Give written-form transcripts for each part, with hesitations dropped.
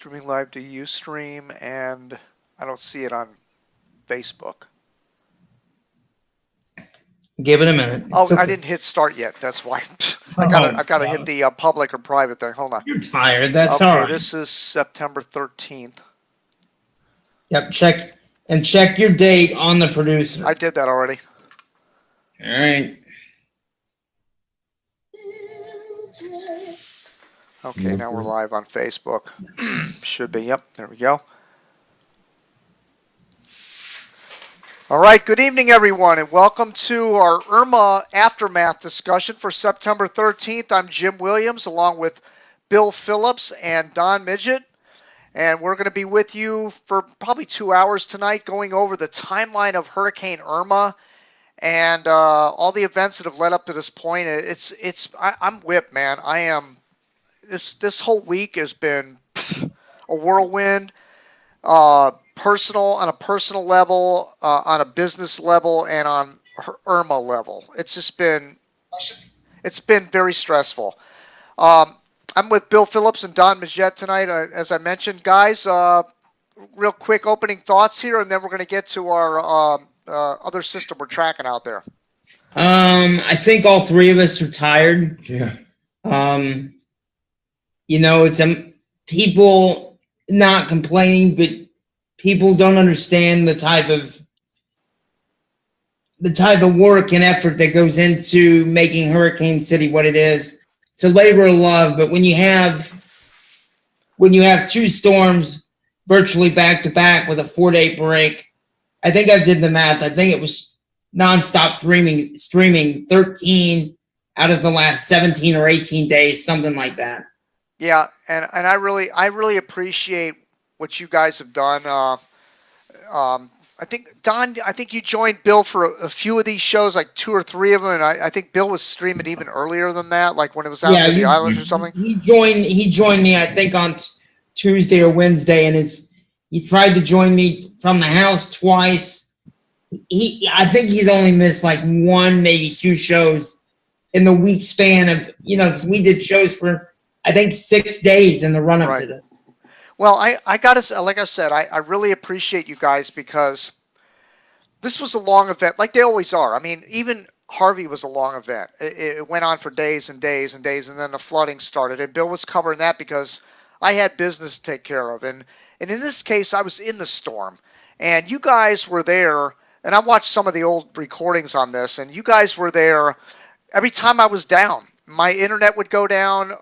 Streaming live to Ustream, and I don't see it on Facebook. Give it a minute. Oh, okay. I didn't hit start yet. That's why. I gotta hit the public or private thing. Hold on. You're tired. That's okay, all right. This is September 13th. Yep. Check your date on the producer. I did that already. All right. Okay, now we're live on Facebook. Should be. Yep. There we go. All right, good evening, everyone, and welcome to our Irma Aftermath discussion for September 13th. I'm Jim Williams, along with Bill Phillips and Don Midget, and we're going to be with you for probably 2 hours tonight going over the timeline of Hurricane Irma and all the events that have led up to this point. I'm whipped, man. I am. This whole week has been a whirlwind. On a personal level, on a business level, and on Irma level. It's been very stressful. I'm with Bill Phillips and Don Midget tonight, as I mentioned. Guys, real quick opening thoughts here, and then we're going to get to our other system we're tracking out there. I think all three of us are tired. Yeah. It's people not complaining, but people don't understand the type of work and effort that goes into making Hurricane City what it is. It's a labor of love, but when you have two storms virtually back to back with a 4-day break, I think I did the math. I think it was nonstop streaming 13 out of the last 17 or 18 days, something like that. Yeah, and I really appreciate what you guys have done. I think, Don, you joined Bill for a few of these shows, like 2 or 3 of them, and I think Bill was streaming even earlier than that, like when it was out in the islands or something. He joined me, I think, on Tuesday or Wednesday, and he tried to join me from the house twice. I think he's only missed like 1, maybe 2 shows in the week span of, because we did shows for, I think, 6 days in the run-up to this. Well, I got to, like I said, I really appreciate you guys because this was a long event, like they always are. I mean, even Harvey was a long event. It went on for days and days and days, and then the flooding started. And Bill was covering that because I had business to take care of. And in this case, I was in the storm. And you guys were there, and I watched some of the old recordings on this, and you guys were there every time I was down. My internet would go down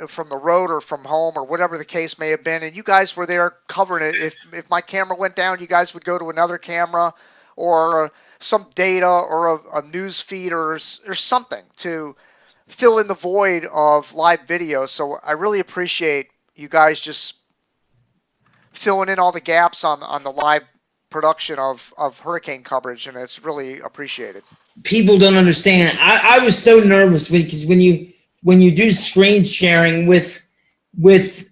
from the road or from home or whatever the case may have been, and you guys were there covering it. If my camera went down, you guys would go to another camera or some data or a news feed or something to fill in the void of live video. So I really appreciate you guys just filling in all the gaps on the live production of hurricane coverage, and it's really appreciated. People don't understand. I was so nervous because when you do screen sharing with the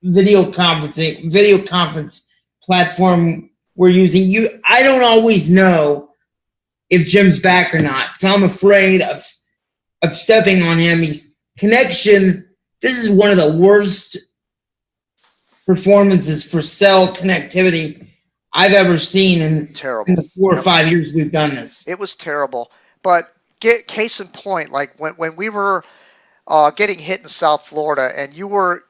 video conference platform we're using, I don't always know if Jim's back or not. So I'm afraid of stepping on him. Connection. This is one of the worst performances for cell connectivity I've ever seen in the 4 or 5 years we've done this. It was terrible. But case in point, like when we were getting hit in South Florida, and you were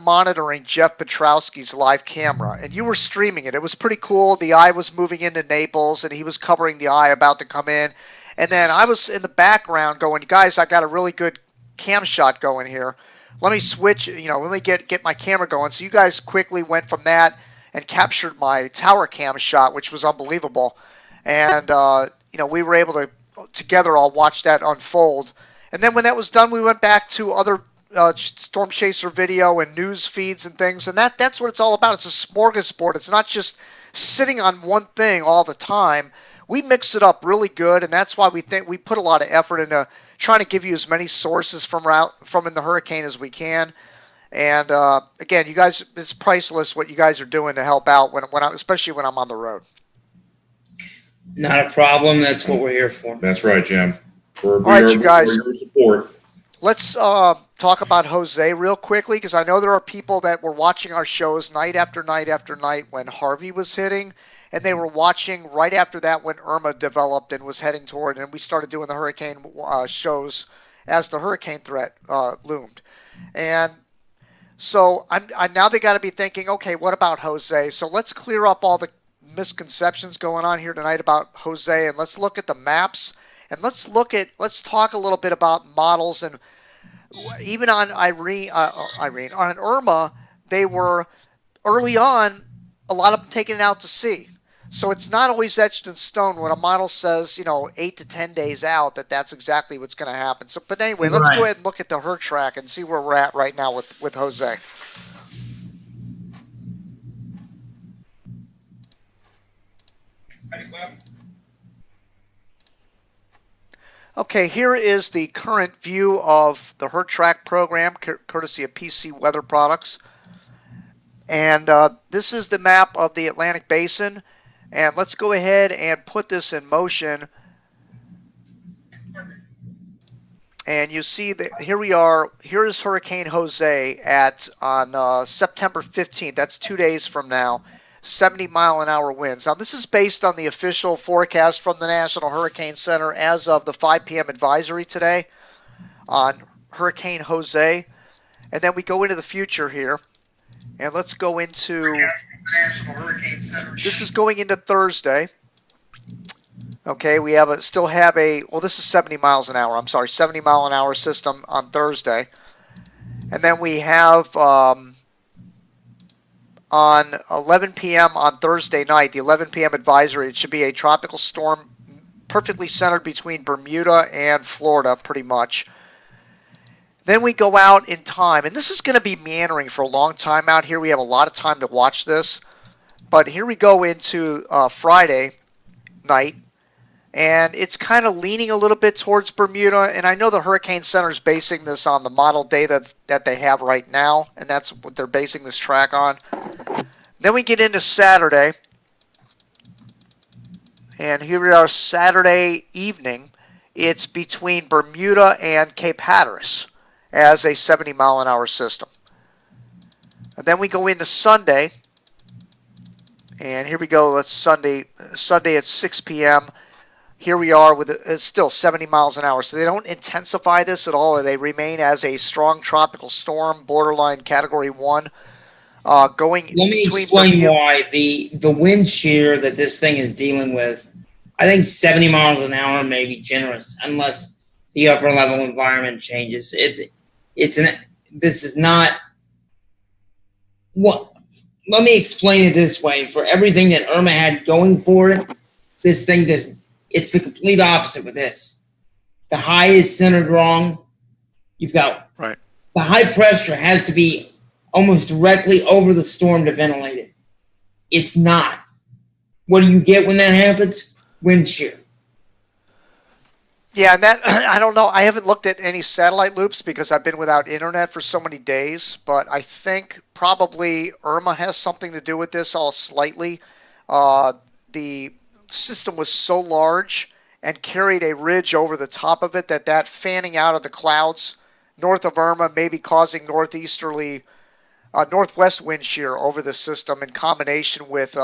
monitoring Jeff Petrowski's live camera, and you were streaming it. It was pretty cool. The eye was moving into Naples, and he was covering the eye about to come in. And then I was in the background going, guys, I got a really good cam shot going here. Let me switch, let me get my camera going. So you guys quickly went from that and captured my tower cam shot, which was unbelievable. And, we were able to together all watch that unfold. And then when that was done, we went back to other storm chaser video and news feeds and things. And that's what it's all about. It's a smorgasbord. It's not just sitting on one thing all the time. We mix it up really good, and that's why we think we put a lot of effort into trying to give you as many sources from in the hurricane as we can. And again, you guys, it's priceless what you guys are doing to help out especially when I'm on the road. Not a problem. That's what we're here for. That's right, Jim. All right, you guys. For your support. let's talk about Jose real quickly, because I know there are people that were watching our shows night after night after night when Harvey was hitting, and they were watching right after that when Irma developed and was heading toward, and we started doing the hurricane shows as the hurricane threat loomed. And so I now they got to be thinking, okay, what about Jose? So let's clear up all the misconceptions going on here tonight about Jose, and let's look at the maps, and let's talk a little bit about models. And even on on Irma, they were early on, a lot of them taking it out to sea. So it's not always etched in stone when a model says, 8 to 10 days out, that's exactly what's going to happen. So, but anyway, let's go ahead and look at the hurt track and see where we're at right now with Jose. Okay, here is the current view of the hurt track program, courtesy of PC Weather Products. And this is the map of the Atlantic Basin. And let's go ahead and put this in motion. And you see that here we are. Here is Hurricane Jose on September 15th. That's 2 days from now. 70-mile-an-hour winds. Now, this is based on the official forecast from the National Hurricane Center as of the 5 p.m. advisory today on Hurricane Jose. And then we go into the future here. And let's go into, this is going into Thursday. Okay, we have still have well, this is 70 miles an hour. I'm sorry, 70-mile-an-hour system on Thursday. And then we have on 11 p.m. on Thursday night, the 11 p.m. advisory, it should be a tropical storm perfectly centered between Bermuda and Florida, pretty much. Then we go out in time, and this is going to be meandering for a long time out here. We have a lot of time to watch this. But here we go into Friday night, and it's kind of leaning a little bit towards Bermuda. And I know the Hurricane Center is basing this on the model data that they have right now, and that's what they're basing this track on. Then we get into Saturday, and here we are Saturday evening. It's between Bermuda and Cape Hatteras as a 70-mile-an-hour system. And then we go into Sunday, and here we go. That's Sunday at 6 p.m. Here we are with it's still 70 miles an hour. So they don't intensify this at all. They remain as a strong tropical storm, borderline Category 1. Going Let me explain why the wind shear that this thing is dealing with. I think 70 miles an hour may be generous, unless the upper level environment changes. This is not what. Let me explain it this way. For everything that Irma had going for it, this thing doesn't. It's the complete opposite with this. The high is centered wrong. You've got right. The high pressure has to be almost directly over the storm to ventilate it. It's not. What do you get when that happens? Wind shear. Yeah, and that, I don't know. I haven't looked at any satellite loops because I've been without internet for so many days, but I think probably Irma has something to do with this all slightly. The system was so large and carried a ridge over the top of it that fanning out of the clouds north of Irma may be causing northwest wind shear over the system in combination with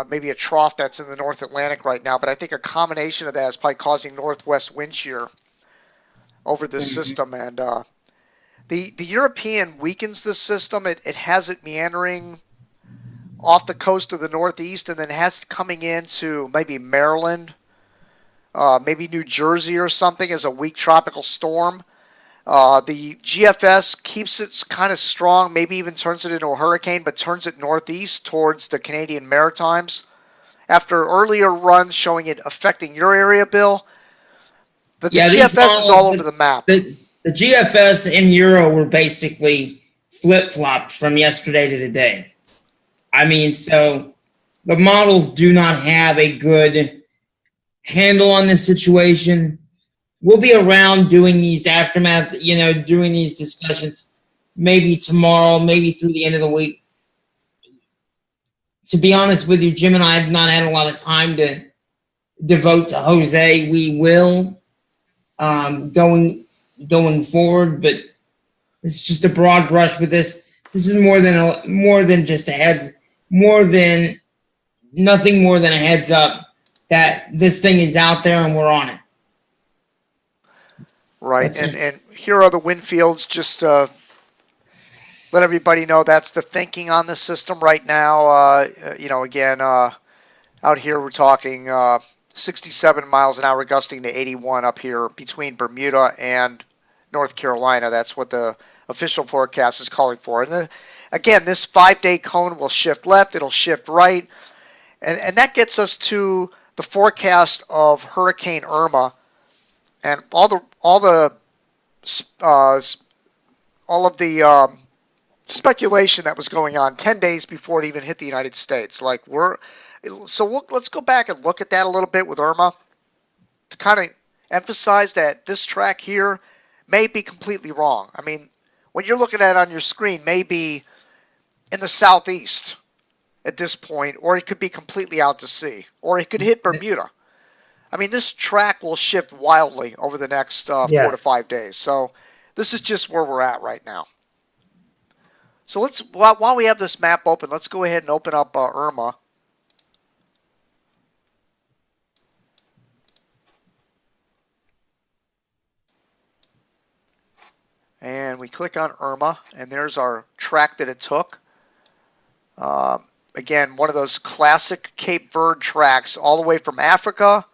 maybe a trough that's in the North Atlantic right now, but I think a combination of that is probably causing northwest wind shear over this system. And the European weakens this system. It has it meandering off the coast of the Northeast and then has it coming into maybe Maryland, maybe New Jersey or something as a weak tropical storm. The GFS keeps it kind of strong, maybe even turns it into a hurricane, but turns it northeast towards the Canadian Maritimes. After earlier runs showing it affecting your area, Bill, but the GFS is all over the map. The GFS and Euro were basically flip-flopped from yesterday to today. I mean, so the models do not have a good handle on this situation. We'll be around doing these aftermath, doing these discussions maybe tomorrow, maybe through the end of the week. To be honest with you, Jim and I have not had a lot of time to devote to Jose. We will, going going forward, but it's just a broad brush with this. This is more than just a heads, nothing more than a heads up that this thing is out there and we're on it. Right, and here are the wind fields. Just let everybody know that's the thinking on the system right now. Again, out here we're talking 67 miles an hour gusting to 81 up here between Bermuda and North Carolina. That's what the official forecast is calling for. And again, this 5-day cone will shift left, it'll shift right, and that gets us to the forecast of Hurricane Irma and all of the speculation that was going on 10 days before it even hit the United States. Let's go back and look at that a little bit with Irma to kind of emphasize that this track here may be completely wrong. I mean, when you're looking at it on your screen, may be in the southeast at this point, or it could be completely out to sea, or it could hit Bermuda. I mean, this track will shift wildly over the next 4 to 5 days. So this is just where we're at right now. So while we have this map open, let's go ahead and open up Irma. And we click on Irma, and there's our track that it took. Again, one of those classic Cape Verde tracks all the way from Africa,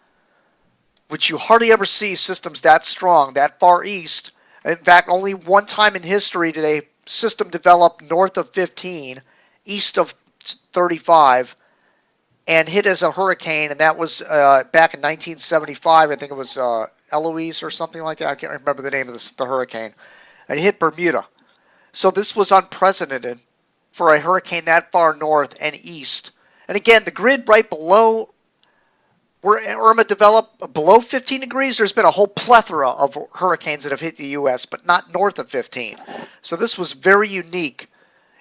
which you hardly ever see systems that strong, that far east. In fact, only one time in history did a system develop north of 15, east of 35, and hit as a hurricane, and that was back in 1975. I think it was Eloise or something like that. I can't remember the name of the hurricane. And it hit Bermuda. So this was unprecedented for a hurricane that far north and east. And again, the grid right below where Irma developed, below 15 degrees, there's been a whole plethora of hurricanes that have hit the U.S., but not north of 15. So this was very unique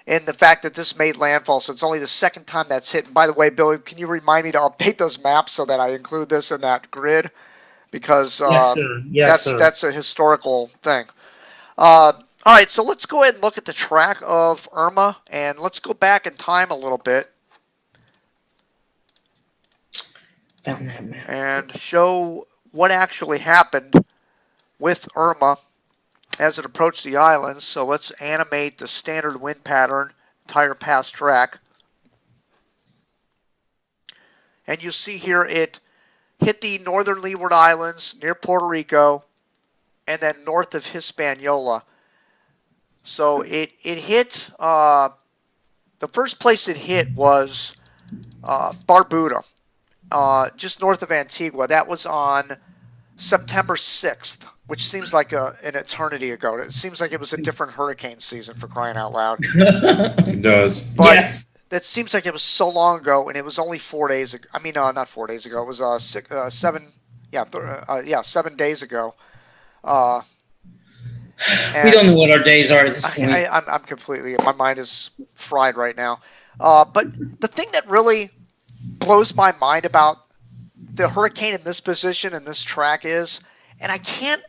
in the fact that this made landfall. So it's only the second time that's hit. And by the way, Billy, can you remind me to update those maps so that I include this in that grid? Because that's a historical thing. All right, so let's go ahead and look at the track of Irma, and let's go back in time a little bit. Found that map. And show what actually happened with Irma as it approached the islands. So let's animate the standard wind pattern, entire past track. And you see here it hit the northern Leeward Islands near Puerto Rico and then north of Hispaniola. So it hit, the first place it hit was Barbuda. Just north of Antigua. That was on September 6th, which seems like an eternity ago. It seems like it was a different hurricane season, for crying out loud. It does. But Yes. that seems like it was so long ago, and it was only 4 days ago. I mean, not 4 days ago. It was 7 days ago. We don't know what our days are at this point. I'm completely, my mind is fried right now. But the thing that really blows my mind about the hurricane in this position and this track is, and I can't,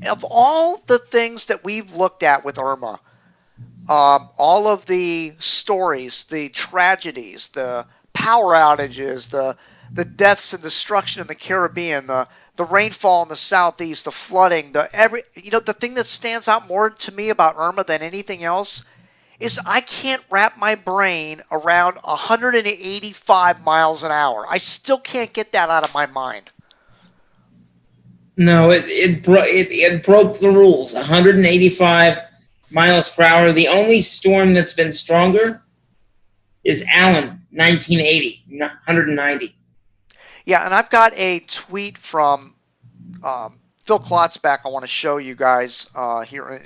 of all the things that we've looked at with Irma, all of the stories, the tragedies, the power outages, the deaths and destruction in the Caribbean, the rainfall in the southeast, the flooding, the thing that stands out more to me about Irma than anything else is I can't wrap my brain around 185 miles an hour. I still can't get that out of my mind. No, it broke the rules. 185 miles per hour. The only storm that's been stronger is Allen, 1980, 190. Yeah, and I've got a tweet from Phil Klotzbach I want to show you guys here. In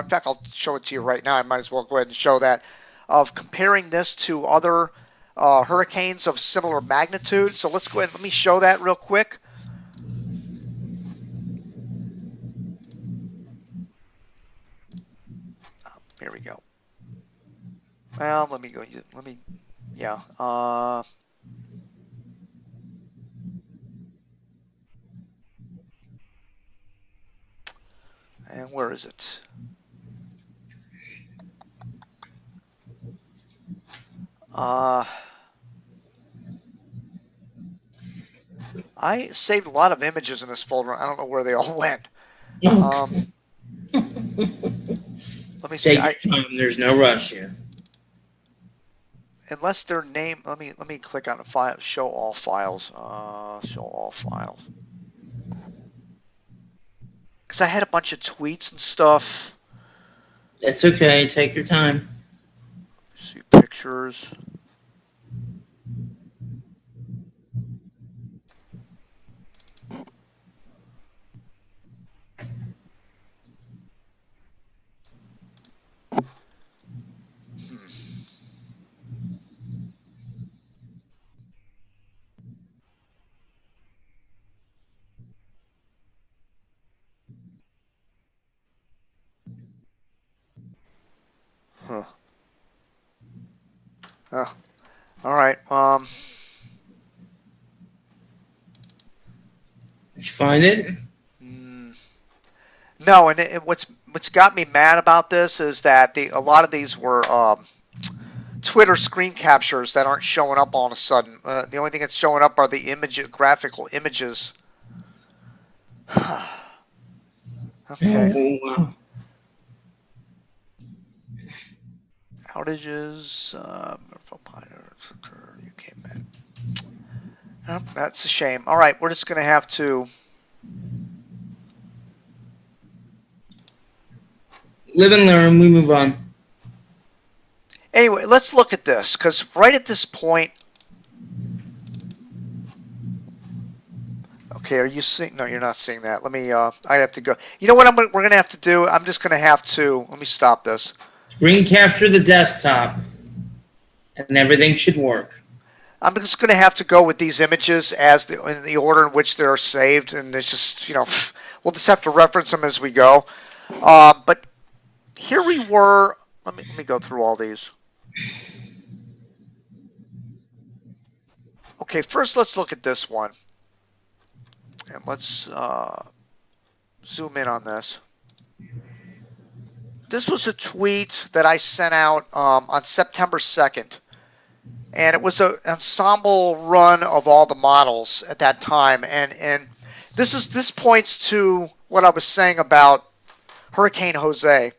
fact, I'll show it to you right now. I might as well go ahead and show that, of comparing this to other hurricanes of similar magnitude. So let's go ahead and let me show that real quick. Here we go. Well, yeah. And where is it? I saved a lot of images in this folder. I don't know where they all went. Okay. Let me see. Take your time. There's no rush here. Unless their name. Let me click on the file. Show all files. Show all files. Because I had a bunch of tweets and stuff. That's okay. Take your time. See pictures. Huh. Oh. All right. Did you find it? No, and what's got me mad about this is that a lot of these were Twitter screen captures that aren't showing up all of a sudden. The only thing that's showing up are the graphical images. Okay. Oh, wow. Outages. UK man. Oh, that's a shame. All right, we're just going to have to. Live and learn. We move on. Anyway, let's look at this because right at this point. Okay, are you seeing? No, you're not seeing that. Let me. I have to go. You know what? We're going to have to do. I'm just going to have to. Let me stop this. Screen capture the desktop, and everything should work. I'm just going to have to go with these images as in the order in which they're saved, and it's just we'll just have to reference them as we go. But here we were. Let me go through all these. Okay, first let's look at this one, and let's zoom in on this. This was a tweet that I sent out on September 2nd. And it was an ensemble run of all the models at that time. And this points to what I was saying about Hurricane Jose.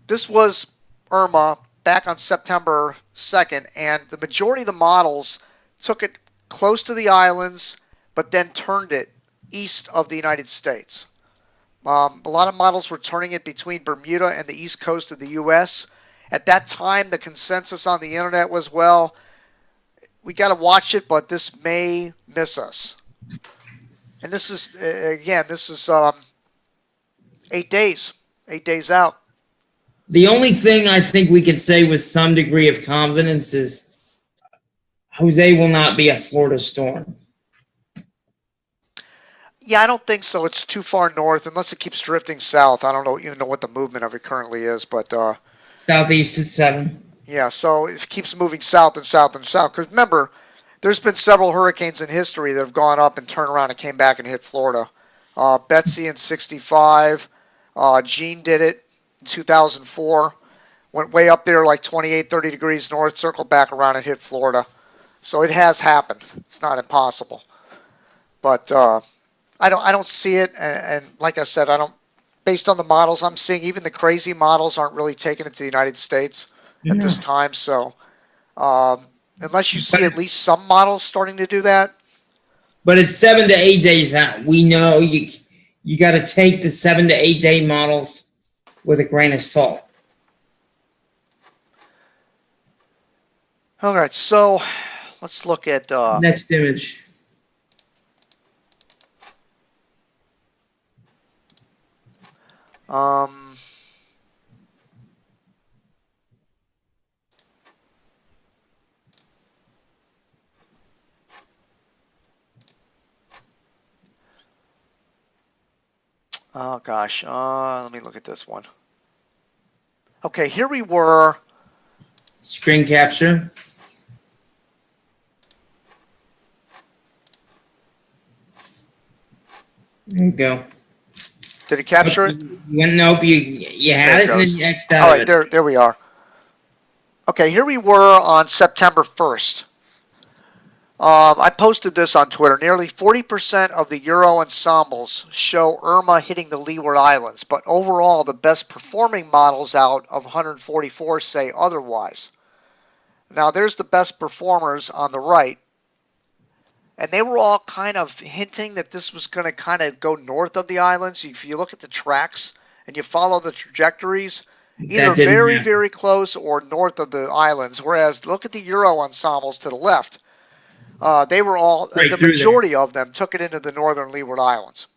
This was Irma back on September 2nd, and the majority of the models took it close to the islands, but then turned it east of the United States. A lot of models were turning it between Bermuda and the east coast of the U.S. At that time, the consensus on the internet was, well, we got to watch it, but this may miss us. And this is, again, this is 8 days out. The only thing I think we could say with some degree of confidence is Jose will not be a Florida storm. Yeah, I don't think so. It's too far north, unless it keeps drifting south. I don't even know what the movement of it currently is, but Southeast at 7. Yeah, so it keeps moving south and south and south. Because remember, there's been several hurricanes in history that have gone up and turned around and came back and hit Florida. Betsy in '65, Gene did it in 2004. Went way up there like 28, 30 degrees north, circled back around and hit Florida. So it has happened. It's not impossible. But I don't see it, and like I said, I don't. Based on the models I'm seeing, even the crazy models aren't really taking it to the United States at this time. So unless you see at least some models starting to do that. But it's 7 to 8 days out. We know you got to take the 7 to 8 day models with a grain of salt. All right, so let's look at next image. Oh gosh, let me look at this one. Okay, here we were. Screen capture. There you go. Did it capture it? Nope, you There had it it and then goes. you X'd All out right, of it. there we are. Okay, here we were on September 1st. I posted this on Twitter. Nearly 40% of the Euro ensembles show Irma hitting the Leeward Islands, but overall, the best performing models out of 144 say otherwise. Now, there's the best performers on the right, and they were all kind of hinting that this was going to kind of go north of the islands. If you look at the tracks and you follow the trajectories, either That didn't very, happen. very close or north of the islands, whereas look at the Euro ensembles to the left. They were all, Right the through there. majority of them took it into the northern Leeward Islands.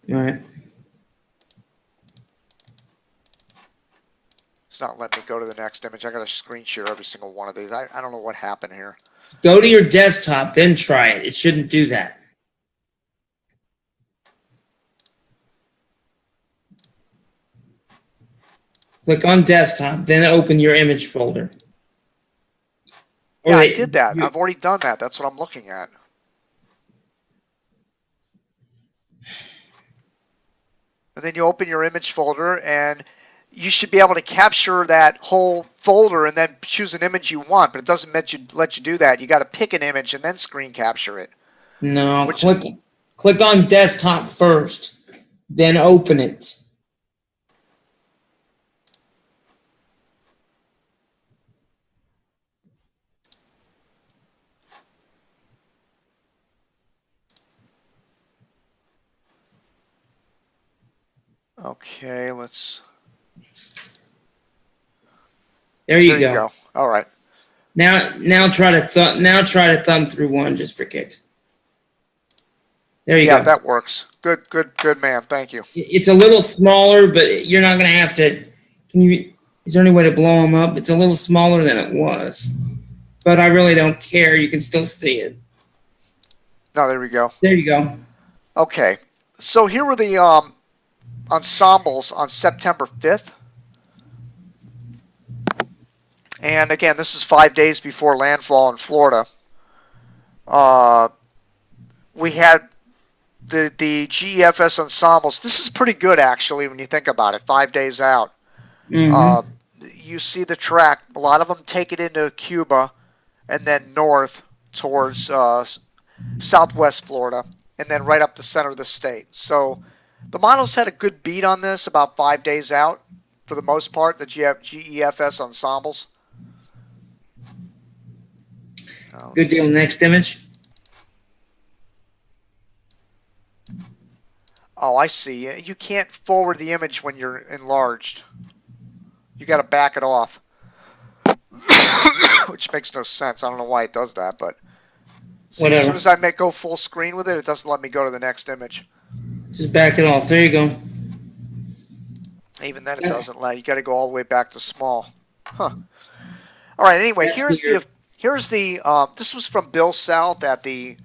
Right. It's not letting me go to the next image. I got to screen share every single one of these. I don't know what happened here. Go to your desktop, then try it. It shouldn't do that. Click on desktop, then open your image folder. Yeah, I did that. I've already done that. That's what I'm looking at. And then you open your image folder, and you should be able to capture that whole folder and then choose an image you want, but it doesn't let you do that. You got to pick an image and then screen capture it. No, click on desktop first, then open it. Okay, let's. There you go. All right. Now try to thumb through one just for kicks. There you go. Yeah, that works. Good, man. Thank you. It's a little smaller, but you're not going to have to. Is there any way to blow them up? It's a little smaller than it was, but I really don't care. You can still see it. No, there we go. There you go. Okay, so here were the ensembles on September 5th. And again, this is 5 days before landfall in Florida. We had the GEFS ensembles. This is pretty good, actually, when you think about it, 5 days out. Mm-hmm. You see the track. A lot of them take it into Cuba and then north towards southwest Florida and then right up the center of the state. So the models had a good beat on this about 5 days out for the most part, the GEFS ensembles. Good deal. Next image. Oh, I see. You can't forward the image when you're enlarged. You got to back it off, which makes no sense. I don't know why it does that, but see, as soon as I go full screen with it, it doesn't let me go to the next image. Just back it off. There you go. Even then, it doesn't let you. Got to go all the way back to small. Huh. All right. Anyway, here's the. This was from Bill South at the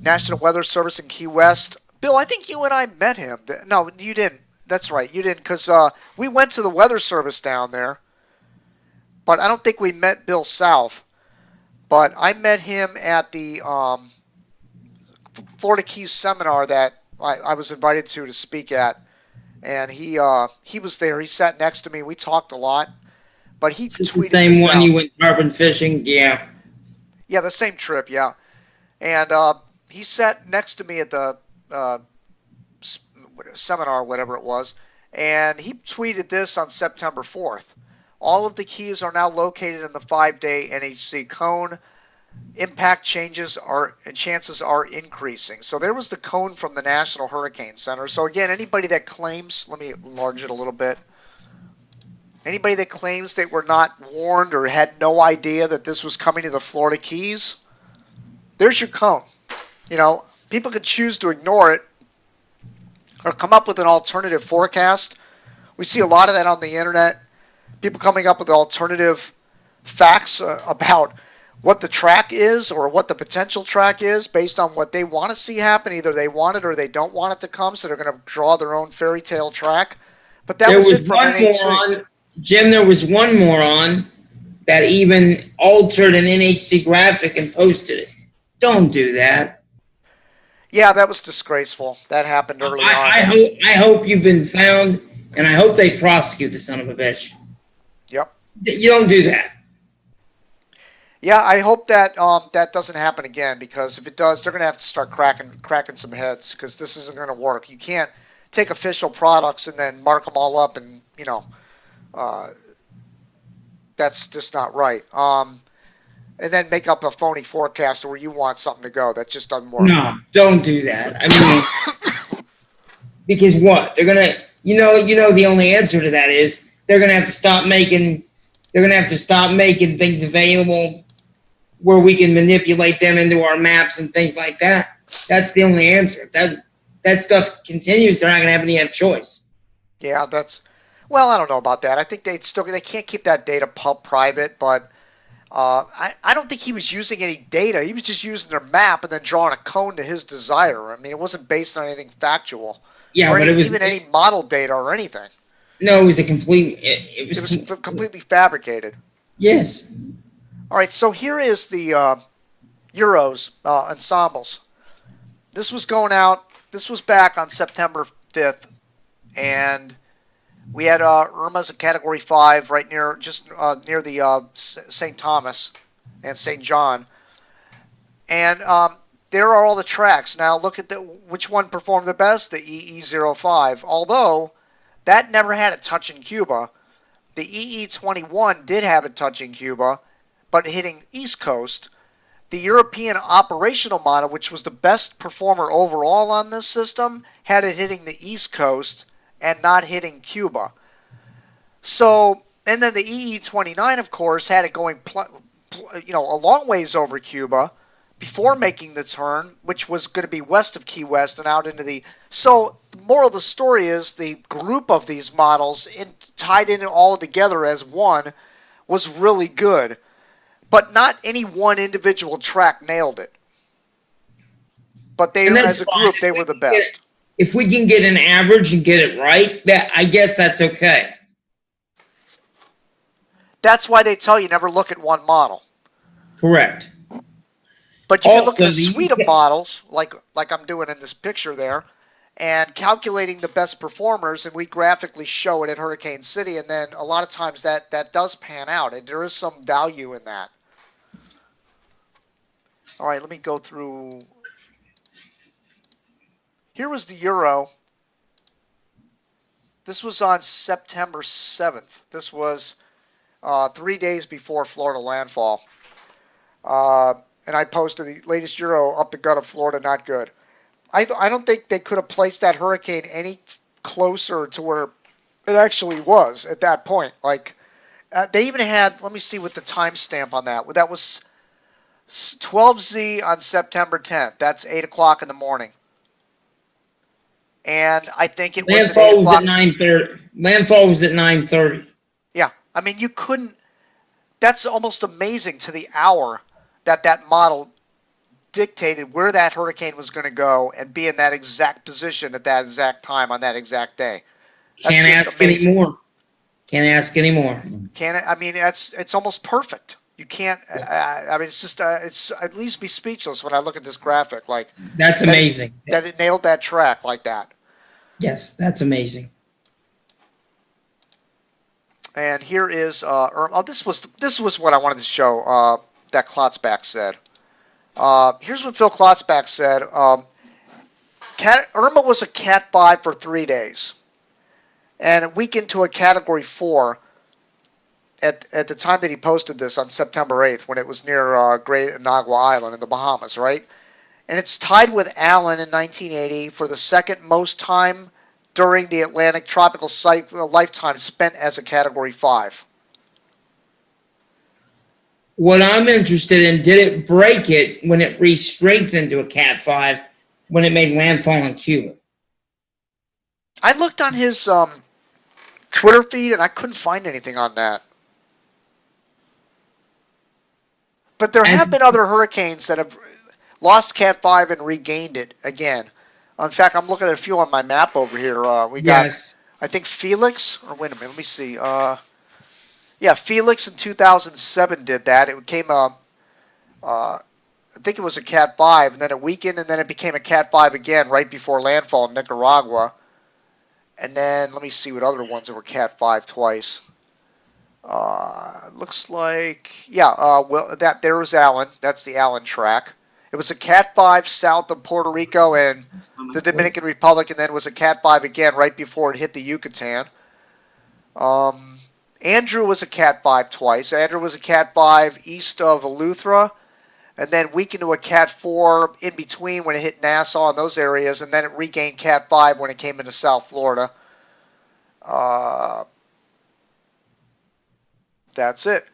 National Weather Service in Key West. Bill, I think you and I met him. No, you didn't. That's right, you didn't, because we went to the Weather Service down there, but I don't think we met Bill South. But I met him at the Florida Keys seminar that I was invited to speak at, and he was there. He sat next to me. We talked a lot, but he tweeted the same one you went tarpon fishing, yeah. Yeah, the same trip, yeah. And he sat next to me at the seminar, whatever it was, and he tweeted this on September 4th. All of the keys are now located in the 5-day NHC cone. Impact changes and chances are increasing. So there was the cone from the National Hurricane Center. So again, anybody that claims, let me enlarge it a little bit. Anybody that claims they were not warned or had no idea that this was coming to the Florida Keys, there's your cone. You know, people could choose to ignore it or come up with an alternative forecast. We see a lot of that on the internet. People coming up with alternative facts about what the track is or what the potential track is based on what they want to see happen. Either they want it or they don't want it to come, so they're going to draw their own fairy tale track. But that was it from NHC. Jim, there was one moron that even altered an NHC graphic and posted it. Don't do that. Yeah, that was disgraceful. That happened early on. I hope you've been found, and I hope they prosecute the son of a bitch. Yep. You don't do that. Yeah, I hope that that doesn't happen again, because if it does, they're going to have to start cracking some heads, because this isn't going to work. You can't take official products and then mark them all up, and uh, that's just not right. And then make up a phony forecast where you want something to go. That just doesn't work. No, don't do that. I mean, because what? They're gonna, the only answer to that is they're gonna have to stop making. They're gonna have to stop making things available where we can manipulate them into our maps and things like that. That's the only answer. If that stuff continues, they're not gonna have any other choice. Yeah, well, I don't know about that. I think they can't keep that data private, but I don't think he was using any data. He was just using their map and then drawing a cone to his desire. I mean, it wasn't based on anything factual, Yeah, or but even any model data or anything. No, it was a complete. It was completely fabricated. Yes. All right, so here is the Euros ensembles. This was going out. This was back on September 5th, and we had Irma's a Category 5 right near the St. Thomas and St. John, and there are all the tracks. Now look at which one performed the best, the EE05. Although that never had a touch in Cuba, the EE21 did have a touch in Cuba, but hitting East Coast. The European operational model, which was the best performer overall on this system, had it hitting the East Coast and not hitting Cuba. So, and then the EE29, of course, had it going, a long ways over Cuba before making the turn, which was going to be west of Key West and out into the. So, the moral of the story is the group of these models tied in all together as one was really good, but not any one individual track nailed it. But they, as a group, they were the best. If we can get an average and get it right, I guess that's okay. That's why they tell you never look at one model. Correct. But you can look at a suite of models, like I'm doing in this picture there, and calculating the best performers, and we graphically show it at Hurricane City, and then a lot of times that does pan out, and there is some value in that. All right, let me go through. Here was the Euro. This was on September 7th. This was 3 days before Florida landfall. And I posted the latest Euro up the gut of Florida, not good. I don't think they could have placed that hurricane any closer to where it actually was at that point. Like, they even had, let me see what the timestamp on that. That was 12Z on September 10th. That's 8 o'clock in the morning. And I think it was landfall was at 9:30. Landfall was at 9:30. Yeah, I mean, you couldn't. That's almost amazing to the hour that model dictated where that hurricane was going to go and be in that exact position at that exact time on that exact day. Can't ask any more. Can't ask any more. I mean, it's almost perfect. You can't. I mean, it's just. It's at least be speechless when I look at this graphic. Like, that's amazing. That it nailed that track like that. Yes, that's amazing. And here is this was what I wanted to show. That Klotzbach said. Here's what Phil Klotzbach said. Irma was a Cat 5 for 3 days, and a week into a Category 4. At the time that he posted this on September 8th, when it was near Great Inagua Island in the Bahamas, right? And it's tied with Allen in 1980 for the second most time during the Atlantic tropical lifetime spent as a Category 5. What I'm interested in, did it break it when it re-strengthened to a Cat 5 when it made landfall in Cuba? I looked on his Twitter feed and I couldn't find anything on that. But there have been other hurricanes that have lost Cat 5 and regained it again. In fact, I'm looking at a few on my map over here. We got, I think, Felix, or wait a minute, let me see. Yeah, Felix in 2007 did that. It became a I think it was a Cat 5, and then it weakened, and then it became a Cat 5 again right before landfall in Nicaragua. And then let me see what other ones that were Cat 5 twice. Looks like, yeah, well, there was Allen. That's the Allen track. It was a Cat 5 south of Puerto Rico and the Dominican Republic, and then it was a Cat 5 again right before it hit the Yucatan. Andrew was a Cat 5 twice. Andrew was a Cat 5 east of Eleuthera, and then weakened to a Cat 4 in between when it hit Nassau and those areas, and then it regained Cat 5 when it came into South Florida. That's it.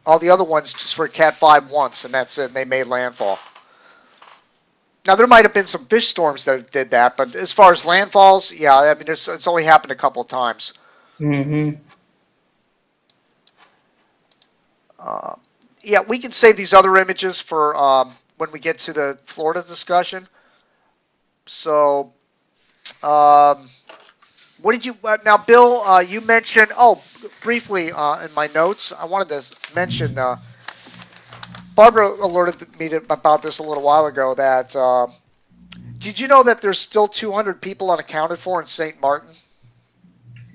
All the other ones just were Cat 5 once, and that's it, and they made landfall. Now, there might have been some fish storms that did that, but as far as landfalls, yeah, I mean, it's only happened a couple of times. Mm-hmm. Yeah, we can save these other images for when we get to the Florida discussion. So, what did you now, Bill? You mentioned briefly in my notes. I wanted to mention. Barbara alerted me about this a little while ago. That did you know that there's still 200 people unaccounted for in St. Martin?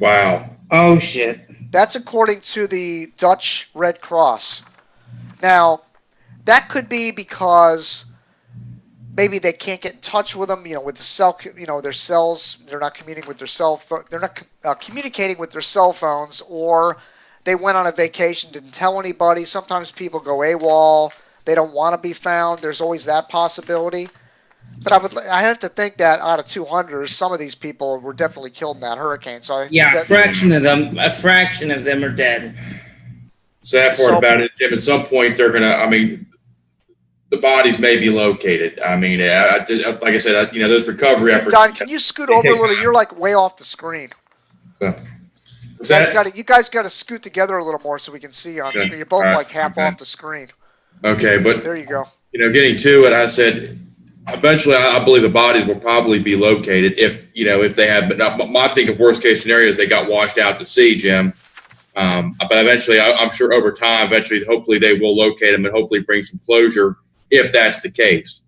Wow. Oh, shit. That's according to the Dutch Red Cross. Now, that could be because maybe they can't get in touch with them, with the cell, their cells. They're not communicating with their cell phone. They're not communicating with their cell phones, or they went on a vacation, didn't tell anybody. Sometimes people go AWOL. They don't want to be found. There's always that possibility. But I have to think that out of 200, some of these people were definitely killed in that hurricane. So a fraction of them are dead. Sad part about it, Jim, at some point they're going to, the bodies may be located. Like I said, those recovery efforts. Don, can you scoot over a little? You're like way off the screen. So, you guys got to scoot together a little more so we can see you on screen. You're both like half off the screen. Okay, but there you go. Getting to it, I said, eventually I believe the bodies will probably be located if they have. But my think of worst case scenario is they got washed out to sea, Jim. But eventually, I'm sure over time, hopefully they will locate them and hopefully bring some closure if that's the case.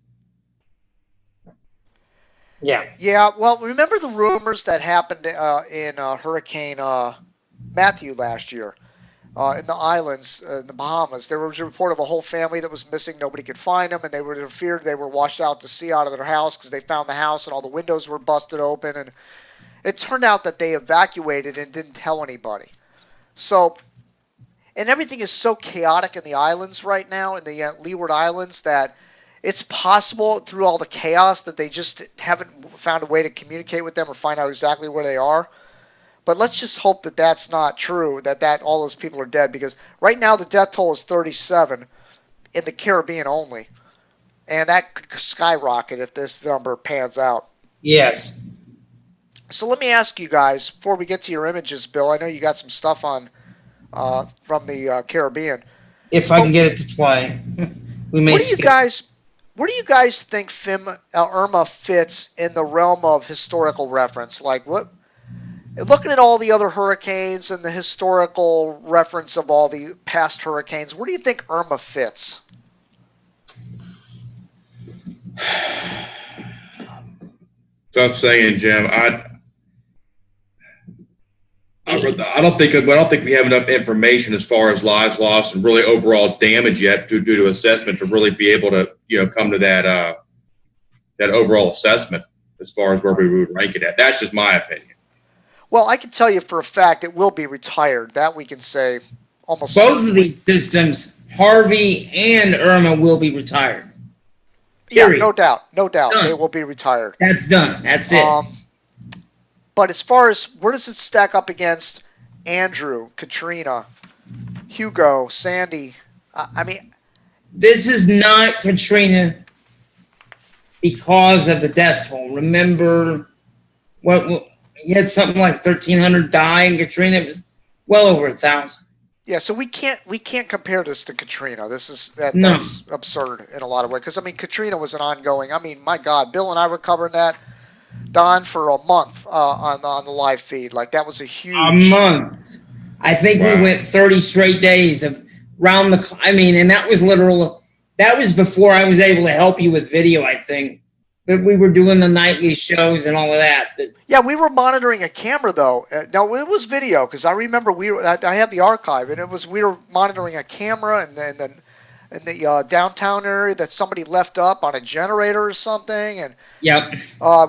Yeah. Yeah. Well, remember the rumors that happened in Hurricane Matthew last year in the islands, in the Bahamas. There was a report of a whole family that was missing. Nobody could find them, and they were feared they were washed out to sea out of their house because they found the house and all the windows were busted open. And it turned out that they evacuated and didn't tell anybody. So, and everything is so chaotic in the islands right now, in the Leeward Islands, that it's possible through all the chaos that they just haven't found a way to communicate with them or find out exactly where they are. But let's just hope that that's not true, that all those people are dead, because right now the death toll is 37 in the Caribbean only. And that could skyrocket if this number pans out. Yes. So let me ask you guys, before we get to your images, Bill, I know you got some stuff on from the Caribbean. If I can get it to play. Where do you guys think Irma fits in the realm of historical reference? Like, looking at all the other hurricanes and the historical reference of all the past hurricanes, where do you think Irma fits? Tough saying, Jim. I don't think we have enough information as far as lives lost and really overall damage yet due to assessment to really be able to come to that overall assessment as far as where we would rank it at. That's just my opinion. Well, I can tell you for a fact it will be retired. That we can say almost. Both certainly. Of these systems, Harvey and Irma, will be retired. Period. Yeah, no doubt. Done. They will be retired. That's done. That's it. But as far as where does it stack up against Andrew, Katrina, Hugo, Sandy? This is not Katrina because of the death toll. Remember, you had something like 1,300 die in Katrina. It was well over 1,000. Yeah, so we can't compare this to Katrina. That's absurd in a lot of ways because Katrina was an ongoing. My God, Bill and I were covering that, Don, for a month on the live feed. Like that was a month. I think we went 30 straight days of round the. And that was literal. That was before I was able to help you with video, I think. But we were doing the nightly shows and all of that. But Yeah, we were monitoring a camera though. No, it was video because I remember I have the archive, and we were monitoring a camera and then in the downtown area that somebody left up on a generator or something, and yep.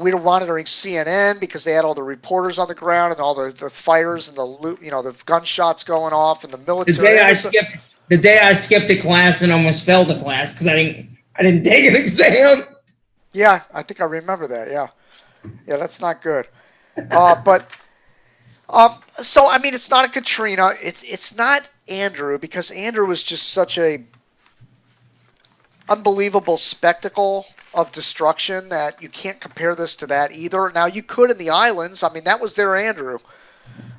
we were monitoring CNN because they had all the reporters on the ground and all the fires and the gunshots going off in the military. The day I skipped a class and almost failed a class because I didn't take an exam. Yeah, I think I remember that. Yeah, that's not good. So I mean, it's not a Katrina. It's not Andrew, because Andrew was just such a unbelievable spectacle of destruction that you can't compare this to that either. Now you could in the islands. I mean, that was their Andrew.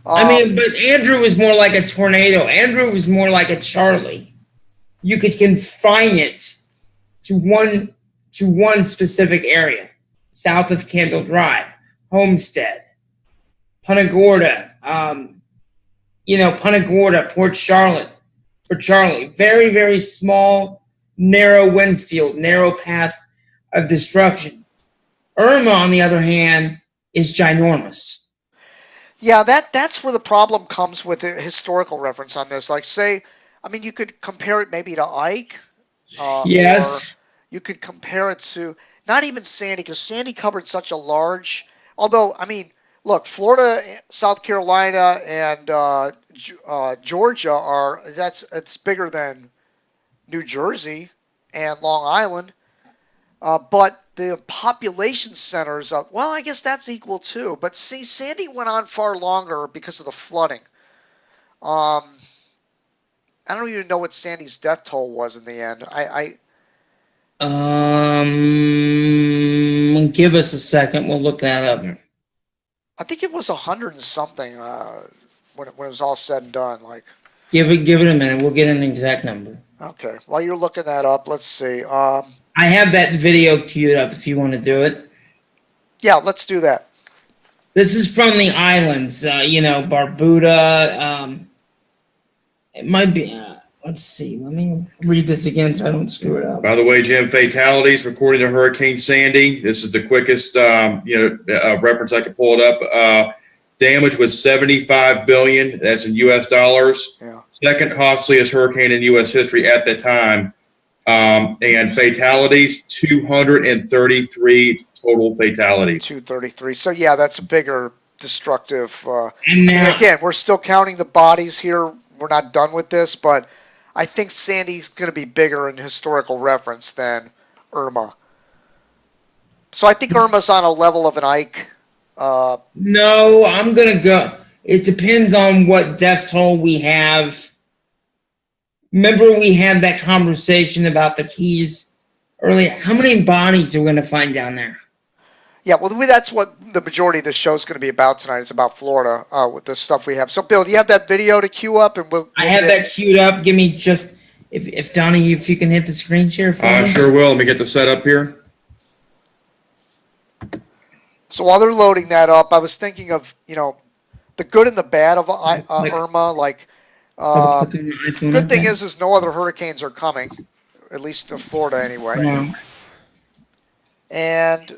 But Andrew was more like a tornado. Andrew was more like a Charlie. You could confine it to one specific area, south of Kendall Drive, Homestead, Punta Gorda, Punta Gorda, Port Charlotte, for Charlie. Very, very small, narrow wind field, narrow path of destruction. Irma, on the other hand, is ginormous. Yeah, that's where the problem comes with a historical reference on this. Like, say, I mean, you could compare it maybe to Ike. Yes. Or you could compare it to not even Sandy, because Sandy covered such a large. Although, I mean, look, Florida, South Carolina, and Georgia it's bigger than New Jersey and Long Island, but the population centers of, well, I guess that's equal too. But see, Sandy went on far longer because of the flooding. I don't even know what Sandy's death toll was in the end. Give us a second. We'll look that up. I think it was 100 and something when it was all said and done. Like, give it a minute. We'll get an exact number. Okay. While you're looking that up, let's see. I have that video queued up if you want to do it. Yeah, let's do that. This is from the islands, Barbuda. It might be, let's see. Let me read this again so I don't screw it up. By the way, Jim, fatalities according to Hurricane Sandy. This is the quickest, reference I could pull it up. Damage was $75 billion. That's in U.S. dollars. Yeah. Second costliest hurricane in U.S. history at the time. And fatalities, 233 total fatalities. 233. So, yeah, that's a bigger destructive. And now, again, we're still counting the bodies here. We're not done with this, but I think Sandy's going to be bigger in historical reference than Irma. So I think Irma's on a level of an Ike. No, I'm going to go. It depends on what death toll we have. Remember we had that conversation about the Keys earlier. How many bodies are we going to find down there? Yeah, well, that's what the majority of the show is going to be about tonight. It's about Florida with the stuff we have. So, Bill, do you have that video to queue up? And I have that queued up. Give me just, if Donnie, if you can hit the screen share for me. I sure will. Let me get the setup here. So while they're loading that up, I was thinking of, the good and the bad of Irma. Like, good thing is no other hurricanes are coming, at least to Florida anyway. Yeah. And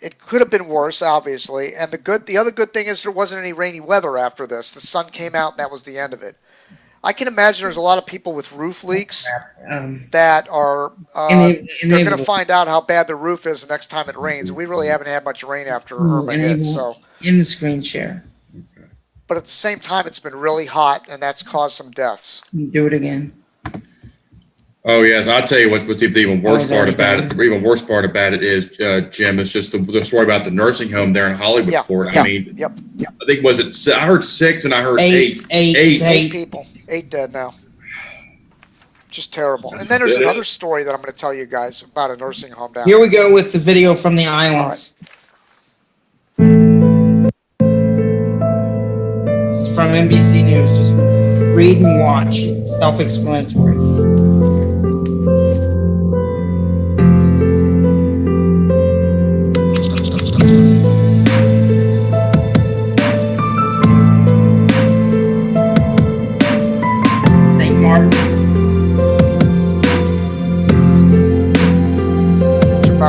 it could have been worse, obviously. And the other good thing is there wasn't any rainy weather after this. The sun came out, and that was the end of it. I can imagine there's a lot of people with roof leaks that are they're going to find out how bad the roof is the next time it rains. We really haven't had much rain after Irma hit. So in the screen share. But at the same time, it's been really hot, and that's caused some deaths. Do it again. Oh yes, I'll tell you what's the even worse part about it. The even worse part about it is, Jim, it's just the story about the nursing home there in Hollywood, Florida. Yeah, I mean, I think I heard 6 and I heard 8. Eight people, 8 dead now. Just terrible. And then there's another story that I'm going to tell you guys about a nursing home down. Here we go with the video from the islands. It's from NBC News. Just read and watch. It's self-explanatory.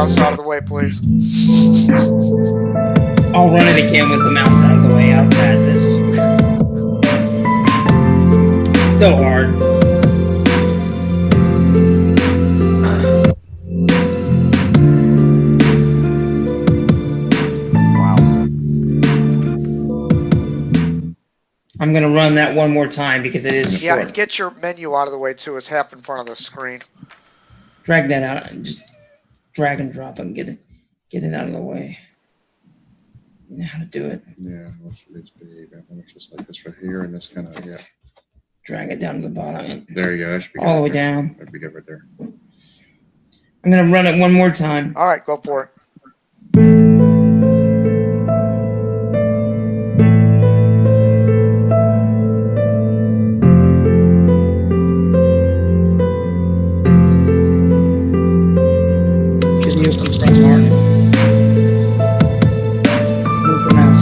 mouse out of the way, please. I'll run it again with the mouse out of the way. I've had this so hard. I'm going to run that one more time because it is Yeah, short. and get your menu out of the way too. It's half in front of the screen. Drag that out and just drag and drop and get it out of the way. You know how to do it. Yeah, it's big. I think it's just like this right here, and this kind of, yeah. Drag it down to the bottom. There you go. That should be All the way good right down. there. That'd be good right there. I'm going to run it one more time. All right, go for it. Video from St. Martin. Move the mouse.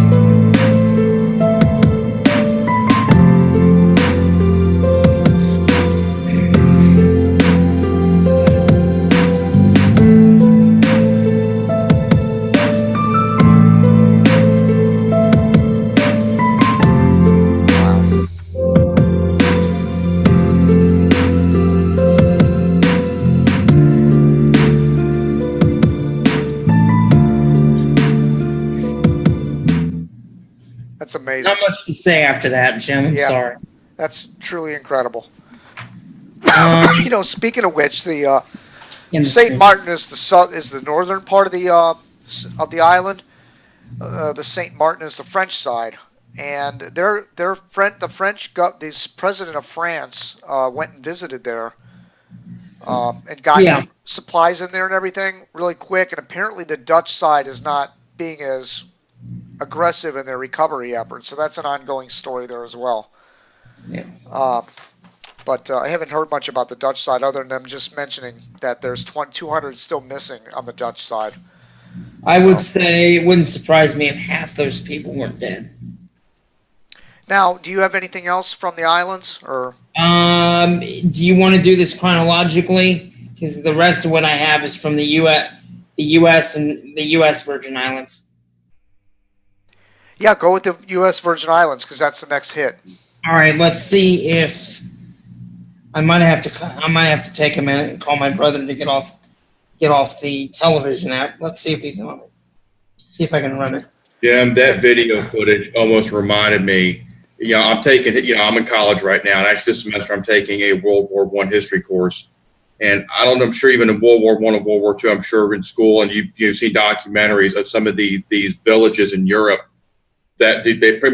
That's amazing. Not much to say after that, Jim. I'm Yeah. sorry. That's truly incredible. Um, You know, speaking of which, the in the Saint stream. Martin is the northern part of the island. The Saint Martin is the French side, and the French this president of France went and visited there, and got Yeah. supplies in there and everything really quick. And apparently, the Dutch side is not being as aggressive in their recovery efforts, so that's an ongoing story there as well. Yeah. But I haven't heard much about the Dutch side other than them just mentioning that there's 200 still missing on the Dutch side. I would say it wouldn't surprise me if half those people weren't dead. Now, do you have anything else from the islands, or? Do you want to do this chronologically? Because the rest of what I have is from the U.S. and the U.S. Virgin Islands. Yeah, go with the U.S. Virgin Islands because that's the next hit. All right, let's see if I might have to take a minute and call my brother to get off the television app. Let's see if he's on it. See if I can run it. Jim, that video footage almost reminded me. You know, I'm in college right now, and actually this semester I'm taking a World War I history course. And I'm sure even in World War I and World War II, I'm sure in school, and you've seen documentaries of some of these villages in Europe that they pretty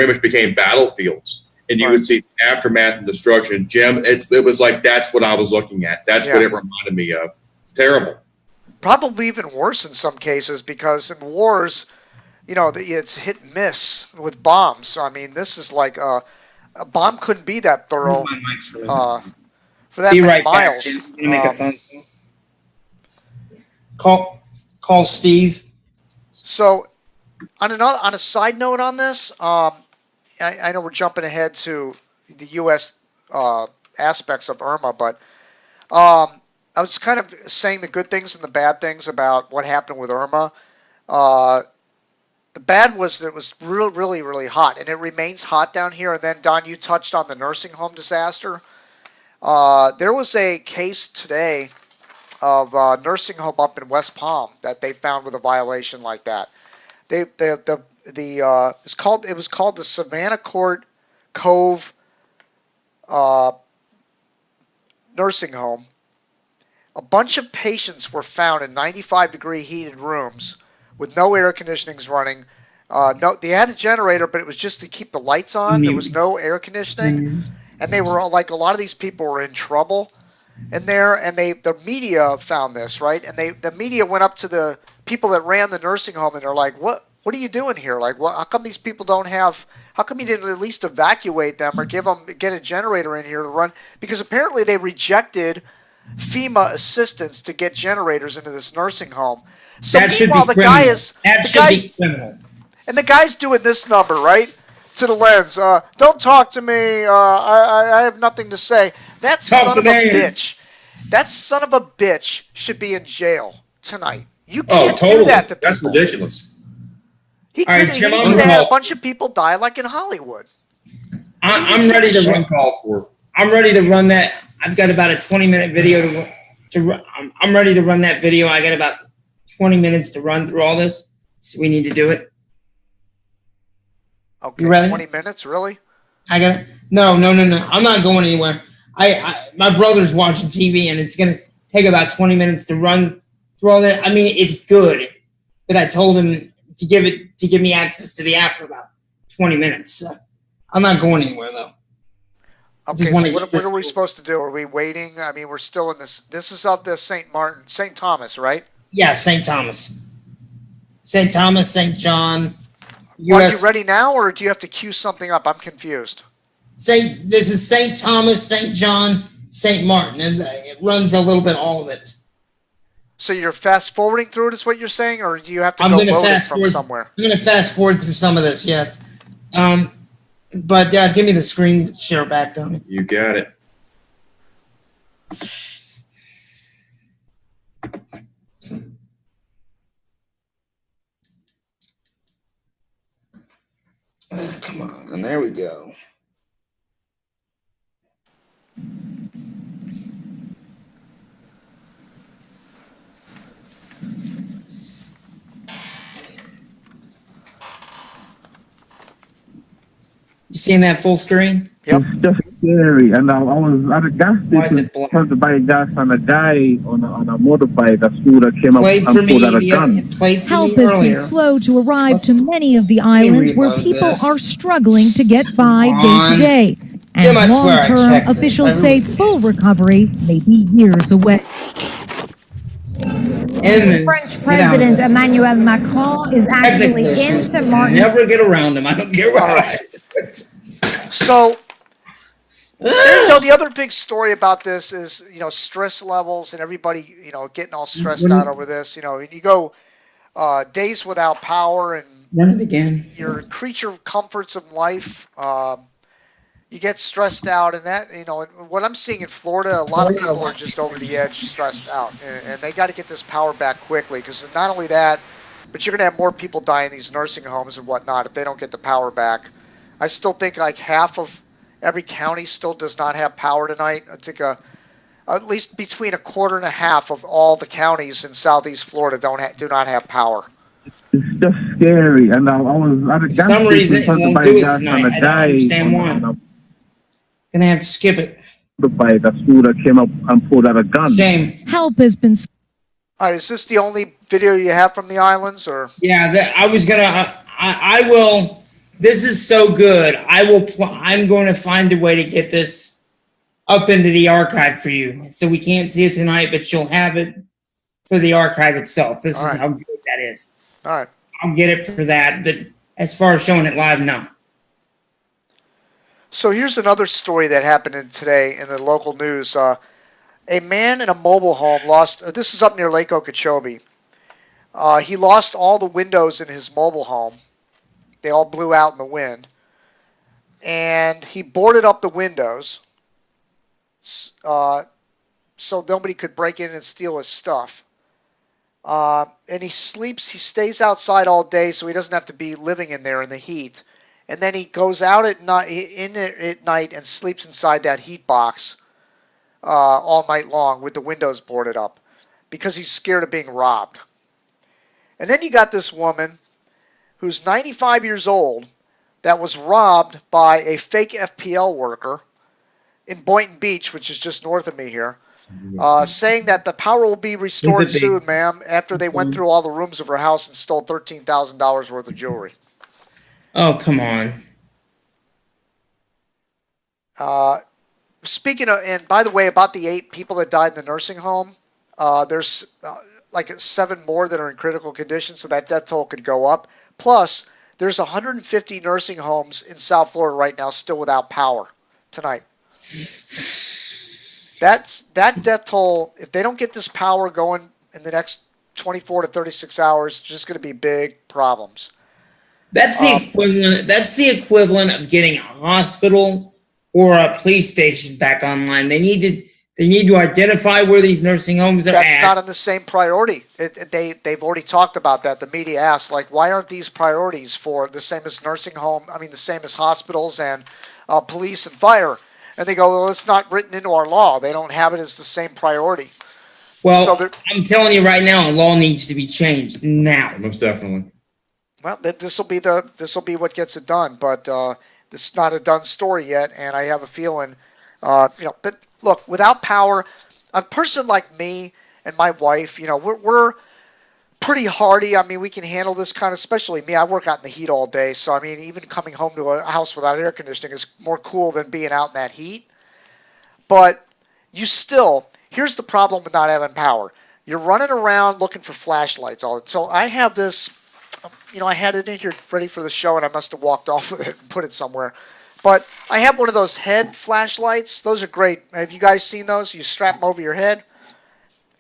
much became battlefields. And you would see aftermath and destruction. Jim, it was like that's what I was looking at. That's what it reminded me of. Terrible. Probably even worse in some cases because in wars, you know, it's hit and miss with bombs. So, I mean, this is like a bomb couldn't be that thorough for that Be many right miles. back. I'm gonna make a phone call. Call Steve. So, on a side note on this, I know we're jumping ahead to the U.S. Aspects of Irma, but I was kind of saying the good things and the bad things about what happened with Irma. The bad was that it was really, really hot, and it remains hot down here. And then, Don, you touched on the nursing home disaster. There was a case today of a nursing home up in West Palm that they found with a violation like that. It was called the Savannah Court Cove nursing home. A bunch of patients were found in 95-degree heated rooms with no air conditionings running. They had a generator, but it was just to keep the lights on. There was no air conditioning, and they were like a lot of these people were in trouble in there. And the media found this, right? And the media went up to the people that ran the nursing home, and they're like, "What are you doing here? Like, how come these people don't have? How come you didn't at least evacuate them or get a generator in here to run? Because apparently they rejected FEMA assistance to get generators into this nursing home. So That should meanwhile, be the criminal. guy is That the should guy's be criminal. and the guy's doing this number right to the lens. Don't talk to me. I have nothing to say. That Talk son to of a me. bitch. That son of a bitch should be in jail tonight. You Oh, can't totally. do that to people. That's ridiculous. He All right, could Jim, have had a bunch of people die like in Hollywood. I'm ready to run. Uncalled for. I'm ready to run that. I've got about a 20-minute video I'm ready to run that video. I got about 20 minutes to run through all this. So we need to do it. Okay, You ready? 20 minutes, really? I got no. I'm not going anywhere. My brother's watching TV, and it's gonna take about 20 minutes to run through all that. I mean, it's good, but I told him to give me access to the app for about 20 minutes. So I'm not going anywhere though. Okay, so what are we supposed to do? Are we waiting? I mean, we're still in this. This is of the St. Thomas, right? Yeah, St. Thomas, St. John. Are you ready now, or do you have to queue something up? I'm confused. This is St. Thomas, St. John, St. Martin, and it runs a little bit all of it. So you're fast forwarding through it, is what you're saying, or do you have to go load it from somewhere? I'm going to fast forward through some of this, yes. But give me the screen share back, Tony. You got it. Come on, and there we go. You seeing that full screen? Yep. It's just scary. And I was at a gas Why is station it black? trying to buy gas, and a guy on a motorbike, a scooter, came up Played and for me. pulled out a gun. Played for Help me has been earlier. slow to arrive to many of the islands where reload people this. are struggling to get by Come day on. to day. Jim, And I swear I long-term checked this. officials I say really- full recovery may be years away. And French President Emmanuel Macron is actually in St. Martin. Never get around him. I don't care what. All right. So, the other big story about this is, stress levels and everybody, getting all stressed out over this. And you go days without power and Run it again. your creature comforts of life. You get stressed out, and that, what I'm seeing in Florida, a lot of people are just over the edge, stressed out, and they got to get this power back quickly, because not only that, but you're going to have more people die in these nursing homes and whatnot if they don't get the power back. I still think like half of every county still does not have power tonight. I think at least between a quarter and a half of all the counties in Southeast Florida do not have power. It's just scary. And I was at a gas some reason it station trying to won't buy do it gas, tonight. and I a don't guy understand why. on a Gonna have to skip it. motorbike, a scooter, came up and pulled out a gun. Shame. Help has been All right, is this the only video you have from the islands, or? Yeah, I was gonna. I will. This is so good. I'm going to find a way to get this up into the archive for you, so we can't see it tonight, but you'll have it for the archive itself. This All is right. how good that is. All right. I'll get it for that, but as far as showing it live, no. So here's another story that happened today in the local news. A man in a mobile home lost, this is up near Lake Okeechobee. He lost all the windows in his mobile home. They all blew out in the wind. And he boarded up the windows so nobody could break in and steal his stuff. And he stays outside all day so he doesn't have to be living in there in the heat. And then he goes out at night and sleeps inside that heat box all night long with the windows boarded up because he's scared of being robbed. And then you got this woman who's 95 years old that was robbed by a fake FPL worker in Boynton Beach, which is just north of me here, saying that the power will be restored soon, ma'am, after they went through all the rooms of her house and stole $13,000 worth of jewelry. Oh, come on. Speaking of, and by the way, about the 8 people that died in the nursing home, there's like 7 more that are in critical condition, so that death toll could go up. Plus, there's 150 nursing homes in South Florida right now still without power tonight. That death toll, if they don't get this power going in the next 24 to 36 hours, it's just going to be big problems. That's the equivalent. That's the equivalent of getting a hospital or a police station back online. They need They need to identify where these nursing homes are That's at. not on the same priority. They've already talked about that. The media asked, like, why aren't these priorities for the same as nursing home? I mean, the same as hospitals and police and fire. And they go, well, it's not written into our law. They don't have it as the same priority. Well, So I'm telling you right now, a law needs to be changed now. Most definitely. well, this will be what gets it done. But this is not a done story yet, and I have a feeling, But look, without power, a person like me and my wife, we're pretty hardy. I mean, we can handle this kind of, especially me. I work out in the heat all day. So, I mean, even coming home to a house without air conditioning is more cool than being out in that heat. But here's the problem with not having power. You're running around looking for flashlights all the time. So I have this, I had it in here ready for the show, and I must have walked off with it and put it somewhere. But I have one of those head flashlights. Those are great. Have you guys seen those? You strap them over your head,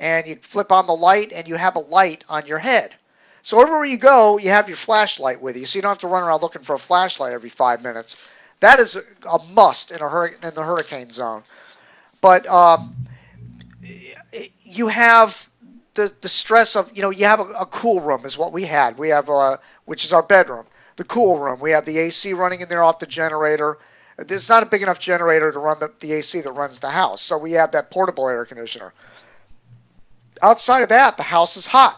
and you flip on the light, and you have a light on your head. So wherever you go, you have your flashlight with you, so you don't have to run around looking for a flashlight every 5 minutes. That is a must in the hurricane zone. But you have the stress of, you have a cool room is what we had. We have, which is our bedroom. The cool room. We have the AC running in there off the generator. There's not a big enough generator to run the AC that runs the house. So we have that portable air conditioner. Outside of that, the house is hot.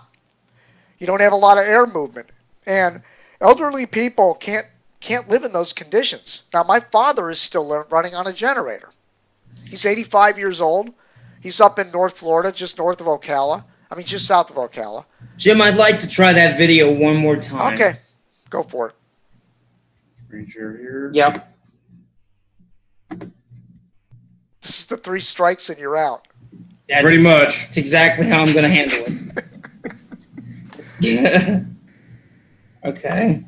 You don't have a lot of air movement. And elderly people can't live in those conditions. Now, my father is still running on a generator. He's 85 years old. He's up in North Florida, just north of Ocala. I mean, just south of Ocala. Jim, I'd like to try that video one more time. Okay. Go for it. Screen share here. Yep. This is the 3 strikes and you're out. Pretty much. That's exactly how I'm going to handle it. Okay.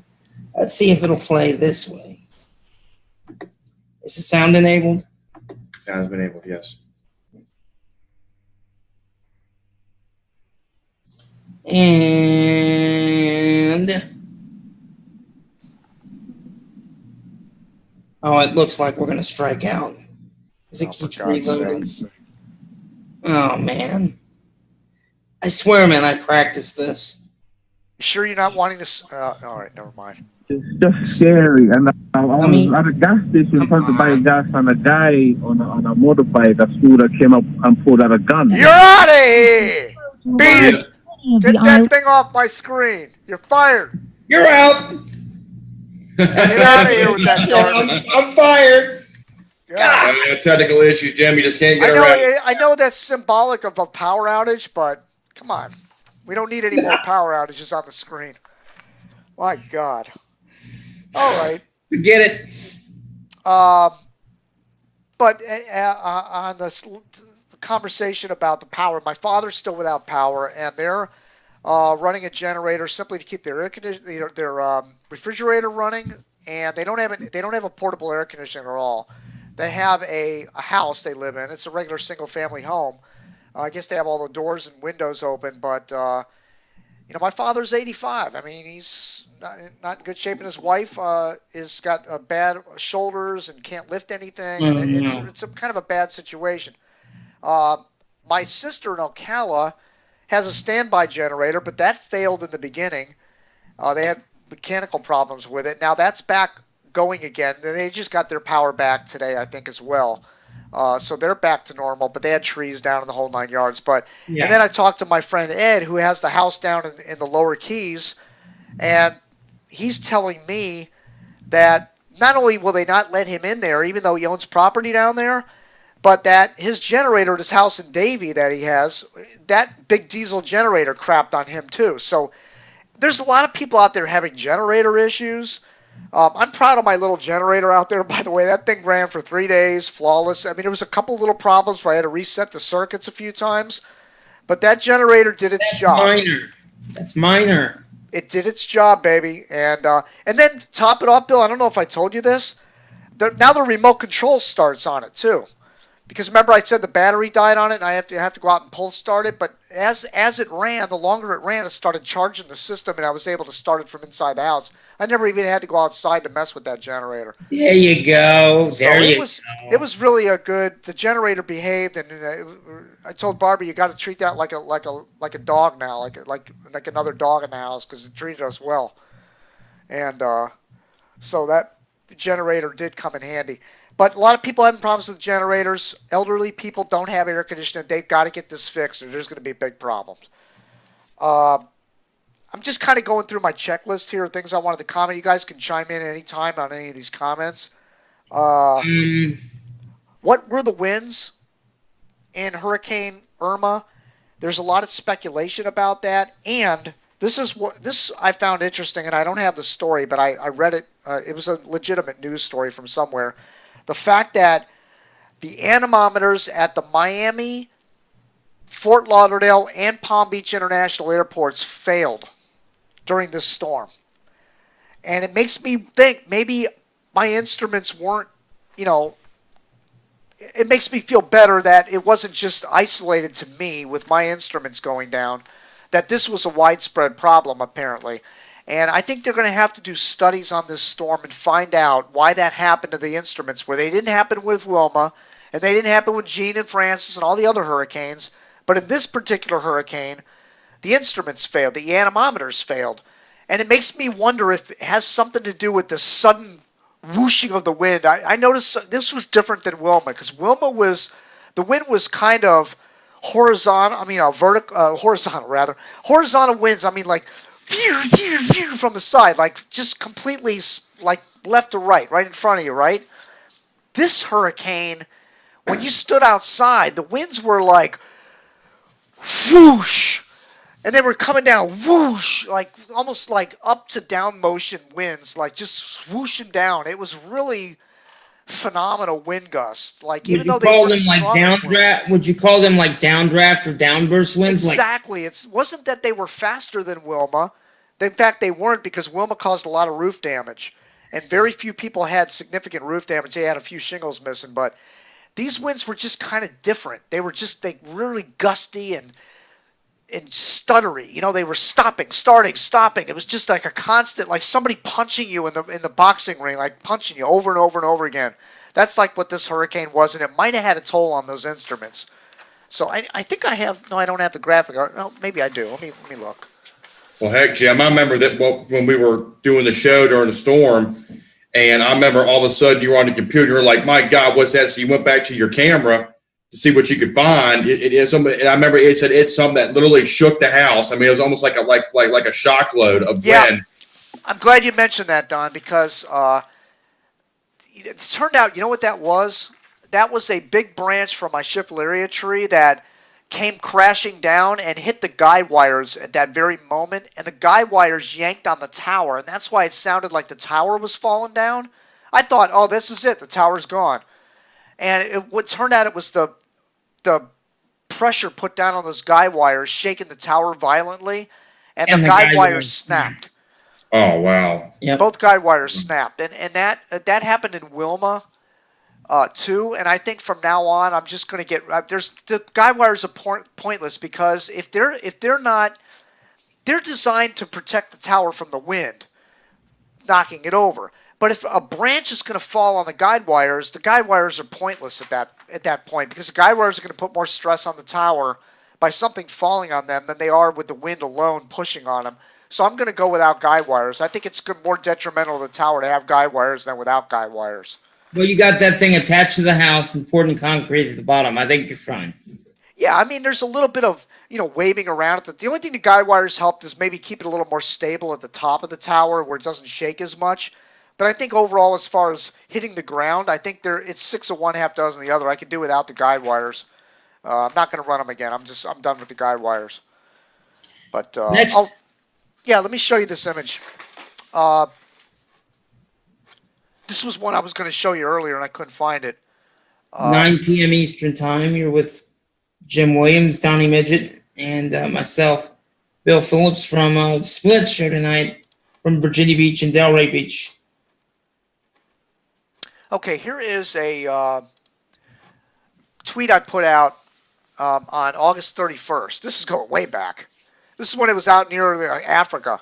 Let's see if it'll play this way. Is the sound enabled? Sound has been enabled, yes. And it looks like we're going to strike out. Is it keeps reloading? Oh, man. I swear, man, I practiced this. You sure you're not wanting to? All right, never mind. It's just scary. And I was at a gas station trying to buy gas, and a guy on a motorbike, a scooter, came up and pulled out a gun. You're out of here! Beat it! Get that island. thing off my screen. You're fired. You're out. Get out of here with that garbage. I'm fired. God. Technical issues, Jim. You just can't get around. I know that's symbolic of a power outage, but come on. We don't need any more power outages on the screen. My God. All right. Forget it. But on this conversation about the power, my father's still without power, and they're running a generator simply to keep their their refrigerator running, and they don't have a portable air conditioner at all. They have a house they live in. It's a regular single-family home. I guess they have all the doors and windows open, but my father's 85. I mean, he's not in good shape, and his wife is got bad shoulders and can't lift anything. And it's a kind of a bad situation. My sister in Ocala has a standby generator, but that failed in the beginning. They had mechanical problems with it. Now that's back going again. They just got their power back today, I think, as well. So they're back to normal, but they had trees down in the whole 9 yards. And then I talked to my friend Ed, who has the house down in the lower Keys, and he's telling me that not only will they not let him in there, even though he owns property down there, but that his generator at his house in Davie that he has, that big diesel generator crapped on him too. So there's a lot of people out there having generator issues. I'm proud of my little generator out there, by the way. That thing ran for 3 days, flawless. I mean, there was a couple little problems where I had to reset the circuits a few times, but that generator did its job. That's minor. It did its job, baby. And then top it off, Bill, I don't know if I told you this. Now the remote control starts on it, too. because remember I said the battery died on it and I have to go out and pull start it, but as it ran, the longer it ran, it started charging the system and I was able to start it from inside the house. I never even had to go outside to mess with that generator. There you go. So There you it was really the generator behaved, and I told Barbie, you got to treat that like a dog now, like another dog in the house, because it treated us well. And so that generator did come in handy. But a lot of people having problems with generators. Elderly people don't have air conditioning. They've got to get this fixed, or there's going to be big problems. I'm just kind of going through my checklist here of things I wanted to comment. You guys can chime in any time on any of these comments. What were the winds in Hurricane Irma? There's a lot of speculation about that, and this I found interesting, and I don't have the story, but I read it. It was a legitimate news story from somewhere. The fact that the anemometers at the Miami, Fort Lauderdale, and Palm Beach International airports failed during this storm. And it makes me think maybe my instruments weren't, it makes me feel better that it wasn't just isolated to me with my instruments going down, that this was a widespread problem apparently. And I think they're going to have to do studies on this storm and find out why that happened to the instruments, where they didn't happen with Wilma, and they didn't happen with Gene and Francis and all the other hurricanes. But in this particular hurricane, the instruments failed, the anemometers failed. And it makes me wonder if it has something to do with the sudden whooshing of the wind. I noticed this was different than Wilma, because the wind was kind of horizontal winds. I mean, like from the side, like just completely like left to right in front of you, right? This hurricane, when you stood outside, the winds were like whoosh, and they were coming down whoosh, like almost like up to down motion winds, like just swooshing down. It was really phenomenal wind gusts. Like even though they weren't downdraft, would you call them like downdraft or downburst winds? Exactly. It wasn't that they were faster than Wilma. In fact, they weren't, because Wilma caused a lot of roof damage, and very few people had significant roof damage. They had a few shingles missing, but these winds were just kind of different. They were really gusty and stuttery. They were stopping, starting, stopping. It was just like a constant, like somebody punching you in the boxing ring, like punching you over and over and over again. That's like what this hurricane was, and it might have had a toll on those instruments. So I think I have. No, I don't have the graphic. No, maybe I do. Let me look. Well, heck, Jim, I remember that when we were doing the show during the storm, and I remember all of a sudden you were on the computer, you're like, my God, what's that? So you went back to your camera to see what you could find. And I remember it said it's something that literally shook the house. I mean, it was almost like a shock load of wind. I'm glad you mentioned that, Don, because it turned out, you know what that was? That was a big branch from my Schifferia tree that came crashing down and hit the guide wires at that very moment, and the guide wires yanked on the tower, and that's why it sounded like the tower was falling down. I thought, oh, this is it, the tower's gone. And what turned out, it was the pressure put down on those guide wires shaking the tower violently, and the guide wires snapped. Oh, wow. Yep. Both guide wires snapped, and that happened in Wilma too. And I think from now on, I'm just going to get the guide wires are pointless, because if they're not, they're designed to protect the tower from the wind knocking it over. But if a branch is going to fall on the guide wires are pointless at that point, because the guide wires are going to put more stress on the tower by something falling on them than they are with the wind alone pushing on them. So I'm going to go without guide wires. I think it's more detrimental to the tower to have guide wires than without guide wires. Well, you got that thing attached to the house and poured in concrete at the bottom. I think you're fine. Yeah, I mean, there's a little bit of, waving around. The only thing the guide wires helped is maybe keep it a little more stable at the top of the tower where it doesn't shake as much. But I think overall, as far as hitting the ground, I think it's 6 of one, half dozen of the other. I could do without the guide wires. I'm not going to run them again. I'm done with the guide wires. But let me show you this image. This was one I was going to show you earlier, and I couldn't find it. 9 p.m. Eastern Time. You're with Jim Williams, Donnie Midget, and myself, Bill Phillips from Split Show tonight from Virginia Beach and Delray Beach. Okay, here is a tweet I put out on August 31st. This is going way back. This is when it was out near Africa.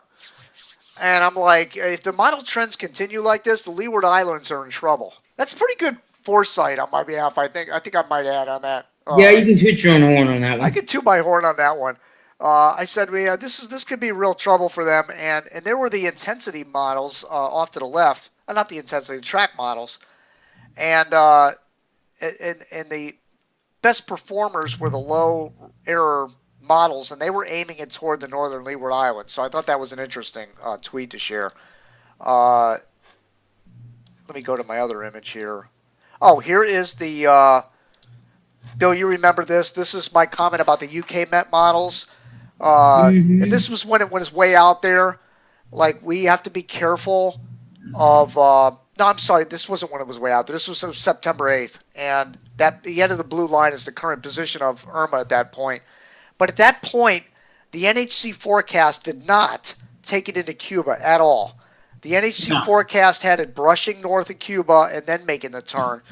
And I'm like, if the model trends continue like this, the Leeward Islands are in trouble. That's pretty good foresight on my behalf, I think. I think I might add on that. Yeah, you can toot your own horn on that one. I could toot my horn on that one. I said, this could be real trouble for them. And there were the intensity models off to the left. Not the intensity, the track models. And the best performers were the low error models, and they were aiming it toward the northern Leeward Islands. So I thought that was an interesting tweet to share. Let me go to my other image here. Oh, here is the Bill, you remember this? This is my comment about the UK Met models. And this was when it was way out there. Like, we have to be careful of no, I'm sorry, this wasn't when it was way out there. This was September 8th, and the end of the blue line is the current position of Irma at that point. But at that point, the NHC forecast did not take it into Cuba at all. The NHC forecast had it brushing north of Cuba and then making the turn.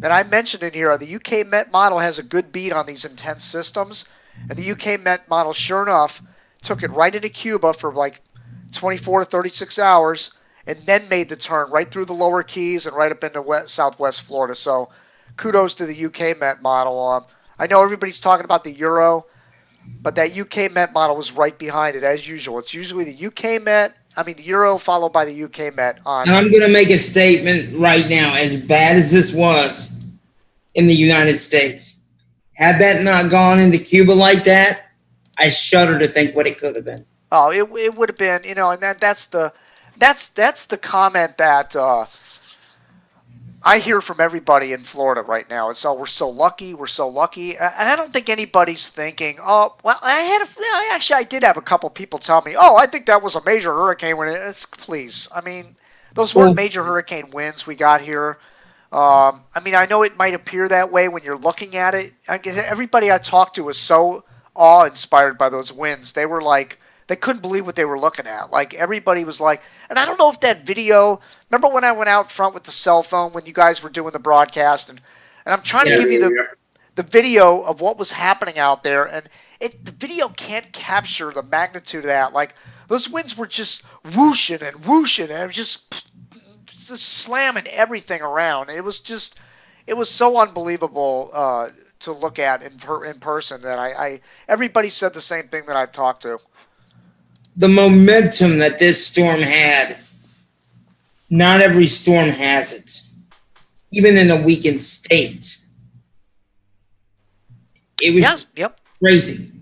And I mentioned in here, the UK Met model has a good beat on these intense systems, and the UK Met model, sure enough, took it right into Cuba for like 24 to 36 hours, and then made the turn right through the lower Keys and right up into southwest Florida. So kudos to the UK Met model. I know everybody's talking about the Euro, but that UK Met model was right behind it as usual. It's usually the the Euro followed by the UK Met on. And I'm going to make a statement right now. As bad as this was in the United States, had that not gone into Cuba like that, I shudder to think what it could have been. Oh, it would have been, and that's the comment that I hear from everybody in Florida right now. It's, oh, we're so lucky, and I don't think anybody's thinking, oh, well, I did have a couple people tell me, oh, I think that was a major hurricane when please, I mean, those weren't major hurricane winds we got here. I know it might appear that way when you're looking at it. Everybody I talked to was so awe-inspired by those winds. They were like, they couldn't believe what they were looking at. Like, everybody was like, and I don't know if that video, remember when I went out front with the cell phone when you guys were doing the broadcast, and I'm trying to give you the video of what was happening out there, and the video can't capture the magnitude of that. Like, those winds were just whooshing, and it was just slamming everything around. It was so unbelievable to look at in person that everybody said the same thing that I've talked to. The momentum that this storm had, not every storm has it, even in a weakened state. It was crazy.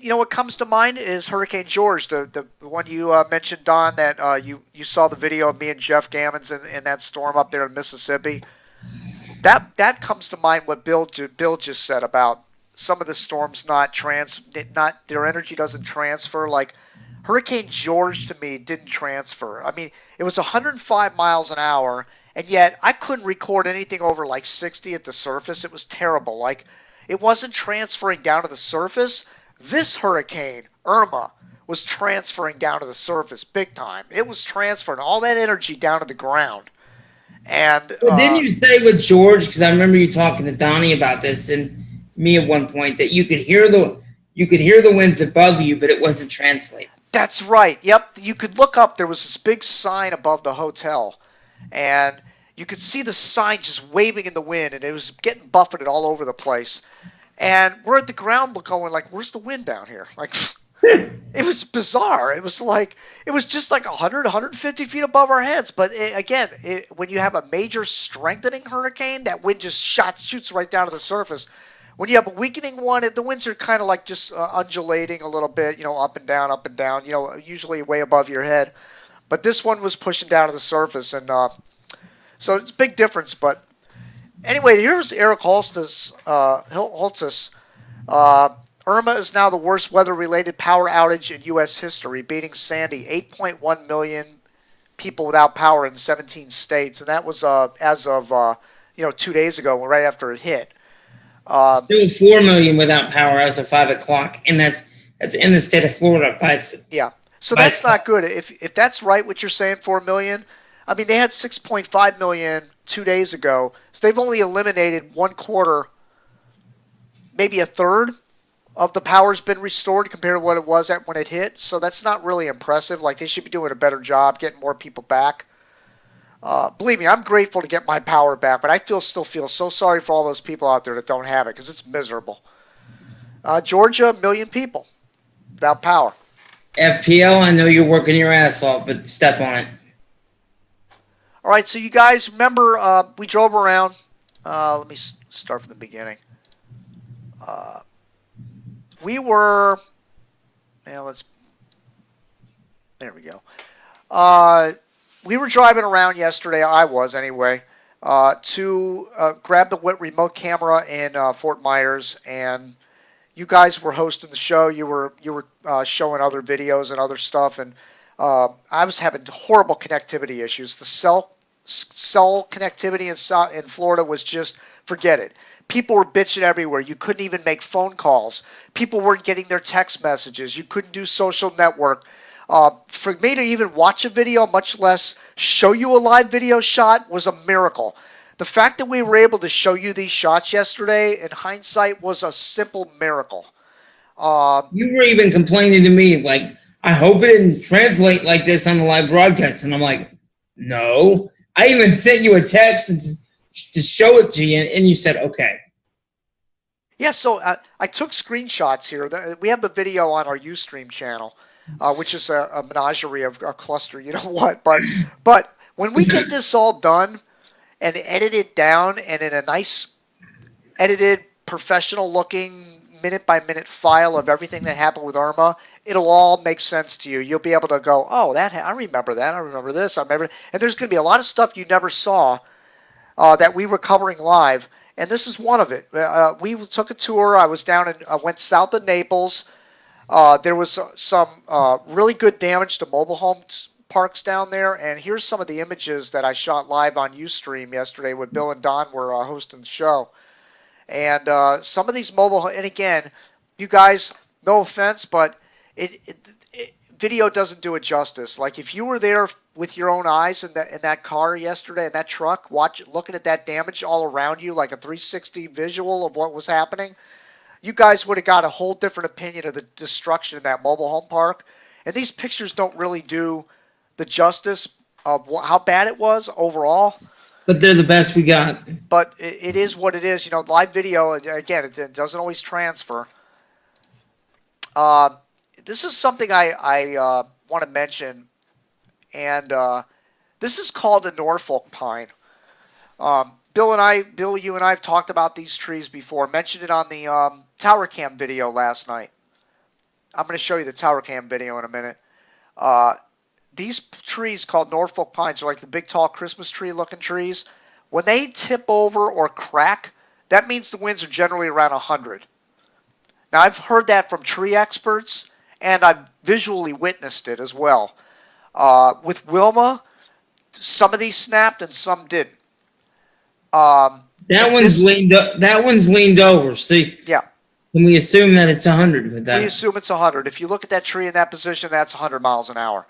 What comes to mind is Hurricane George, the one you mentioned, Don, that you saw the video of me and Jeff Gammons in that storm up there in Mississippi. That comes to mind what Bill just said about some of the storms their energy doesn't transfer. Like, Hurricane George, to me, didn't transfer. I mean, it was 105 miles an hour, and yet I couldn't record anything over like 60 at the surface. It was terrible. Like, it wasn't transferring down to the surface. This hurricane, Irma, was transferring down to the surface big time. It was transferring all that energy down to the ground. And didn't you say with George, because I remember you talking to Donnie about this and me at one point, that you could hear the winds above you, but it wasn't translating. That's right. Yep. You could look up. There was this big sign above the hotel, and you could see the sign just waving in the wind, and it was getting buffeted all over the place. And we're at the ground going like, where's the wind down here? Like, it was bizarre. It was just like 100, 150 feet above our heads. But when you have a major strengthening hurricane, that wind just shoots right down to the surface. When you have a weakening one, the winds are kind of like just undulating a little bit, up and down, usually way above your head. But this one was pushing down to the surface, and so it's a big difference. But anyway, here's Eric Holtis. Irma is now the worst weather-related power outage in U.S. history, beating Sandy. 8.1 million people without power in 17 states, and that was as of 2 days ago, right after it hit. Still 4 million without power as of 5 o'clock, and that's in the state of Florida. So that's not good. If that's right, what you're saying, 4 million. I mean, they had 6.5 million 2 days ago, so they've only eliminated 1/4 maybe a third of the power's been restored compared to what it was at when it hit. So that's not really impressive. Like, they should be doing a better job getting more people back. Believe me, I'm grateful to get my power back, but I still feel so sorry for all those people out there that don't have it because it's miserable. Georgia, 1 million people without power. FPL, I know you're working your ass off, but step on it. All right, so you guys remember we drove around. Let me start from the beginning. We were, there we go. We were driving around yesterday, I was anyway, to grab the remote camera in Fort Myers, and you guys were hosting the show. You were showing other videos and other stuff, and I was having horrible connectivity issues. The cell connectivity in Florida was just, forget it. People were bitching everywhere. You couldn't even make phone calls. People weren't getting their text messages. You couldn't do social network. For me to even watch a video, much less show you a live video shot, was a miracle. The fact that we were able to show you these shots yesterday, in hindsight, was a simple miracle. You were even complaining to me, like, I hope it didn't translate like this on the live broadcast. And I'm like, no. I even sent you a text to show it to you, and you said, okay. Yeah, so I took screenshots here. We have the video on our Ustream channel. Which is a menagerie of a cluster, you know what? But when we get this all done and edited down and in a nice, edited, professional-looking, minute-by-minute file of everything that happened with Irma, it'll all make sense to you. You'll be able to go, oh, I remember that. I remember this. I remember. And there's going to be a lot of stuff you never saw that we were covering live, and this is one of it. We took a tour. I was down and went south of Naples. There was some really good damage to mobile home parks down there, and here's some of the images that I shot live on Ustream yesterday when Bill and Don were hosting the show. And some of these mobile, and again, you guys, no offense, but video doesn't do it justice. Like, if you were there with your own eyes in that car yesterday, in that truck, looking at that damage all around you, like a 360 visual of what was happening, you guys would have got a whole different opinion of the destruction in that mobile home park. And these pictures don't really do the justice of how bad it was overall. But they're the best we got. But it is what it is. You know, live video, again, it doesn't always transfer. This is something I want to mention. And this is called a Norfolk pine. Bill, you and I have talked about these trees before. Mentioned it on the tower cam video last night. I'm going to show you the tower cam video in a minute. These trees called Norfolk pines are like the big, tall Christmas tree looking trees. When they tip over or crack, that means the winds are generally around 100. Now, I've heard that from tree experts, and I've visually witnessed it as well. With Wilma, some of these snapped and some didn't. That one's leaned over. See? Yeah. Can we assume that it's 100 with that? We assume it's 100. If you look at that tree in that position, that's 100 miles an hour.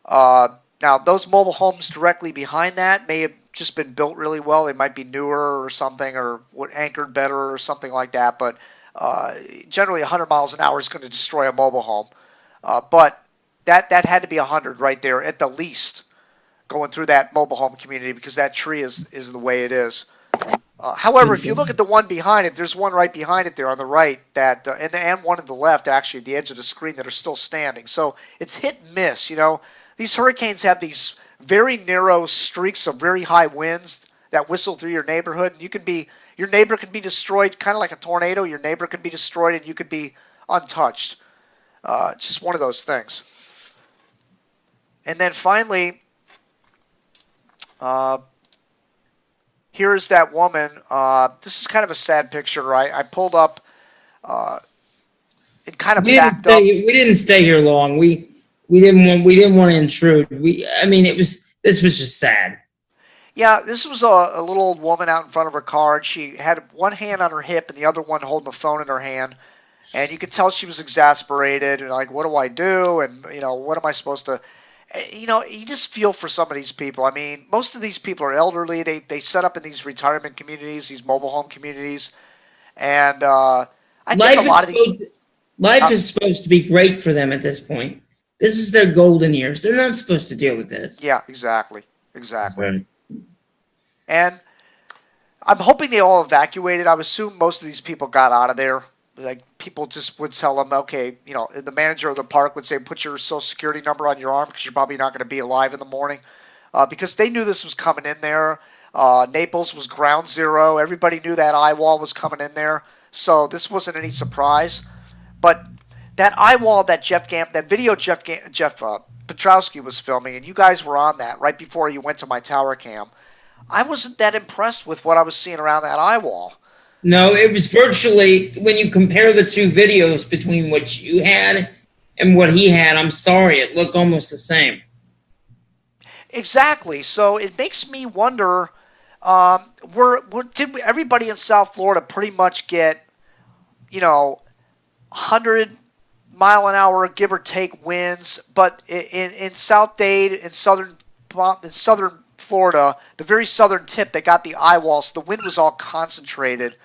Now, those mobile homes directly behind that may have just been built really well. They might be newer or something, or anchored better or something like that. But generally, 100 miles an hour is going to destroy a mobile home. But that had to be 100 right there at the least, going through that mobile home community, because that tree is the way it is. However, if you look at the one behind it, there's one right behind it there on the right, that and one on the left, actually, at the edge of the screen, that are still standing. So it's hit and miss. You know, these hurricanes have these very narrow streaks of very high winds that whistle through your neighborhood. And your neighbor can be destroyed, kind of like a tornado. Your neighbor can be destroyed, and you could be untouched. It's just one of those things. And then finally, here's that woman. This is kind of a sad picture. I pulled up and kind of backed up. We didn't stay here long. We didn't want to intrude. This was just sad. Yeah, this was a little old woman out in front of her car, and she had one hand on her hip and the other one holding the phone in her hand. And you could tell she was exasperated and like, what do I do? And, what am I supposed to... you just feel for some of these people. I mean, most of these people are elderly. They set up in these retirement communities, these mobile home communities. And I think a lot of these. Life is supposed to be great for them at this point. This is their golden years. They're not supposed to deal with this. Yeah, exactly. Okay. And I'm hoping they all evacuated. I would assume most of these people got out of there. Like, people just would tell them, okay, you know, the manager of the park would say, put your social security number on your arm because you're probably not going to be alive in the morning. Because they knew this was coming in there. Naples was ground zero. Everybody knew that eye wall was coming in there. So this wasn't any surprise. But that eye wall that that video Jeff Petrowski was filming, and you guys were on that right before you went to my tower cam, I wasn't that impressed with what I was seeing around that eye wall. No, it was virtually, when you compare the two videos between what you had and what he had, I'm sorry, it looked almost the same. Exactly. So it makes me wonder, did everybody in South Florida pretty much get, 100-mile-an-hour, give or take, winds? But in South Dade, in southern Florida, the very southern tip, they got the eye wall, so the wind was all concentrated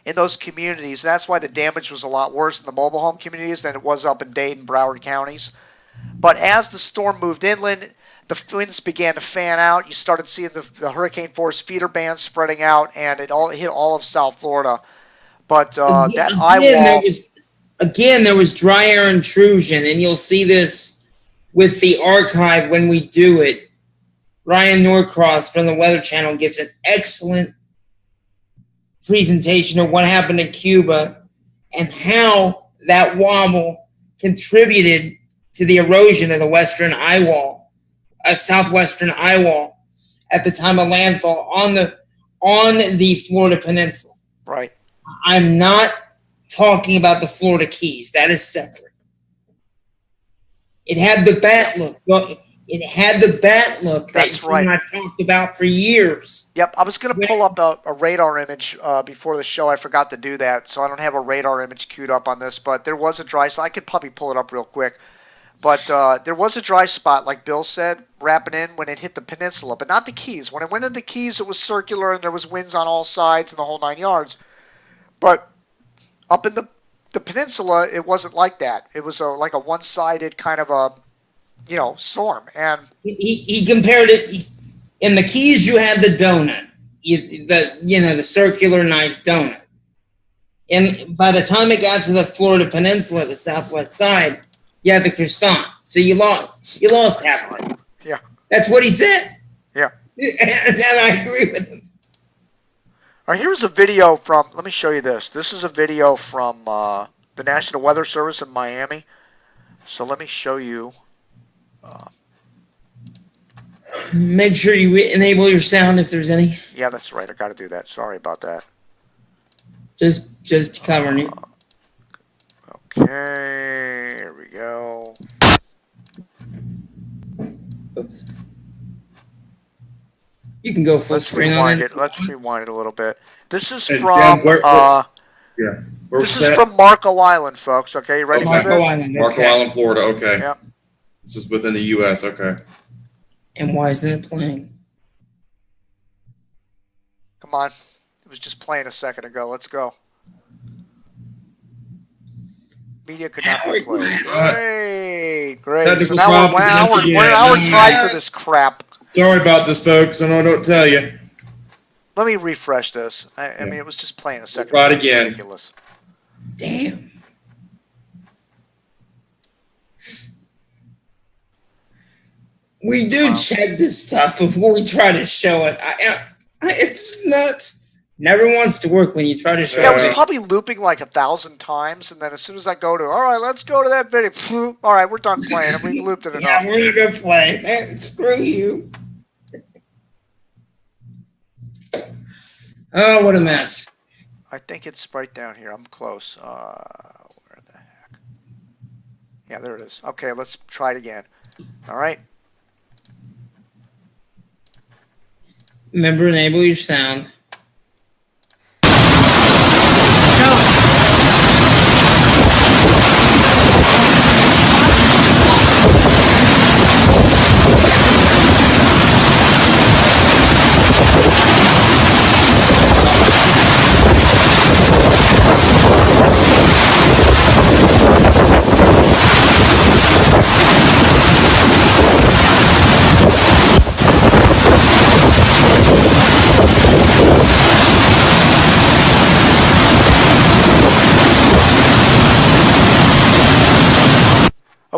in those communities. That's why the damage was a lot worse in the mobile home communities than it was up in Dade and Broward counties. But as the storm moved inland, the winds began to fan out. You started seeing the hurricane force feeder bands spreading out, and it hit all of South Florida. But that eye wall... There was dry air intrusion, and you'll see this with the archive when we do it. Ryan Norcross from the Weather Channel gives an excellent presentation of what happened in Cuba and how that wobble contributed to the erosion of the western eye wall, southwestern eye wall, at the time of landfall on the Florida Peninsula. Right. I'm not talking about the Florida Keys. That is separate. It had the bat look. It had the bat look that you and I talked about for years. Yep, I was going to pull up a radar image before the show. I forgot to do that, so I don't have a radar image queued up on this. But there was a dry spot. I could probably pull it up real quick. But there was a dry spot, like Bill said, wrapping in when it hit the peninsula, but not the Keys. When it went into the Keys, it was circular, and there was winds on all sides and the whole 9 yards. But up in the peninsula, it wasn't like that. It was like a one-sided kind of a storm. And he compared it. In the Keys, you had the donut, the circular nice donut. And by the time it got to the Florida Peninsula, the southwest side, you had the croissant. So you lost half of it. Yeah, that's what he said. Yeah, and I agree with him. All right, here's a video from. Let me show you this. This is a video from the National Weather Service in Miami. So let me show you. Make sure you enable your sound if there's any. Yeah, that's right. I got to do that. Sorry about that. Just covering it. Okay, here we go. Oops. You can go full screen on it. Let's rewind it a little bit. This is from from Marco Island, folks. Okay, you ready for this? Island, Marco Island, Florida. Okay. Yep. This is within the U.S. Okay. And why isn't it playing? Come on. It was just playing a second ago. Let's go. Media could not be played. Great. So now we're tied for this crap. Sorry about this, folks. I know I don't tell you. Let me refresh this. I mean, it was just playing a second. We'll try it again. Ridiculous. Damn. We do check this stuff before we try to show it. It's nuts. Never wants to work when you try to show it. Yeah, it was probably looping like 1,000 times, and then as soon as I go to, all right, let's go to that video. All right, we're done playing, and we looped it enough. Yeah, we're gonna play. Screw you. Oh, what a mess. I think it's right down here. I'm close. Where the heck? Yeah, there it is. Okay, let's try it again. All right. Remember, enable your sound.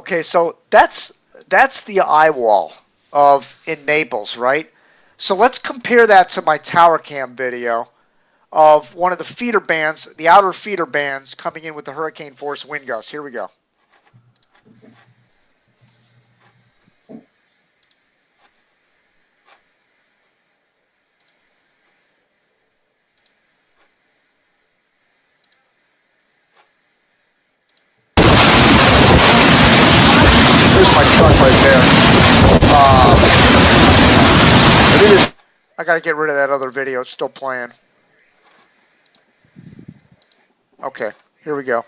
Okay, so that's the eye wall in Naples, right? So let's compare that to my tower cam video of one of the feeder bands, the outer feeder bands coming in with the hurricane force wind gusts. Here we go. There's my truck right there. I gotta get rid of that other video. It's still playing. Okay, here we go.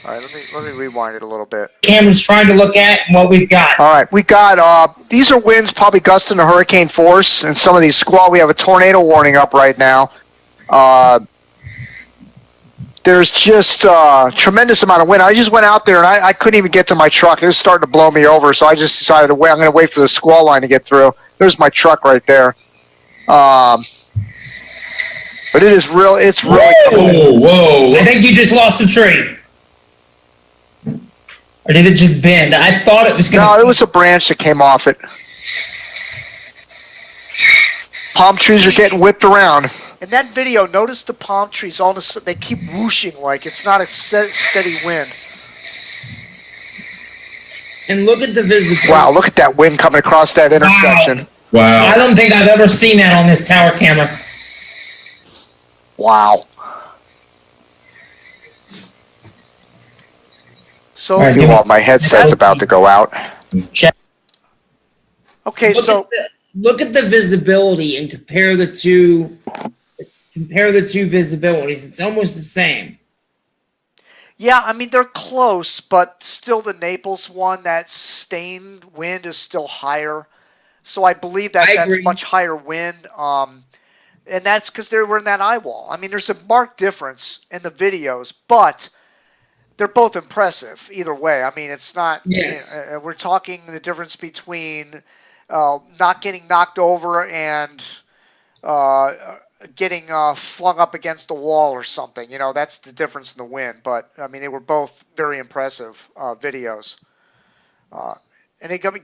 All right, let me rewind it a little bit. Camera's trying to look at what we've got. All right, we got these are winds probably gusting to hurricane force, and some of these squall. We have a tornado warning up right now. There's just a tremendous amount of wind. I just went out there and I couldn't even get to my truck. It was starting to blow me over, so I just decided to wait. I'm going to wait for the squall line to get through. There's my truck right there. But it is real. It's really. Whoa! I think you just lost a tree. Or did it just bend? I thought it was going to... No, it was a branch that came off it. Palm trees are getting whipped around. In that video, notice the palm trees, all of a sudden, they keep whooshing like it's not a steady wind. And look at the visibility. Wow, look at that wind coming across that intersection. Wow! I don't think I've ever seen that on this tower camera. Wow. So, All right, my headset's about to go out. Check. Okay, so Look at the visibility and compare the two visibilities. It's almost the same. yeah, I mean they're close, but still the Naples one, that sustained wind is still higher. So I believe that's agree. much higher wind. And that's because they were in that eye wall. I mean, there's a marked difference in the videos, but they're both impressive either way. I mean, it's not. Yes. We're talking the difference between not getting knocked over and getting flung up against the wall or something. You know, that's the difference in the wind. But I mean, they were both very impressive videos. And again,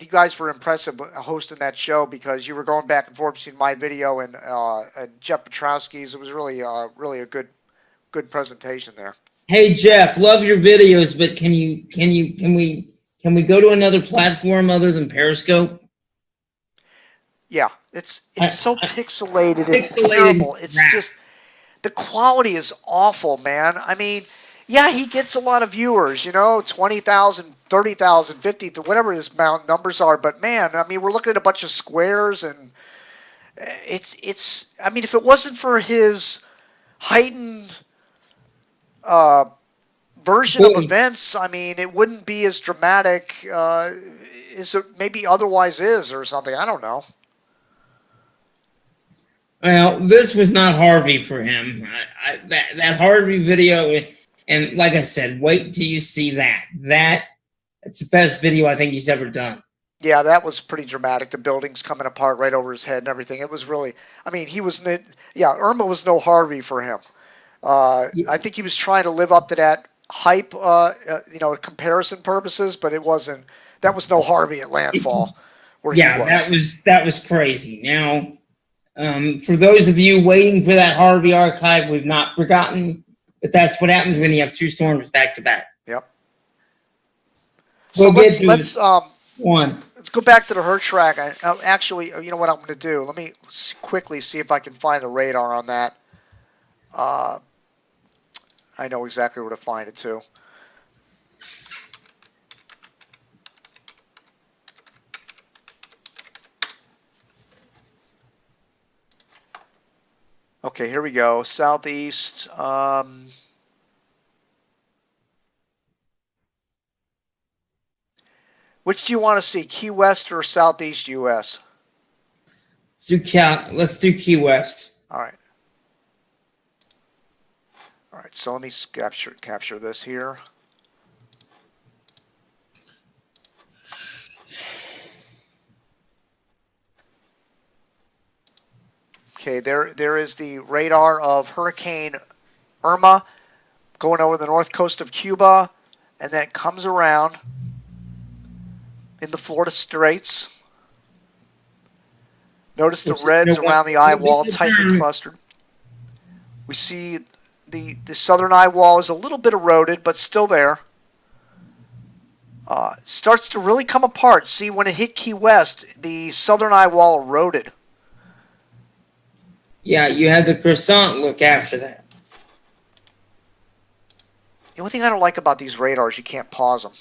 you guys were impressive hosting that show because you were going back and forth between my video and Jeff Petrowski's. It was really a good presentation there. Hey Jeff, love your videos, but can we go to another platform other than Periscope? Yeah, it's so pixelated. It's Pixelated terrible. It's crap. just the quality is awful, man. I mean, yeah, he gets a lot of viewers, 20,000, 30,000, 50, whatever his numbers are. But man, I mean, we're looking at a bunch of squares, and it's. I mean, if it wasn't for his heightened version of events, I mean, it wouldn't be as dramatic as it maybe otherwise is, or something. I don't know. Well, this was not Harvey for him. That Harvey video, and like I said, wait till you see that. It's the best video I think he's ever done. Yeah, that was pretty dramatic. The buildings coming apart right over his head and everything. It was really, I mean, Irma was no Harvey for him. I think he was trying to live up to that hype, comparison purposes, but it wasn't. That was no Harvey at landfall. Where he was. that was crazy. Now, for those of you waiting for that Harvey archive, we've not forgotten, but that's what happens when you have two storms back to back. Yep. So let's go back to the Hertz track. Actually, you know what I'm going to do? Let me quickly see if I can find the radar on that. I know exactly where to find it too. Okay, here we go. Southeast. Which do you want to see, Key West or Southeast U.S.? Let's do Key West. All right. All right, so let me capture this here. Okay, there is the radar of Hurricane Irma going over the north coast of Cuba, and then it comes around in the Florida Straits. Notice the reds around the eye wall tightly clustered. We see the southern eye wall is a little bit eroded, but still there. Starts to really come apart. See, when it hit Key West, the southern eye wall eroded. Yeah, you had the croissant look after that. The only thing I don't like about these radars, you can't pause them.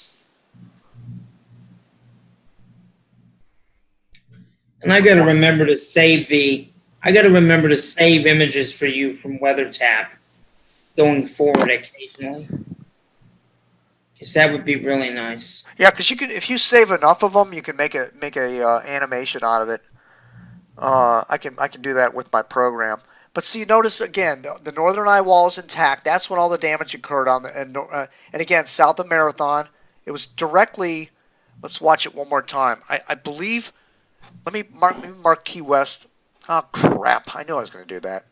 And I got to remember to save images for you from WeatherTap going forward occasionally. Because that would be really nice. Yeah, because you can, if you save enough of them, you can make a animation out of it. I can do that with my program. But see, notice again, the northern eye wall is intact. That's when all the damage occurred on the and again south of Marathon. It was directly. Let's watch it one more time. I believe. Let me mark Key West. Oh crap! I knew I was going to do that.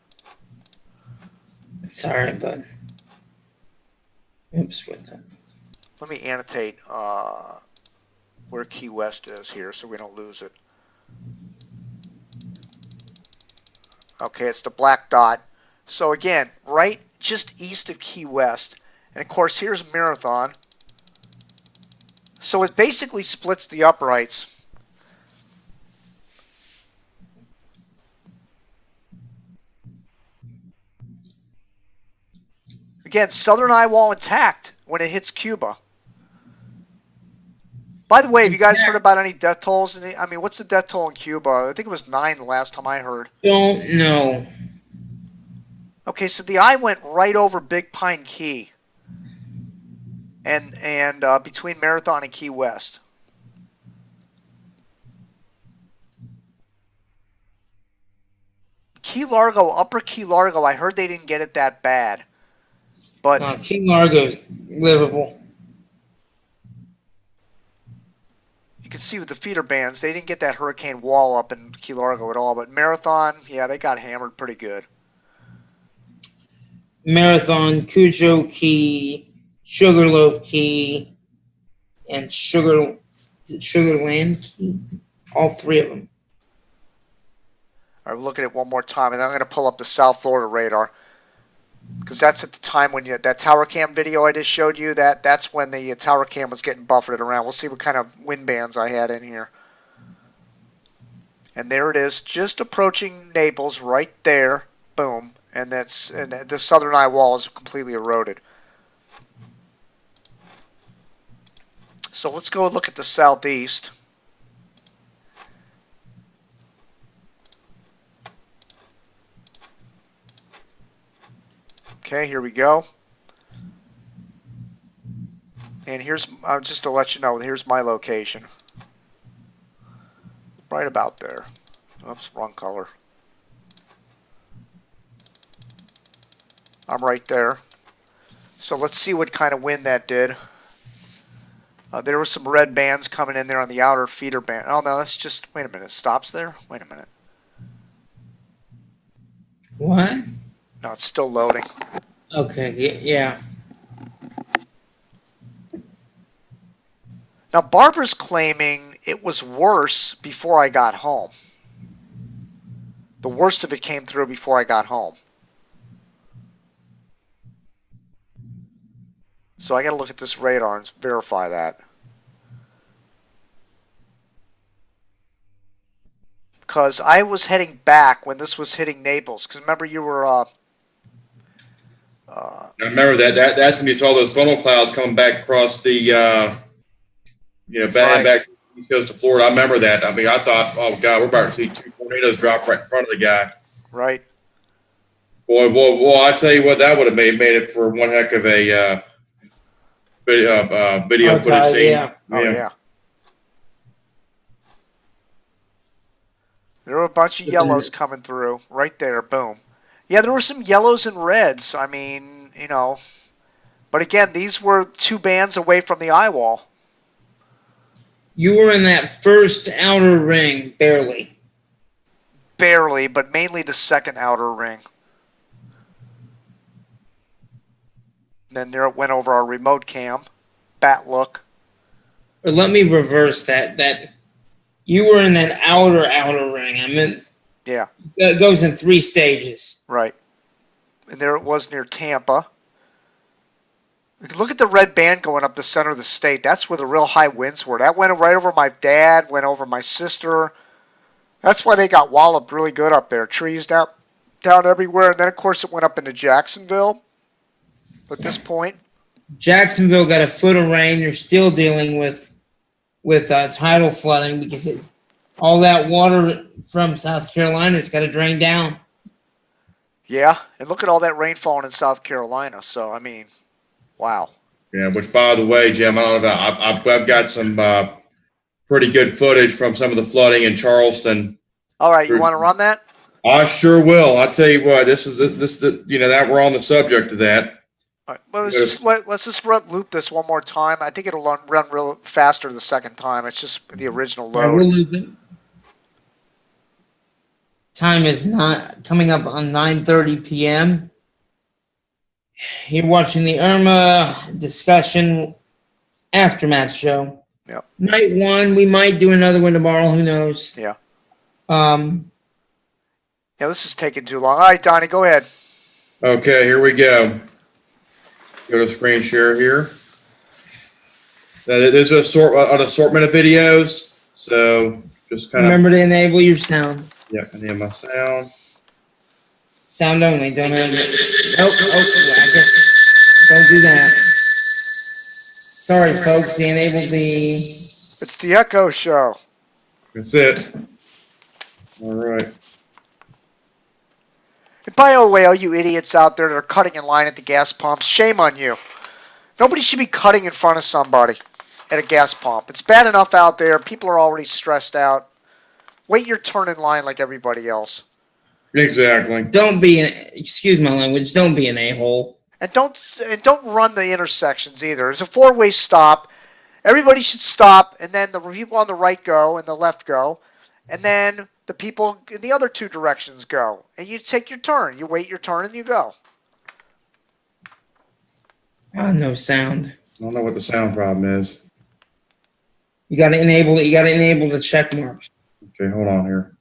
It's all right, bud. Oops, what the? Let me annotate where Key West is here so we don't lose it. Okay, it's the black dot. So again, right just east of Key West. And of course, here's Marathon. So it basically splits the uprights. Again, southern eye wall intact when it hits Cuba. By the way, have you guys heard about any death tolls? I mean, what's the death toll in Cuba? I think it was 9 the last time I heard. Don't know. Okay, so the eye went right over Big Pine Key, and between Marathon and Key West. Key Largo, Upper Key Largo, I heard they didn't get it that bad, but Key Largo's livable. you can see with the feeder bands, they didn't get that hurricane wall up in Key Largo at all. But Marathon, yeah, they got hammered pretty good. Marathon, Cujo Key, Sugarloaf Key, and Sugarland Key. All 3 of them. All right, we'll look at it one more time, and then I'm going to pull up the South Florida radar. Because that's at the time when that tower cam video I just showed you, that's when the tower cam was getting buffeted around. We'll see what kind of wind bands I had in here. And there it is, just approaching Naples right there. Boom. And the southern eye wall is completely eroded. So let's go look at the southeast. Okay, here we go. And here's, just to let you know, here's my location. Right about there. Oops, wrong color. I'm right there. So let's see what kind of wind that did. There were some red bands coming in there on the outer feeder band. Oh, no, that's just, wait a minute, it stops there? Wait a minute. What? No, it's still loading. Okay, yeah. Now, Barbara's claiming it was worse before I got home. The worst of it came through before I got home. So I got to look at this radar and verify that. Because I was heading back when this was hitting Naples. Because remember, you were... I remember that's when you saw those funnel clouds coming back across the, back east coast of Florida. I remember that. I mean, I thought, oh, God, we're about to see 2 tornadoes drop right in front of the guy. Right. Boy, I tell you what, that would have made it for one heck of a video footage scene. Yeah. Oh, yeah. There were a bunch of yellows coming through right there. Boom. Yeah, there were some yellows and reds. I mean, but again, these were 2 bands away from the eye wall. You were in that first outer ring, barely. barely, but mainly the second outer ring. And then there it went over our remote cam, bat look. But let me reverse that. That you were in that outer ring. I meant Yeah, it goes in 3 stages. right. And there it was near Tampa. Look at the red band going up the center of the state. That's where the real high winds were. That went right over my dad, went over my sister. That's why they got walloped really good up there. Trees down everywhere. And then, of course, it went up into Jacksonville at this point. Jacksonville got a foot of rain. They're still dealing with tidal flooding because all that water from South Carolina's got to drain down. Yeah, and look at all that rain falling in South Carolina. So, I mean, wow. Yeah, which, by the way, Jim, I don't know. I've got some pretty good footage from some of the flooding in Charleston. All right, you want to run that? I sure will. I'll tell you what. This that we're on the subject of that. All right, well, let's just loop this one more time. I think it'll run real faster the second time. It's just the original load. Time is not coming up on 9:30 p.m. You're watching the Irma discussion aftermath show. Yep. Night 1. We might do another one tomorrow. Who knows? Yeah. Yeah, this is taking too long. All right, Donnie, go ahead. Okay, here we go. Go to screen share here. Now, there's an assortment of videos, so just kind of remember to enable your sound. Yeah, I need my sound. Sound only. Don't have it. Nope. I guess don't do that. Sorry, folks. They enabled the. It's the Echo Show. That's it. All right. And by the way, all you idiots out there that are cutting in line at the gas pumps, shame on you. Nobody should be cutting in front of somebody at a gas pump. It's bad enough out there. People are already stressed out. Wait your turn in line like everybody else. Exactly. Don't be excuse my language. Don't be an a-hole. And don't run the intersections either. There's a 4-way stop. Everybody should stop, and then the people on the right go and the left go, and then the people in the other 2 directions go. And you take your turn. You wait your turn and you go. No sound. I don't know what the sound problem is. You got to enable it. You got to enable the check marks. Okay, hold on here.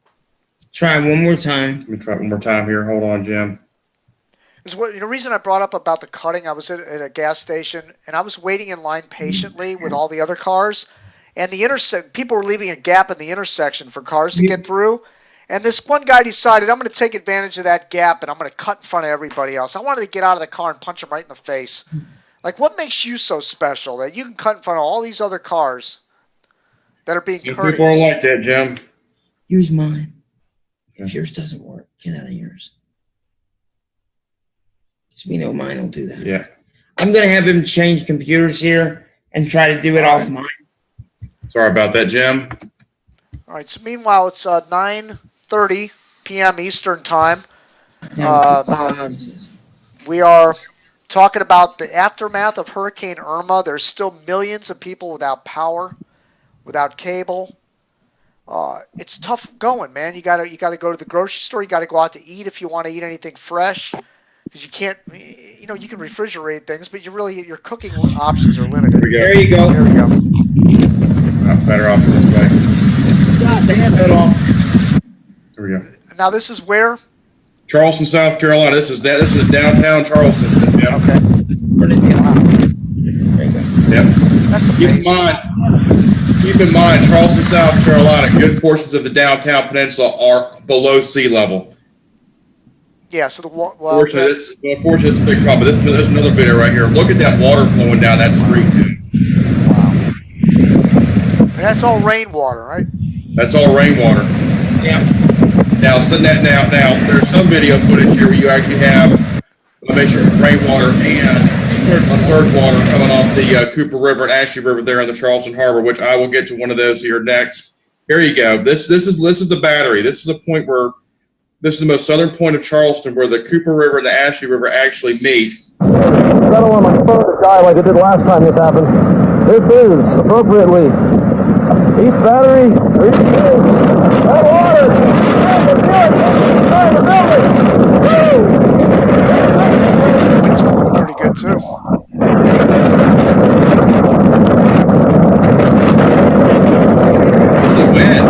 Try one more time. Let me try one more time here. Hold on, Jim. The reason I brought up about the cutting, I was at a gas station, and I was waiting in line patiently with all the other cars, and people were leaving a gap in the intersection for cars to get through, and this one guy decided, I'm going to take advantage of that gap, and I'm going to cut in front of everybody else. I wanted to get out of the car and punch him right in the face. Like, what makes you so special that you can cut in front of all these other cars that are being courteous? People are like that, Jim. Use mine. If yours doesn't work, get out of yours. Because we know mine will do that. Yeah. I'm going to have him change computers here and try to do it off mine. Sorry about that, Jim. All right, so meanwhile, it's 9:30 p.m. Eastern Time. We are talking about the aftermath of Hurricane Irma. There's still millions of people without power, without cable. It's tough going, man. You gotta go to the grocery store. You gotta go out to eat if you want to eat anything fresh, because you can't. You can refrigerate things, but your cooking options are limited. There you go. There we go. I'm better off this way. There we go. Now this is where? Charleston, South Carolina. This is downtown Charleston. Yeah. Okay. Yep. That's amazing. Keep in mind, Charleston, South Carolina, good portions of the downtown peninsula are below sea level. Yeah, so Unfortunately, this is a big problem. There's another video right here. Look at that water flowing down that street. Wow. And that's all rainwater, right? That's all rainwater. Yeah. Now, there's some video footage here where you actually have a mixture of rainwater and surge water coming off the Cooper River and Ashley River there in the Charleston Harbor, which I will get to one of those here next. Here you go. This is the battery. This is a point where this is the most southern point of Charleston, where the Cooper River and the Ashley River actually meet. I don't want my phone to die like it did last time this happened. This is appropriately East Battery. That water. Wind's blowing pretty good too. The wind.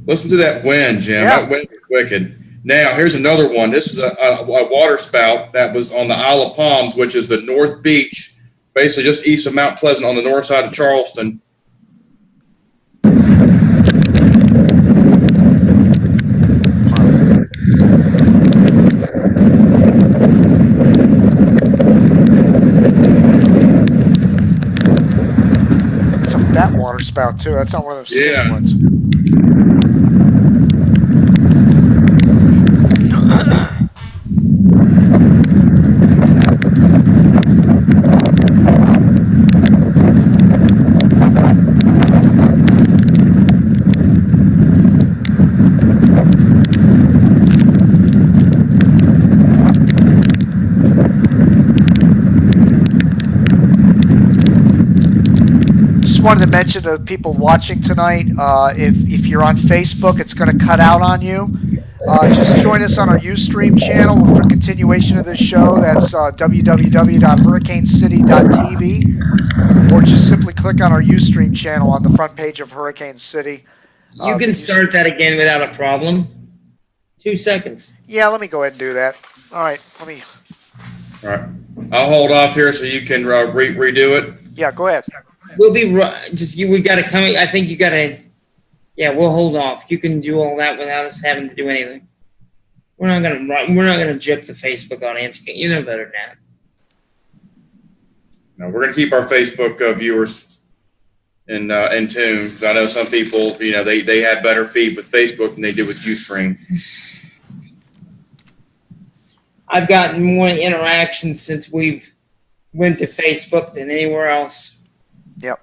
Listen to that wind, Jim. Yeah. That wind is wicked. Now, here's another one. This is a water spout that was on the Isle of Palms, which is the North Beach, basically just east of Mount Pleasant on the north side of Charleston. It's a fat water spout too. That's not one of those skinny Yeah. ones. Wanted to mention to people watching tonight, if you're on Facebook, it's going to cut out on you. Just join us on our Ustream channel for continuation of this show. That's www.hurricanecity.tv, or just simply click on our Ustream channel on the front page of Hurricane City. You can start that again without a problem. 2 seconds. Yeah, let me go ahead and do that. All right, let me. All right. I'll hold off here so you can redo it. Yeah, go ahead. We'll be we got to come. I think you got to. Yeah, we'll hold off. You can do all that without us having to do anything. We're not gonna jip the Facebook audience. You know better than that. No, we're gonna keep our Facebook viewers in tune. I know some people, they have better feed with Facebook than they do with Ustream. I've gotten more interaction since we've went to Facebook than anywhere else. Yep.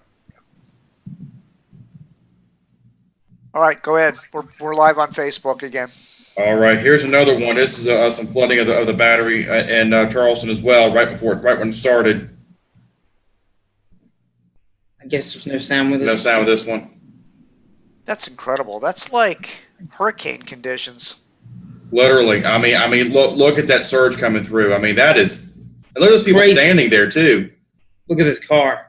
All right, go ahead. We're live on Facebook again. All right, here's another one. This is some flooding of the battery in Charleston as well, right when it started. I guess there's no sound with this. No sound with this one. That's incredible. That's like hurricane conditions. Literally, I mean, look at that surge coming through. I mean, that is. And look at those people standing there too. Look at this car.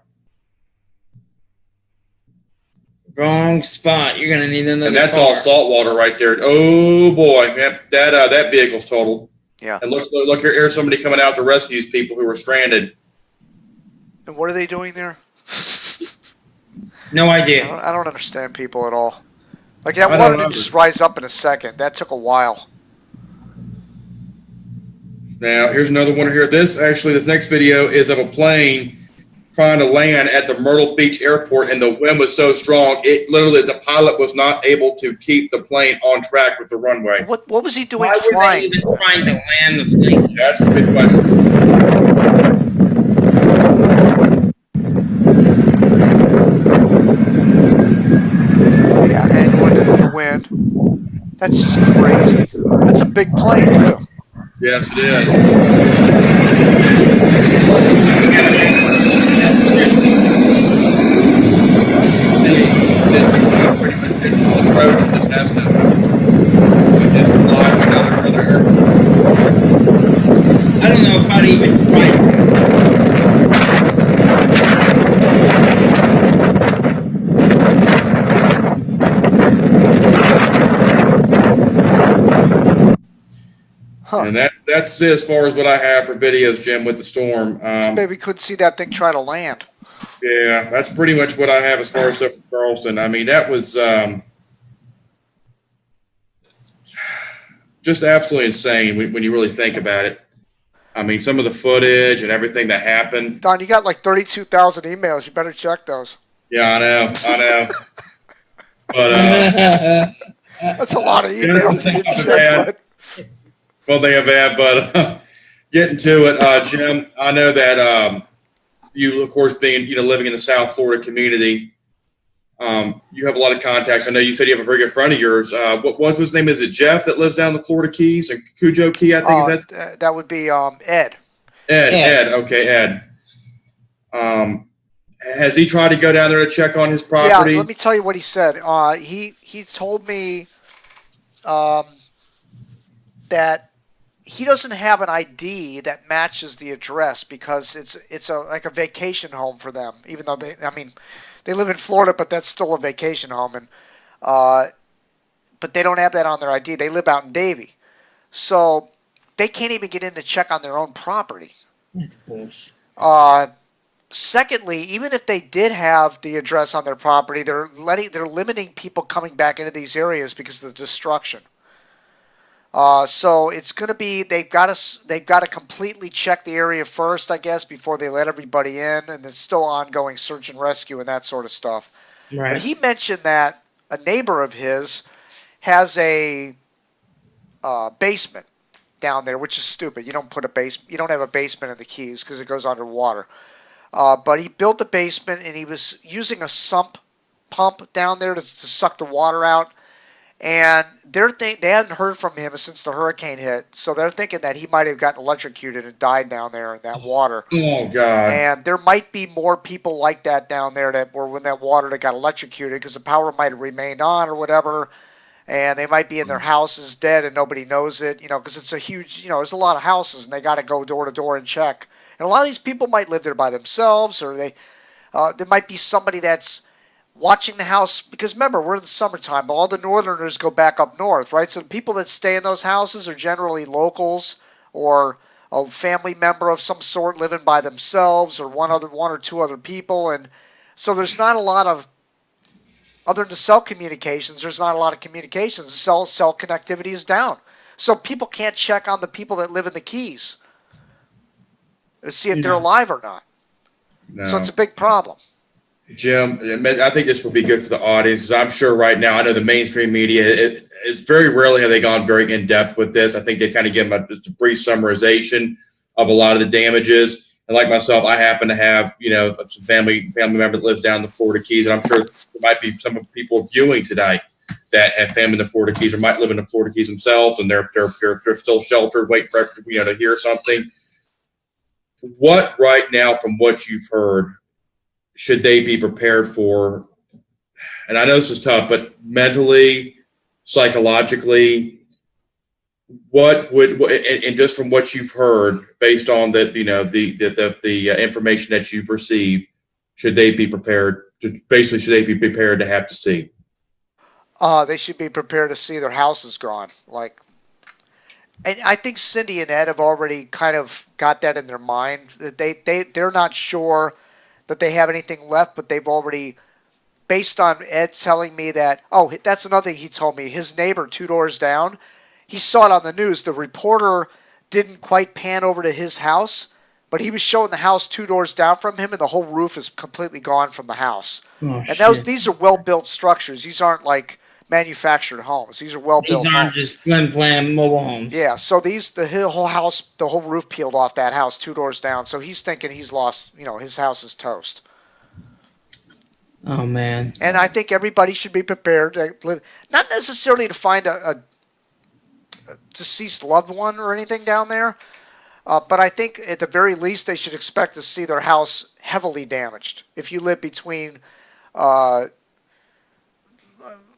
Wrong spot. You're gonna need another. And that's car. all salt water right there. Oh boy, that vehicle's totaled. Yeah. And look here, here's somebody coming out to rescue these people who were stranded. And what are they doing there? No idea. I don't understand people at all. Like that water didn't just rise up in a second. That took a while. Now here's another one here. This next video is of a plane trying to land at the Myrtle Beach airport, and the wind was so strong, the pilot was not able to keep the plane on track with the runway. What was he doing Why flying? were they even trying to land the plane? That's the big question. Yeah, and going into the wind. That's just crazy. That's a big plane too. Yes, it is. I don't know if I'd even try. Huh. And that's as far as what I have for videos, Jim, with the storm. Maybe we could see that thing try to land. Yeah, that's pretty much what I have as far as stuff from Charleston. I mean, that was just absolutely insane when you really think about it. I mean, some of the footage and everything that happened. Don, you got like 32,000 emails. You better check those. Yeah, I know. But That's a lot of emails. You didn't check, but well, they have bad, but getting to it, Jim, I know that you, of course, being living in the South Florida community, you have a lot of contacts. I know you said you have a very good friend of yours. What was his name? Is it Jeff that lives down the Florida Keys and Cujo Key? I think that would be Ed. Ed. Okay, Ed. Has he tried to go down there to check on his Yeah, property? let me tell you what he said. He told me that he doesn't have an ID that matches the address because it's like a vacation home for them. Even though they live in Florida, but that's still a vacation home, and but they don't have that on their ID. They live out in Davie, so they can't even get in to check on their own property. That's bullshit. Secondly, even if they did have the address on their property, they're limiting people coming back into these areas because of the destruction. So it's going to be they've got to completely check the area first, I guess, before they let everybody in, and it's still ongoing search and rescue and that sort of stuff. Right. But he mentioned that a neighbor of his has a basement down there, which is stupid. You don't have a basement in the Keys because it goes underwater. But he built a basement and he was using a sump pump down there to suck the water out. And they hadn't heard from him since the hurricane hit, so they're thinking that he might have gotten electrocuted and died down there in that water. Oh God! And there might be more people like that down there that were in that water that got electrocuted because the power might have remained on or whatever, and they might be in their houses dead and nobody knows it, because it's a huge, there's a lot of houses and they got to go door to door and check. And a lot of these people might live there by themselves, or there might be somebody that's watching the house, because remember, we're in the summertime, but all the northerners go back up north, right? So the people that stay in those houses are generally locals or a family member of some sort living by themselves, or one or two other people. And so there's not a lot of, other than cell communications, there's not a lot of communications. Cell connectivity is down. So people can't check on the people that live in the Keys to see if they're alive or not. No. So it's a big problem. Jim, I think this will be good for the audience because I'm sure right now, I know the mainstream media is very rarely have they gone very in depth with this. I think they kind of give them just a brief summarization of a lot of the damages. And like myself, I happen to have some family member that lives down in the Florida Keys, and I'm sure there might be some people viewing today that have family in the Florida Keys or might live in the Florida Keys themselves, and they're still sheltered, waiting for to hear something. What right now, from what you've heard, should they be prepared for? And I know this is tough, but mentally, psychologically, and just from what you've heard, based on the information that you've received, should they be prepared to have to see? They should be prepared to see their houses gone. And I think Cindy and Ed have already kind of got that in their mind. That they're not sure that they have anything left, but they've already, based on Ed telling me that, that's another thing he told me, his neighbor 2 doors down, he saw it on the news. The reporter didn't quite pan over to his house, but he was showing the house 2 doors down from him, and the whole roof is completely gone from the house. These are well-built structures. These aren't like manufactured homes. These are well-built These aren't homes. just flim-flam mobile homes. Yeah, so the whole house, the whole roof peeled off that house 2 doors down. So he's thinking he's lost, his house is toast. Oh, man. And I think everybody should be prepared to live, not necessarily to find a deceased loved one or anything down there, but I think at the very least they should expect to see their house heavily damaged. If you live between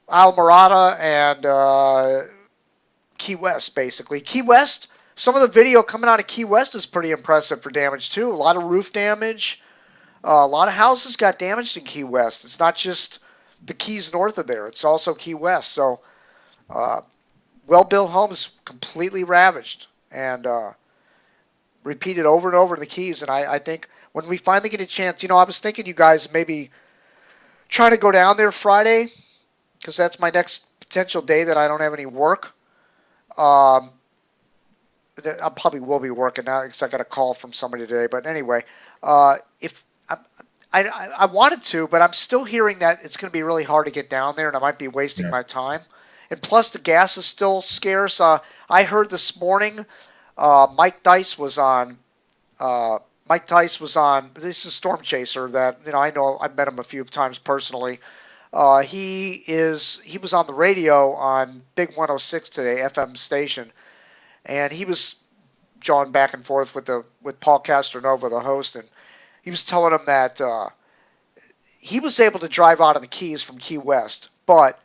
Almirada and Key West, basically. Key West, some of the video coming out of Key West is pretty impressive for damage, too. A lot of roof damage. A lot of houses got damaged in Key West. It's not just the Keys north of there. It's also Key West. So, well-built homes completely ravaged and repeated over and over in the Keys. And I think when we finally get a chance, I was thinking you guys maybe trying to go down there Friday, because that's my next potential day that I don't have any work. I probably will be working now because I got a call from somebody today. But anyway, if I wanted to, but I'm still hearing that it's going to be really hard to get down there, and I might be wasting my time. And plus, the gas is still scarce. I heard this morning Mike Dice was on. This is Storm Chaser. That I know. I've met him a few times personally. He was on the radio on Big 106 today, FM station, and he was jawing back and forth with Paul Castronova, the host, and he was telling him that he was able to drive out of the Keys from Key West, but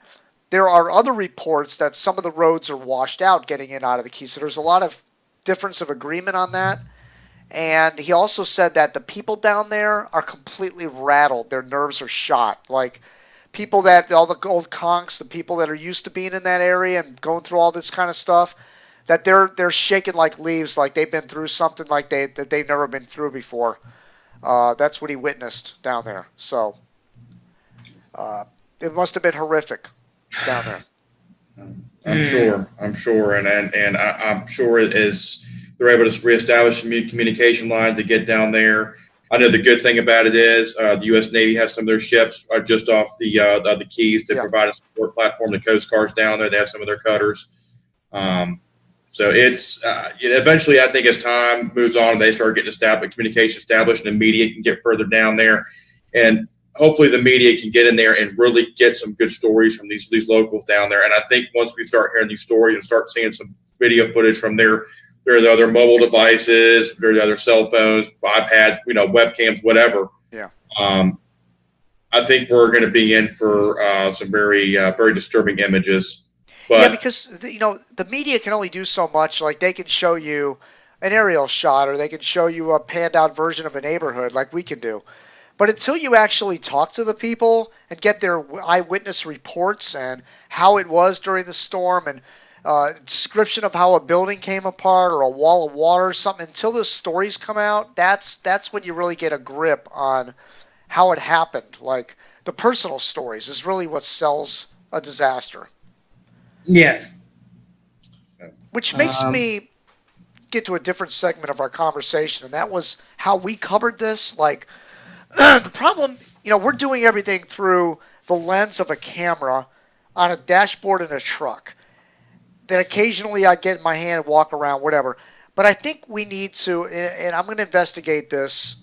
there are other reports that some of the roads are washed out getting in and out of the Keys. So there's a lot of difference of agreement on that. And he also said that the people down there are completely rattled. Their nerves are shot. Like people that, all the old conks, the people that are used to being in that area and going through all this kind of stuff, that they're shaking like leaves, like they've been through something like that they've never been through before. That's what he witnessed down there. So it must have been horrific down there. I'm sure, and I'm sure it is. They're able to reestablish communication lines to get down there. I know the good thing about it is the U.S. Navy has some of their ships just off the Keys to provide a support platform to Coast Guards down there. They have some of their cutters. So it's eventually, I think, as time moves on, they start getting communication established, and the media can get further down there, and hopefully the media can get in there and really get some good stories from these locals down there. And I think once we start hearing these stories and start seeing some video footage from their other mobile devices, their other cell phones, iPads, webcams, whatever. Yeah. I think we're going to be in for some very disturbing images. But, yeah, because the media can only do so much. Like they can show you an aerial shot, or they can show you a panned out version of a neighborhood, like we can do. But until you actually talk to the people and get their eyewitness reports and how it was during the storm and description of how a building came apart or a wall of water or something, until those stories come out, that's when you really get a grip on how it happened. Like the personal stories is really what sells a disaster. Yes. Which makes me get to a different segment of our conversation, and that was how we covered this. Like, the problem, we're doing everything through the lens of a camera on a dashboard in a truck. Then occasionally I get in my hand and walk around, whatever. But I think we need to, and I'm going to investigate this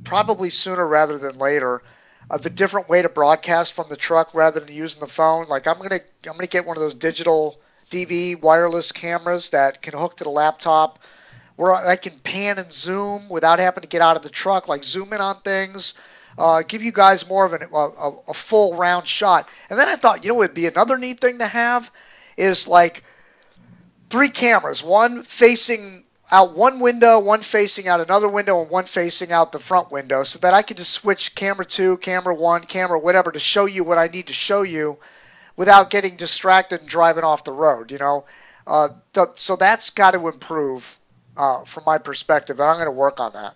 probably sooner rather than later, of a different way to broadcast from the truck rather than using the phone. Like I'm gonna get one of those digital DV wireless cameras that can hook to the laptop, where I can pan and zoom without having to get out of the truck, like zoom in on things, give you guys more of a full round shot. And then I thought, what would be another neat thing to have is like 3 cameras, one facing out one window, one facing out another window, and one facing out the front window, so that I could just switch camera 2, camera 1, camera whatever to show you what I need to show you without getting distracted and driving off the road, So that's got to improve from my perspective, and I'm going to work on that.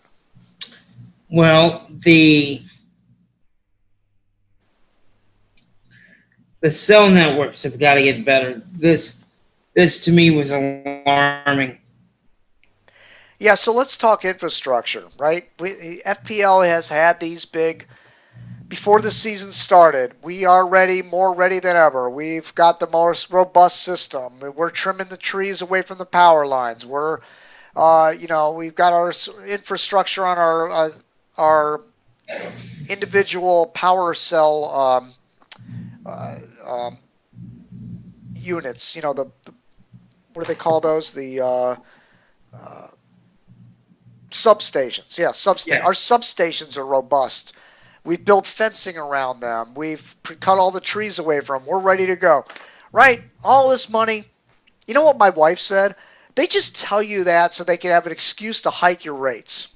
Well, the cell networks have got to get better. This to me was alarming. Yeah, so let's talk infrastructure, right? FPL has had these big, before the season started, we are ready, more ready than ever. We've got the most robust system. We're trimming the trees away from the power lines. We're, we've got our infrastructure on our individual power cell units. What do they call those? The substations. Yeah, Our substations are robust. We've built fencing around them. We've cut all the trees away from them. We're ready to go. Right? All this money. You know what my wife said? They just tell you that so they can have an excuse to hike your rates.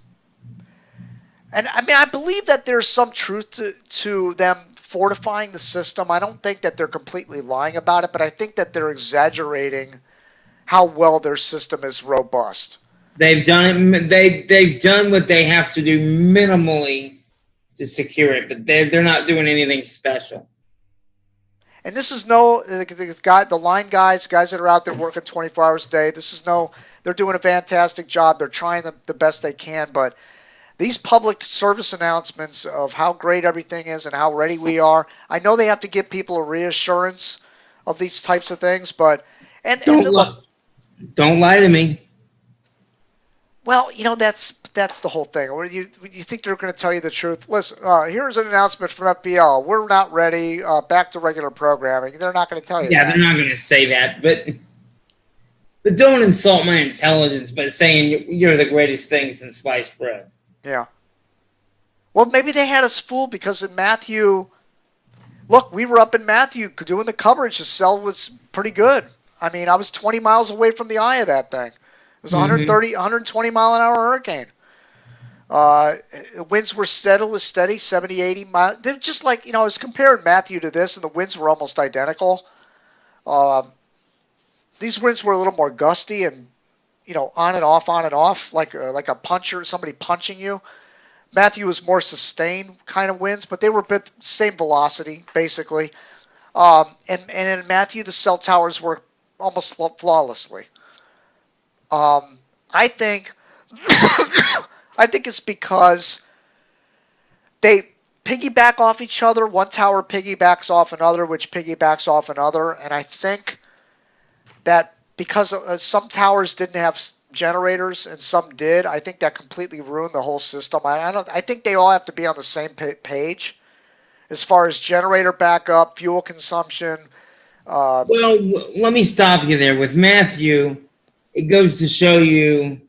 And I mean, I believe that there's some truth to them fortifying the system. I don't think that they're completely lying about it, but I think that they're exaggerating how well their system is robust. They've done it. They've done what they have to do minimally to secure it, but they're not doing anything special. And this is the line guys that are out there working 24 hours a day. They're doing a fantastic job. They're trying the best they can, but these public service announcements of how great everything is and how ready we are, I know they have to give people a reassurance of these types of things, but don't lie to me. Well, that's the whole thing. You think they're going to tell you the truth? Listen, here's an announcement from FPL. We're not ready. Back to regular programming. They're not going to tell you that. Yeah, they're not going to say that, but don't insult my intelligence by saying you're the greatest thing since sliced bread. Yeah. Well, maybe they had us fooled because in Matthew, look, we were up in Matthew doing the coverage. The cell was pretty good. I mean, I was 20 miles away from the eye of that thing. It was 130, 120 mile an hour hurricane. Winds were steady, 70, 80 miles. They're just like, I was comparing Matthew to this, and the winds were almost identical. These winds were a little more gusty and, on and off, like a puncher, somebody punching you. Matthew was more sustained kind of winds, but they were same velocity, basically. And in Matthew, the cell towers worked almost flawlessly. I think it's because they piggyback off each other. One tower piggybacks off another, which piggybacks off another. And I think that because some towers didn't have generators and some did, I think that completely ruined the whole system. I think they all have to be on the same page as far as generator backup, fuel consumption. Well, let me stop you there. With Matthew, it goes to show you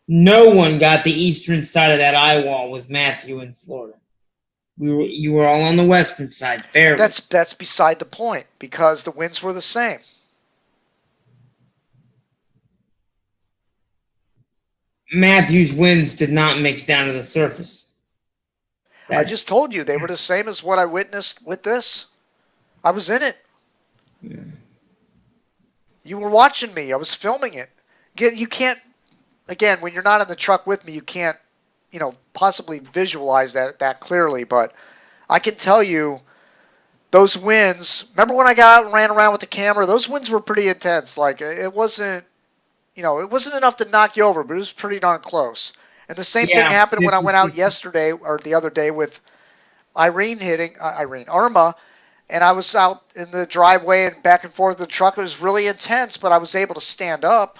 no one got the eastern side of that eye wall with Matthew in Florida. You were all on the western side, barely. That's beside the point because the winds were the same. Matthew's winds did not mix down to the surface. I just told you they were the same as what I witnessed with this. I was in it. Yeah. You were watching me. I was filming it. You can't, again, when you're not in the truck with me, you can't, possibly visualize that clearly. But I can tell you those winds, remember when I got out and ran around with the camera? Those winds were pretty intense. Like, it wasn't, it wasn't enough to knock you over, but it was pretty darn close. And the same thing happened when I went out yesterday or the other day with Irma, and I was out in the driveway and back and forth the truck. It was really intense, but I was able to stand up.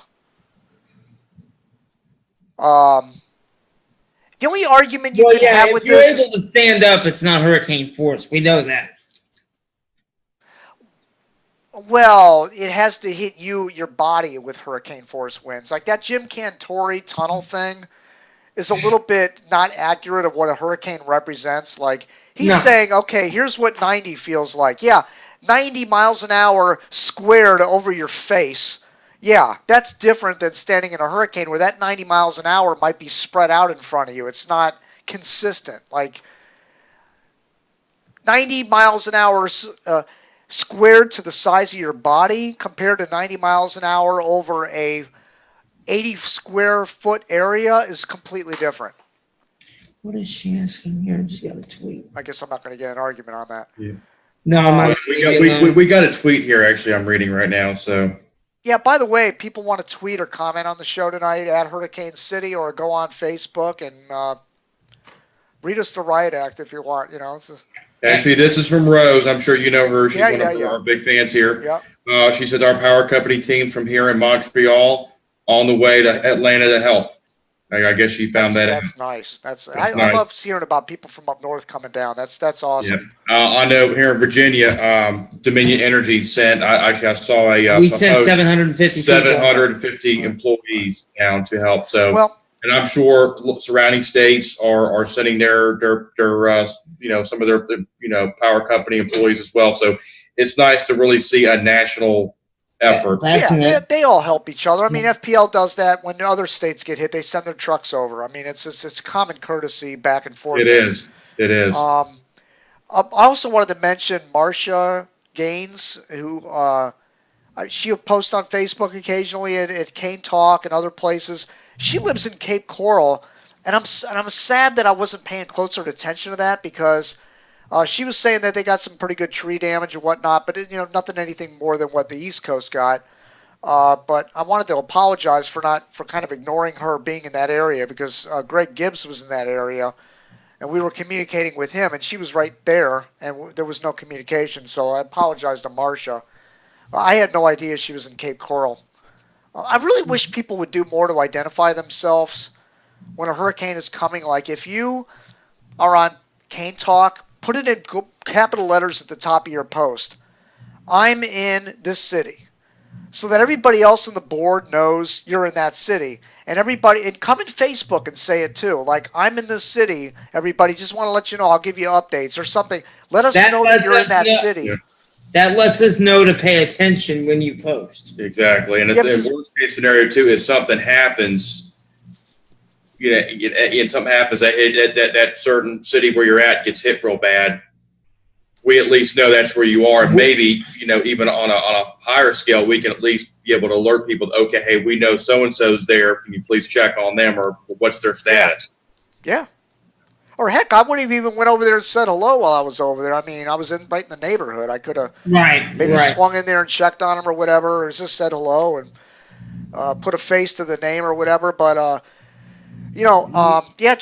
The only argument you can have with this is... If you're able to stand up, it's not hurricane force. We know that. Well, it has to hit your body with hurricane force winds. Like that Jim Cantore tunnel thing is a little bit not accurate of what a hurricane represents. Like he's saying, okay, here's what 90 feels like. Yeah, 90 miles an hour squared over your face. Yeah, that's different than standing in a hurricane where that 90 miles an hour might be spread out in front of you. It's not consistent. Like 90 miles an hour squared to the size of your body compared to 90 miles an hour over a 80 square foot area is completely different. What is she asking here? I just got a tweet. I guess I'm not going to get an argument on that. Yeah. No, I'm not. We got a tweet here, actually, I'm reading right now, so. Yeah, by the way, people want to tweet or comment on the show tonight at Hurricane City or go on Facebook and read us the riot act if you want. Actually, this is from Rose. I'm sure you know her. She's one of our big fans here. Yeah. She says, our power company teams from here in Montreal on the way to Atlanta to help. I guess she found that out. That's nice. I love hearing about people from up north coming down. That's awesome. Yeah. I know here in Virginia, Dominion Energy sent. I saw we sent 750 employees down to help. So, well, and I'm sure surrounding states are sending their some of their power company employees as well. So it's nice to really see a national effort. They all help each other. I mean, FPL does that when other states get hit. They send their trucks over. I mean, it's common courtesy back and forth. It is. I also wanted to mention Marcia Gaines, who she'll post on Facebook occasionally at Cane Talk and other places. She lives in Cape Coral, and I'm sad that I wasn't paying closer attention to that because she was saying that they got some pretty good tree damage and whatnot, but nothing anything more than what the East Coast got. But I wanted to apologize for kind of ignoring her being in that area because Greg Gibbs was in that area, and we were communicating with him, and she was right there, and there was no communication. So I apologize to Marcia. I had no idea she was in Cape Coral. I really wish people would do more to identify themselves when a hurricane is coming. Like if you are on Cane Talk, put it in capital letters at the top of your post. I'm in this city. so that everybody else on the board knows you're in that city. And everybody, and come in Facebook and say it too. Like, I'm in this city. Everybody, just want to let you know. I'll give you updates or something. Let us know that you're in that city. Yeah. That lets us know to pay attention when you post. Exactly. And the worst case scenario too is something happens. And something happens that certain city where you're at gets hit real bad. We at least know that's where you are, and maybe even on a higher scale, we can at least be able to alert people. Okay, hey, we know so and so's there. Can you please check on them, or what's their status? Yeah. Or heck, I wouldn't have even went over there and said hello while I was over there. I mean, I was right in the neighborhood. I could have maybe swung in there and checked on them or whatever, or just said hello and put a face to the name or whatever. But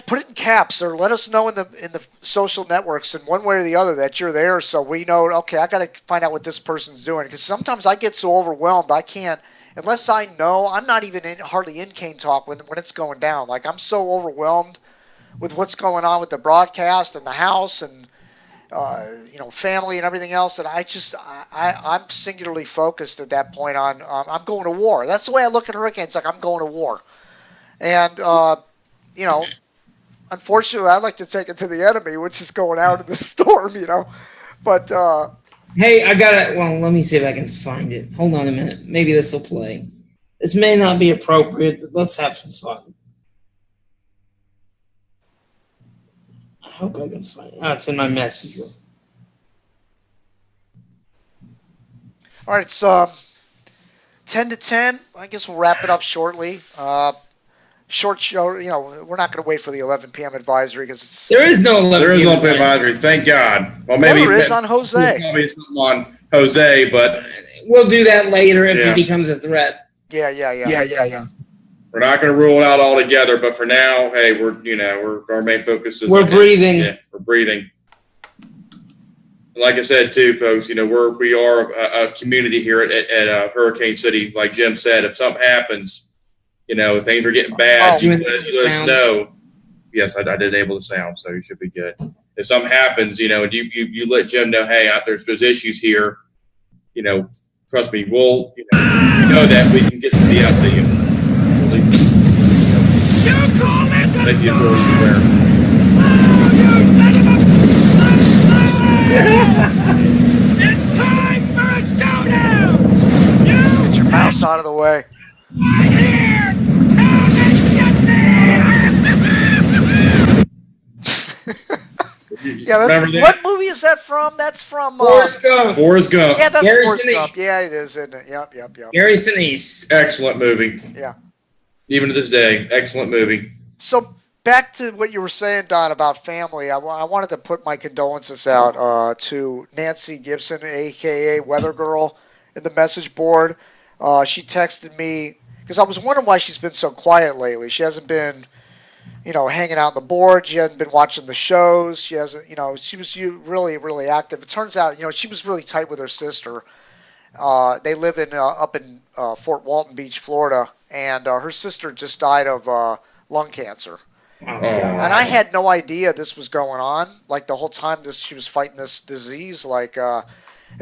put it in caps or let us know in the social networks in one way or the other that you're there, so we know. Okay, I got to find out what this person's doing, because sometimes I get so overwhelmed I can't unless I know. I'm not even hardly in Cane Talk when it's going down. Like, I'm so overwhelmed with what's going on with the broadcast and the house and family and everything else that I'm singularly focused at that point on. I'm going to war. That's the way I look at hurricanes. Like, I'm going to war, and unfortunately, I like to take it to the enemy, which is going out in the storm. But hey, I got it. Well, let me see if I can find it. Hold on a minute. Maybe this will play. This may not be appropriate, but let's have some fun. I hope I can find it. Oh, it's in my messenger. All right, it's 10 to 10. I guess we'll wrap it up shortly. Short show. We're not going to wait for the 11 p.m. advisory because there is no 11 p.m. advisory. Thank God. Well, maybe there is on Jose. Probably something on Jose, but we'll do that later if it becomes a threat. Yeah. We're not going to rule it out altogether, but for now, hey, we're our main focus is we're breathing. Yeah, we're breathing. Like I said too, folks, we are a community here at Hurricane City. Like Jim said, if something happens, if things are getting bad, you let us know. Yes, I did enable the sound, so you should be good. If something happens, and you let Jim know, hey, there's issues here. Trust me, we'll know that we can get somebody out to you. Make the authorities aware. It's time for a showdown! Get your mouse out of the way. Right here! Come and get me! What movie is that from? That's from Forrest Gump. Forrest Gump. Yeah, that's Gary Forrest Sinise. Gump. Yeah, it is, isn't it? Yep. Gary Sinise. Excellent movie. Yeah. Even to this day, excellent movie. So back to what you were saying, Don, about family. I wanted to put my condolences out to Nancy Gibson, a.k.a. Weather Girl, in the message board. She texted me because I was wondering why she's been so quiet lately. She hasn't been, hanging out on the board. She hasn't been watching the shows. She hasn't, she was really, really active. It turns out, she was really tight with her sister. They live up in Fort Walton Beach, Florida, and her sister just died of lung cancer. And I had no idea this was going on. Like, the whole time she was fighting this disease. And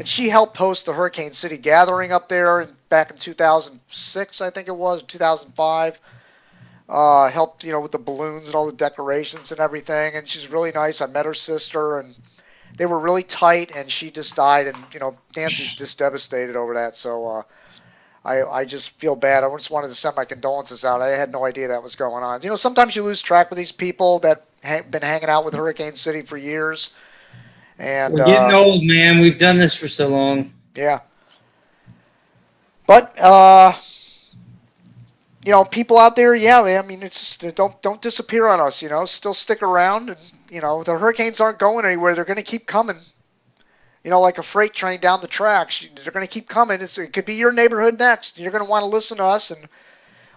she helped host the Hurricane City gathering up there back in 2006, I think it was, 2005. Helped, with the balloons and all the decorations and everything. And she's really nice. I met her sister, and they were really tight. And she just died, and Nancy's just devastated over that. So I just feel bad. I just wanted to send my condolences out. I had no idea that was going on. Sometimes you lose track with these people that have been hanging out with Hurricane City for years. And we're getting old, man. We've done this for so long. Yeah. But people out there, it's just don't disappear on us. Still stick around, and the hurricanes aren't going anywhere. They're going to keep coming. Like a freight train down the tracks. They're going to keep coming. It could be your neighborhood next. You're going to want to listen to us and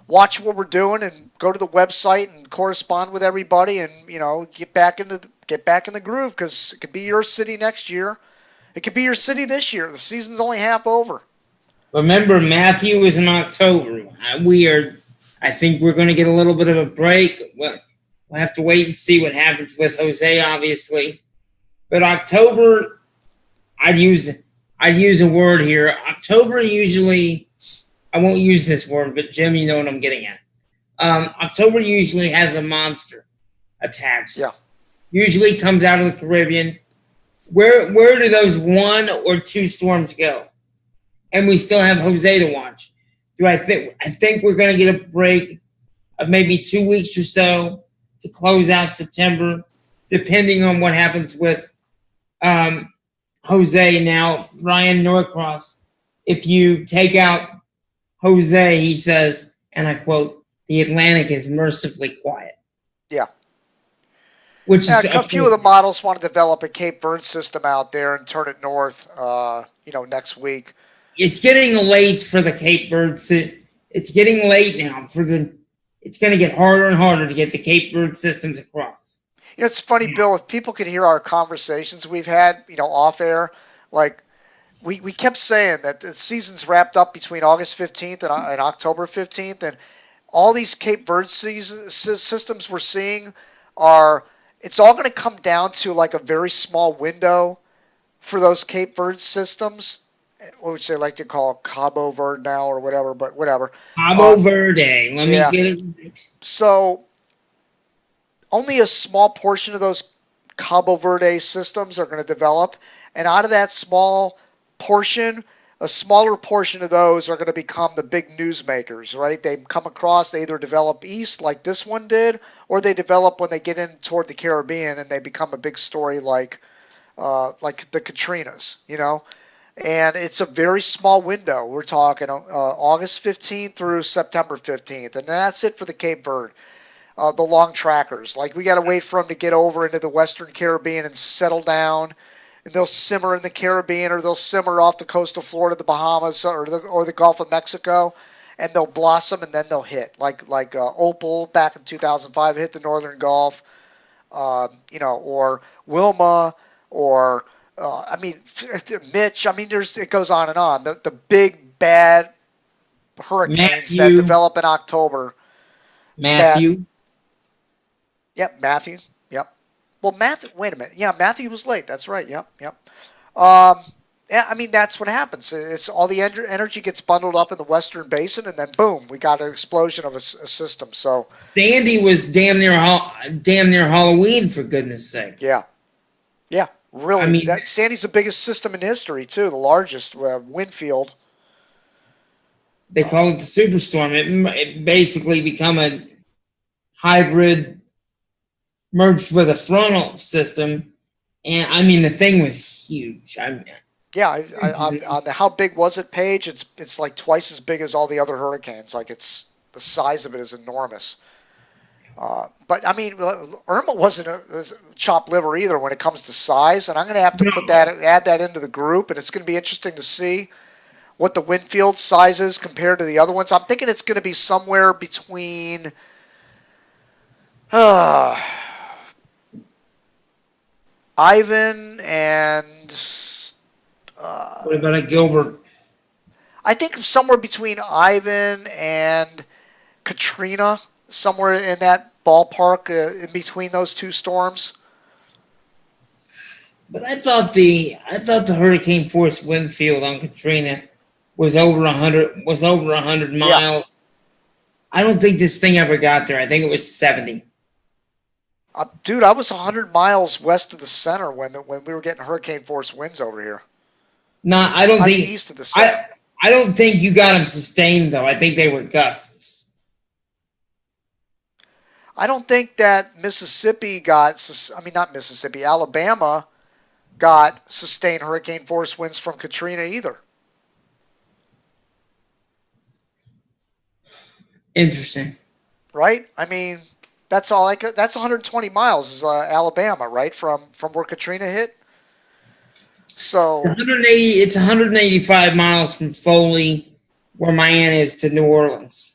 watch what we're doing, and go to the website and correspond with everybody, and get back in the groove, because it could be your city next year. It could be your city this year. The season's only half over. Remember, Matthew is in October. I think we're going to get a little bit of a break. We'll have to wait and see what happens with Jose, obviously. But October, I'd use a word here. October usually I won't use this word, but Jim, you know what I'm getting at. October usually has a monster attached. Yeah. Usually comes out of the Caribbean. Where do those 1 or 2 storms go? And we still have Jose to watch. I think we're going to get a break of maybe 2 weeks or so to close out September, depending on what happens with Jose. Now, Ryan Norcross, if you take out Jose, he says, and I quote, "The Atlantic is mercifully quiet." Yeah. Which is a few of the models want to develop a Cape Verde system out there and turn it north, next week. It's getting late for the Cape Verde. It's getting late now it's going to get harder and harder to get the Cape Verde systems across. It's funny, Bill, if people could hear our conversations we've had, off air, like we kept saying that the season's wrapped up between August 15th and October 15th. And all these Cape Verde systems we're seeing it's all going to come down to like a very small window for those Cape Verde systems, which they like to call Cabo Verde now or whatever, but whatever. Cabo Verde. Let me get it right. So only a small portion of those Cabo Verde systems are going to develop. And out of that small portion, a smaller portion of those are going to become the big newsmakers, right? They come across, they either develop east like this one did, or they develop when they get in toward the Caribbean and they become a big story like the Katrinas, And it's a very small window. We're talking August 15th through September 15th. And that's it for the Cape Verde, the long trackers. Like, we got to wait for them to get over into the Western Caribbean and settle down. And they'll simmer in the Caribbean, or they'll simmer off the coast of Florida, the Bahamas, or the Gulf of Mexico. And they'll blossom, and then they'll hit. Like Opal back in 2005 hit the Northern Gulf, or Wilma, or Mitch. It goes on and on. The big bad hurricanes that develop in October. Matthew. Yep, Matthew. Yep. Well, Matthew. Wait a minute. Yeah, Matthew was late. That's right. Yep. That's what happens. It's all the energy gets bundled up in the Western Basin, and then boom, we got an explosion of a system. So Sandy was damn near Halloween, for goodness sake. Yeah. Really. Sandy's the biggest system in history too, the largest wind field. They call it the superstorm. It basically become a hybrid merged with a frontal system, and the thing was huge. How big was it, Paige? It's like twice as big as all the other hurricanes. Like, the size of it is enormous. But Irma wasn't a chopped liver either when it comes to size, and I'm going to have to add that into the group, and it's going to be interesting to see what the wind field size is compared to the other ones. I'm thinking it's going to be somewhere between Ivan and what about a Gilbert? I think somewhere between Ivan and Katrina, somewhere in that ballpark, in between those two storms. But I thought the hurricane force wind field on Katrina was over 100 miles. Yeah. I don't think this thing ever got there. I think it was 70. Dude, I was 100 miles west of the center when we were getting hurricane force winds over here. No, I don't think east of the center. I don't think you got them sustained though. I think they were gusts. I don't think that Alabama got sustained hurricane force winds from Katrina either. Interesting. Right? That's all that's 120 miles is Alabama, right? From where Katrina hit. So it's 185 miles from Foley, where Mayan is, to New Orleans.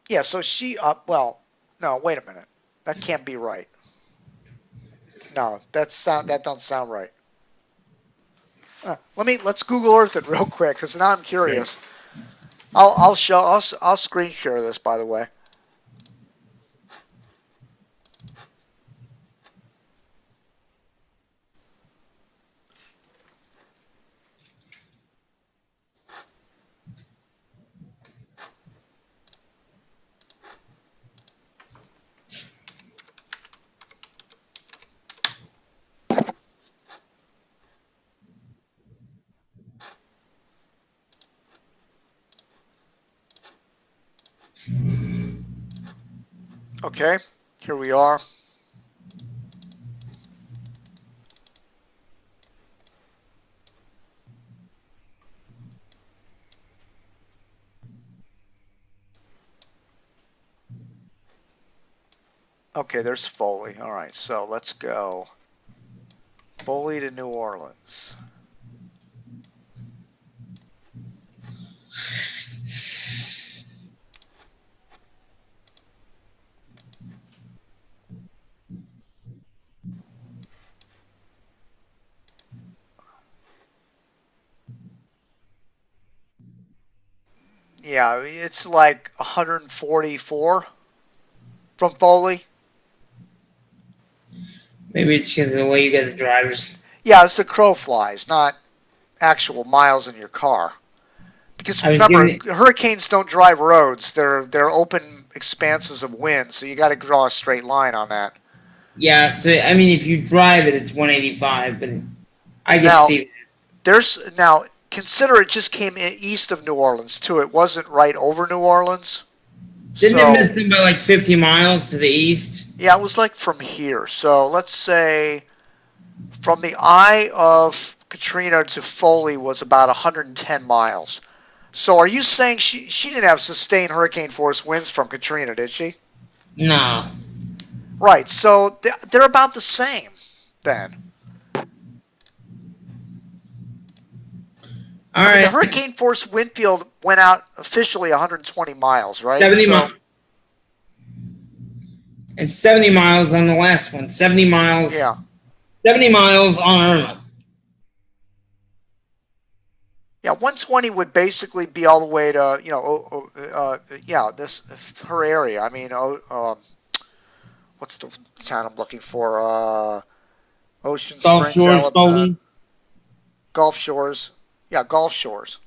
Yeah, so no, wait a minute. That can't be right. No, that don't sound right. Let's Google Earth it real quick, because now I'm curious. I'll screen share this, by the way. Okay, here we are. Okay, there's Foley. All right, so let's go. Foley to New Orleans. Yeah, it's like 144 from Foley. Maybe it's because of the way you guys are drivers. Yeah, it's the crow flies, not actual miles in your car. Because remember, hurricanes don't drive roads; they're open expanses of wind, so you got to draw a straight line on that. Yeah, so I mean, if you drive it, it's 185, but I can Now, see. now consider it just came east of New Orleans too. It wasn't right over New Orleans. Didn't it miss them by like 50 miles to the east? Yeah, it was like from here. So let's say from the eye of Katrina to Foley was about 110 miles. So are you saying she didn't have sustained hurricane force winds from Katrina, did she? No. Right. So they're about the same then. All right. The hurricane force wind field went out officially 120 miles, right? 70 miles. It's 70 miles on the last one. 70 miles. Yeah. 70 miles on Irma. Yeah, 120 would basically be all the way to, this her area. I mean, what's the town I'm looking for? Ocean Gulf Springs, Shores, Foley. Gulf Shores. Yeah, Gulf Shores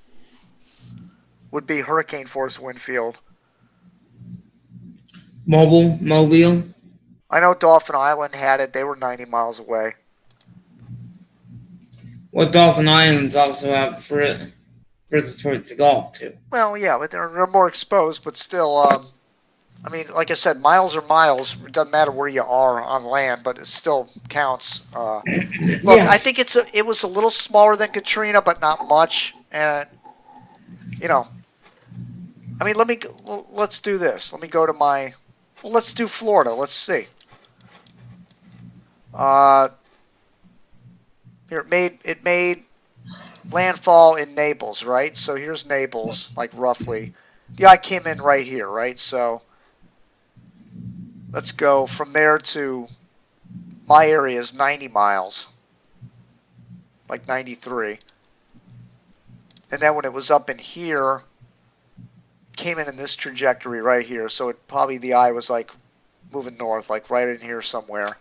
would be hurricane force wind field. Mobile. I know Dolphin Island had it. They were 90 miles away. Well, Dolphin Island's also out further towards the Gulf, too. Well, yeah, but they're more exposed, but still, I mean, like I said, miles are miles. It doesn't matter where you are on land, but it still counts. Look, yeah. I think it was a little smaller than Katrina, but not much. And, I mean, let's do this. Let me go to let's do Florida. Let's see. Here, it made landfall in Naples, right? So here's Naples, like roughly. The eye came in right here, right? So let's go from there to my area is 90 miles, like 93. And then when it was up in here, came in this trajectory right here. So the eye was like moving north, like right in here somewhere.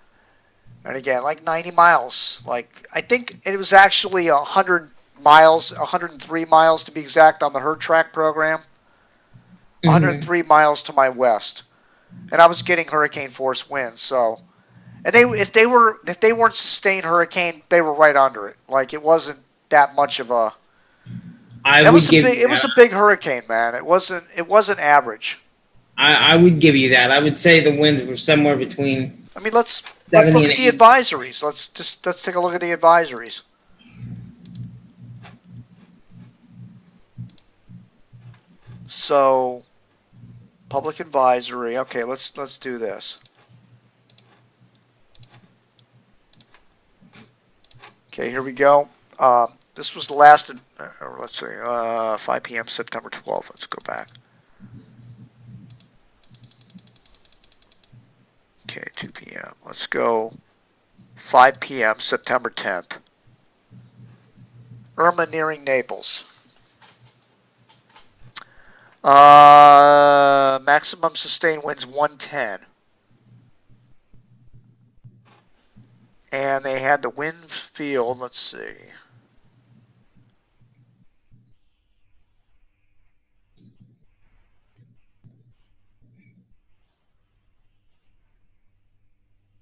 And again, like 90 miles. Like, I think it was actually 100 miles, 103 miles to be exact on the HurTrack program. 103 miles to my west. And I was getting hurricane force winds. So, and if they weren't sustained hurricane, they were right under it. Like, it wasn't that much of a. It was a big hurricane, man. It wasn't average. I would give you that. I would say the winds were somewhere between. I mean, let's look at the advisories. Let's take a look at the advisories. So, public advisory. Okay, let's do this. Okay, here we go. This was the last. Let's see, 5 p.m. September 12th. Let's go back. Okay, 2 p.m. Let's go 5 p.m. September 10th. Irma nearing Naples. Maximum sustained winds 110. And they had the wind field, let's see.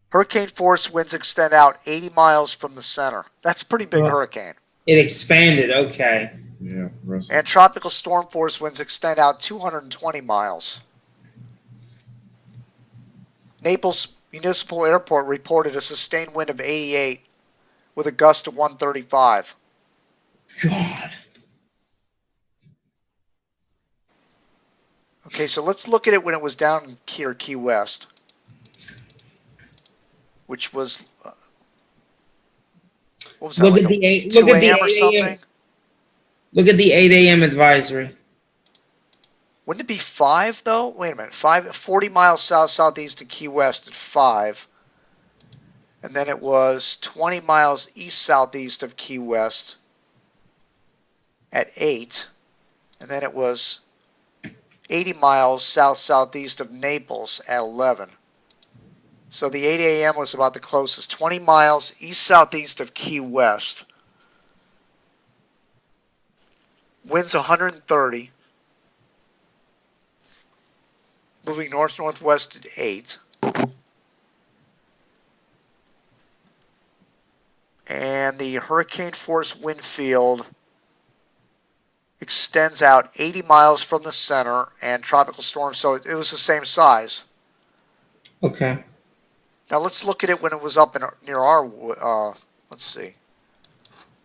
Hurricane force winds extend out 80 miles from the center. That's a pretty big hurricane. It expanded, okay. Yeah. And tropical storm force winds extend out 220 miles. Naples Municipal Airport reported a sustained wind of 88 with a gust of 135. God. Okay, so let's look at it when it was down here, Key West, which was, what was that, Look like at the 2 look at the a.m. or 8 something? a.m. Look at the 8 a.m. advisory. Wouldn't it be 5 though? Wait a minute, 40 miles southeast of Key West at 5. And then it was 20 miles east-southeast of Key West at 8. And then it was 80 miles south-southeast of Naples at 11. So the 8 a.m. was about the closest. 20 miles east-southeast of Key West. Winds 130. Moving north-northwest at 8. And the hurricane force wind field extends out 80 miles from the center and tropical storm, so it was the same size. Okay. Now let's look at it when it was up near our, let's see.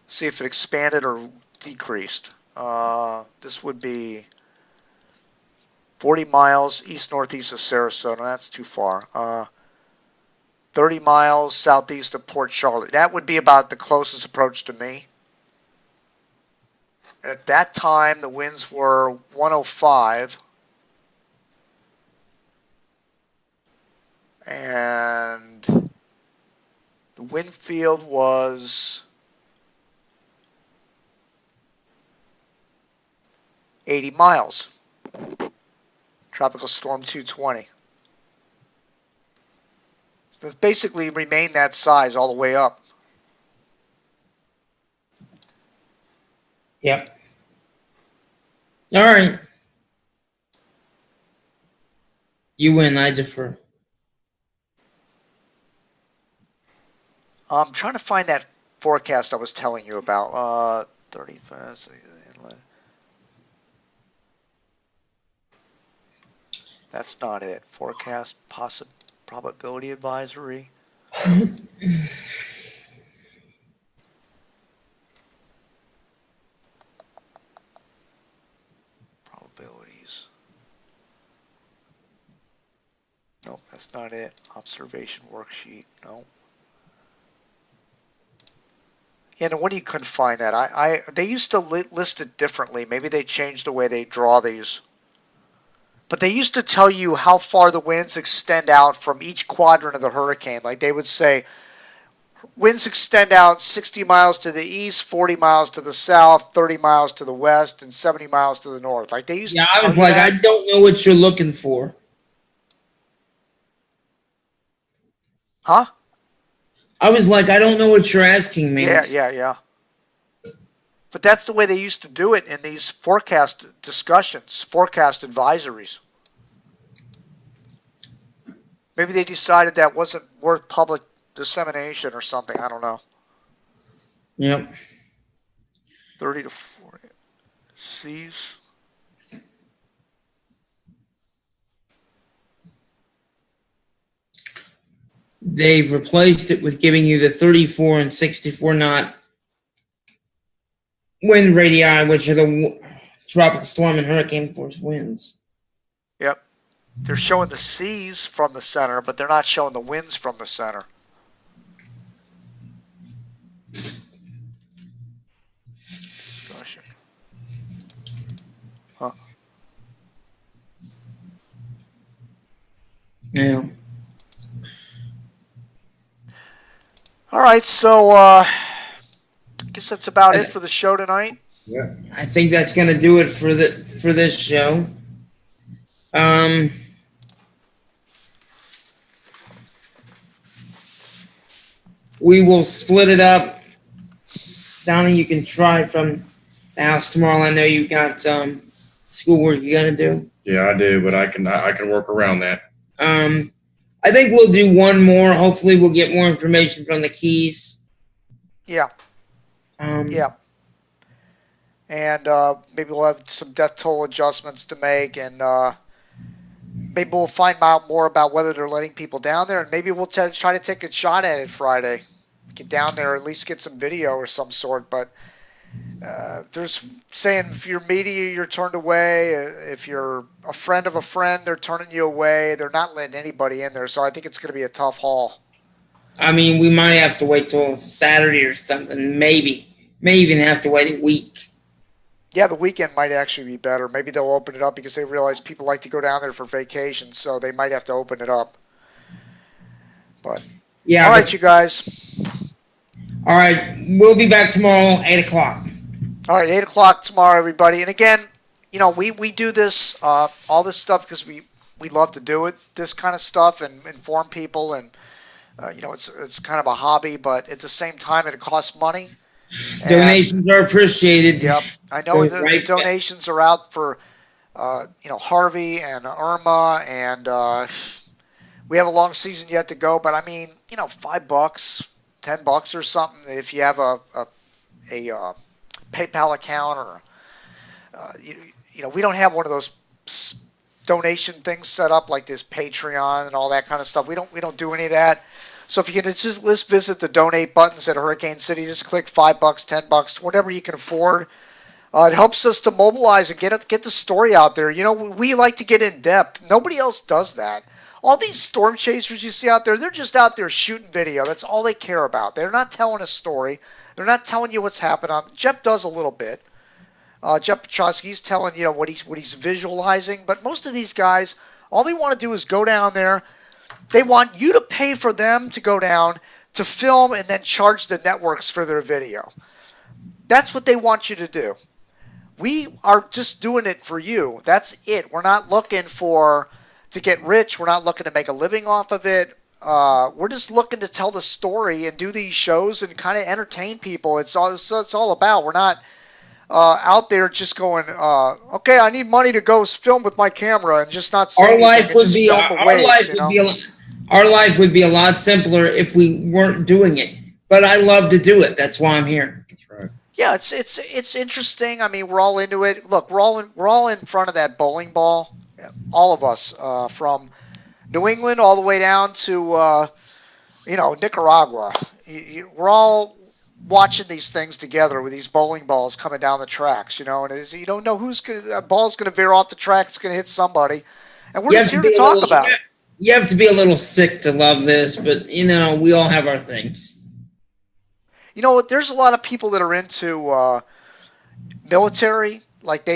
See if it expanded or decreased. This would be 40 miles east-northeast of Sarasota. That's too far. 30 miles southeast of Port Charlotte. That would be about the closest approach to me. At that time, the winds were 105. And the wind field was 80 miles. Tropical Storm 220. So it's basically remained that size all the way up. Yep. All right. You win, I defer. I'm trying to find that forecast I was telling you about. 35 inlet. That's not it. Forecast probability advisory. Probabilities. Nope, that's not it. Observation worksheet. Nope. Yeah, no wonder you couldn't find that. They used to list it differently. Maybe they changed the way they draw these. But they used to tell you how far the winds extend out from each quadrant of the hurricane. Like they would say, winds extend out 60 miles to the east, 40 miles to the south, 30 miles to the west, and 70 miles to the north. Like they used to tell I was you like, that. I don't know what you're looking for. Huh? I was like, I don't know what you're asking me. Yeah. But that's the way they used to do it in these forecast discussions, forecast advisories. Maybe they decided that wasn't worth public dissemination or something. I don't know. Yep. 30 to 40. C's. They've replaced it with giving you the 34 and 64 knot wind radii, which are the tropical storm and hurricane force winds. Yep. They're showing the C's from the center, but they're not showing the winds from the center. Huh. Yeah. All right, so I guess that's about it for the show tonight. Yeah. I think that's going to do it for this show. We will split it up. Donnie, you can try from the house tomorrow. I know you've got schoolwork you got to do. Yeah, I do, but I can work around that. I think we'll do one more. Hopefully, we'll get more information from the Keys. Yeah. Yeah. And maybe we'll have some death toll adjustments to make, and maybe we'll find out more about whether they're letting people down there, and maybe we'll try to take a shot at it Friday. Get down there, at least get some video or some sort. But there's saying if you're media, you're turned away. If you're a friend of a friend, they're turning you away. They're not letting anybody in there. So I think it's going to be a tough haul. I mean, we might have to wait till Saturday or something. Maybe. May even have to wait a week. Yeah, the weekend might actually be better. Maybe they'll open it up because they realize people like to go down there for vacation, so they might have to open it up. But yeah. All right, you guys. All right, we'll be back tomorrow, 8 o'clock. All right, 8 o'clock tomorrow, everybody. And again, you know, we do this, all this stuff because we love to do it, this kind of stuff, and inform people. And, you know, it's kind of a hobby, but at the same time, it costs money. Donations are appreciated. Yep. I know the donations are out for, you know, Harvey and Irma, and we have a long season yet to go. But, I mean, you know, $5, $10 or something if you have a PayPal account or, you know, we don't have one of those donation things set up like this Patreon and all that kind of stuff. We don't do any of that. So if you can just visit the donate buttons at Hurricane City, just click $5, $10, whatever you can afford. It helps us to mobilize and get the story out there. You know, we like to get in depth. Nobody else does that. All these storm chasers you see out there, they're just out there shooting video. That's all they care about. They're not telling a story. They're not telling you what's happening. Jeff does a little bit. Jeff Petrosky's telling you know what he's visualizing. But most of these guys, all they want to do is go down there. They want you to pay for them to go down to film and then charge the networks for their video. That's what they want you to do. We are just doing it for you. That's it. We're not looking to get rich. We're not looking to make a living off of it. We're just looking to tell the story and do these shows and kind of entertain people. It's all about. We're not out there just going, okay, I need money to go film with my camera and just not say our anything life and would just be film the waves, our life would be a lot simpler if we weren't doing it. But I love to do it. That's why I'm here. That's right. Yeah, it's interesting. I mean, we're all into it. Look, we're all in front of that bowling ball. All of us, from New England all the way down to you know, Nicaragua. We're all watching these things together with these bowling balls coming down the tracks, you know, and you don't know a ball's going to veer off the track. It's going to hit somebody, and we're just here to talk about it. You have to be a little sick to love this, but you know, we all have our things. You know, there's a lot of people that are into military. Like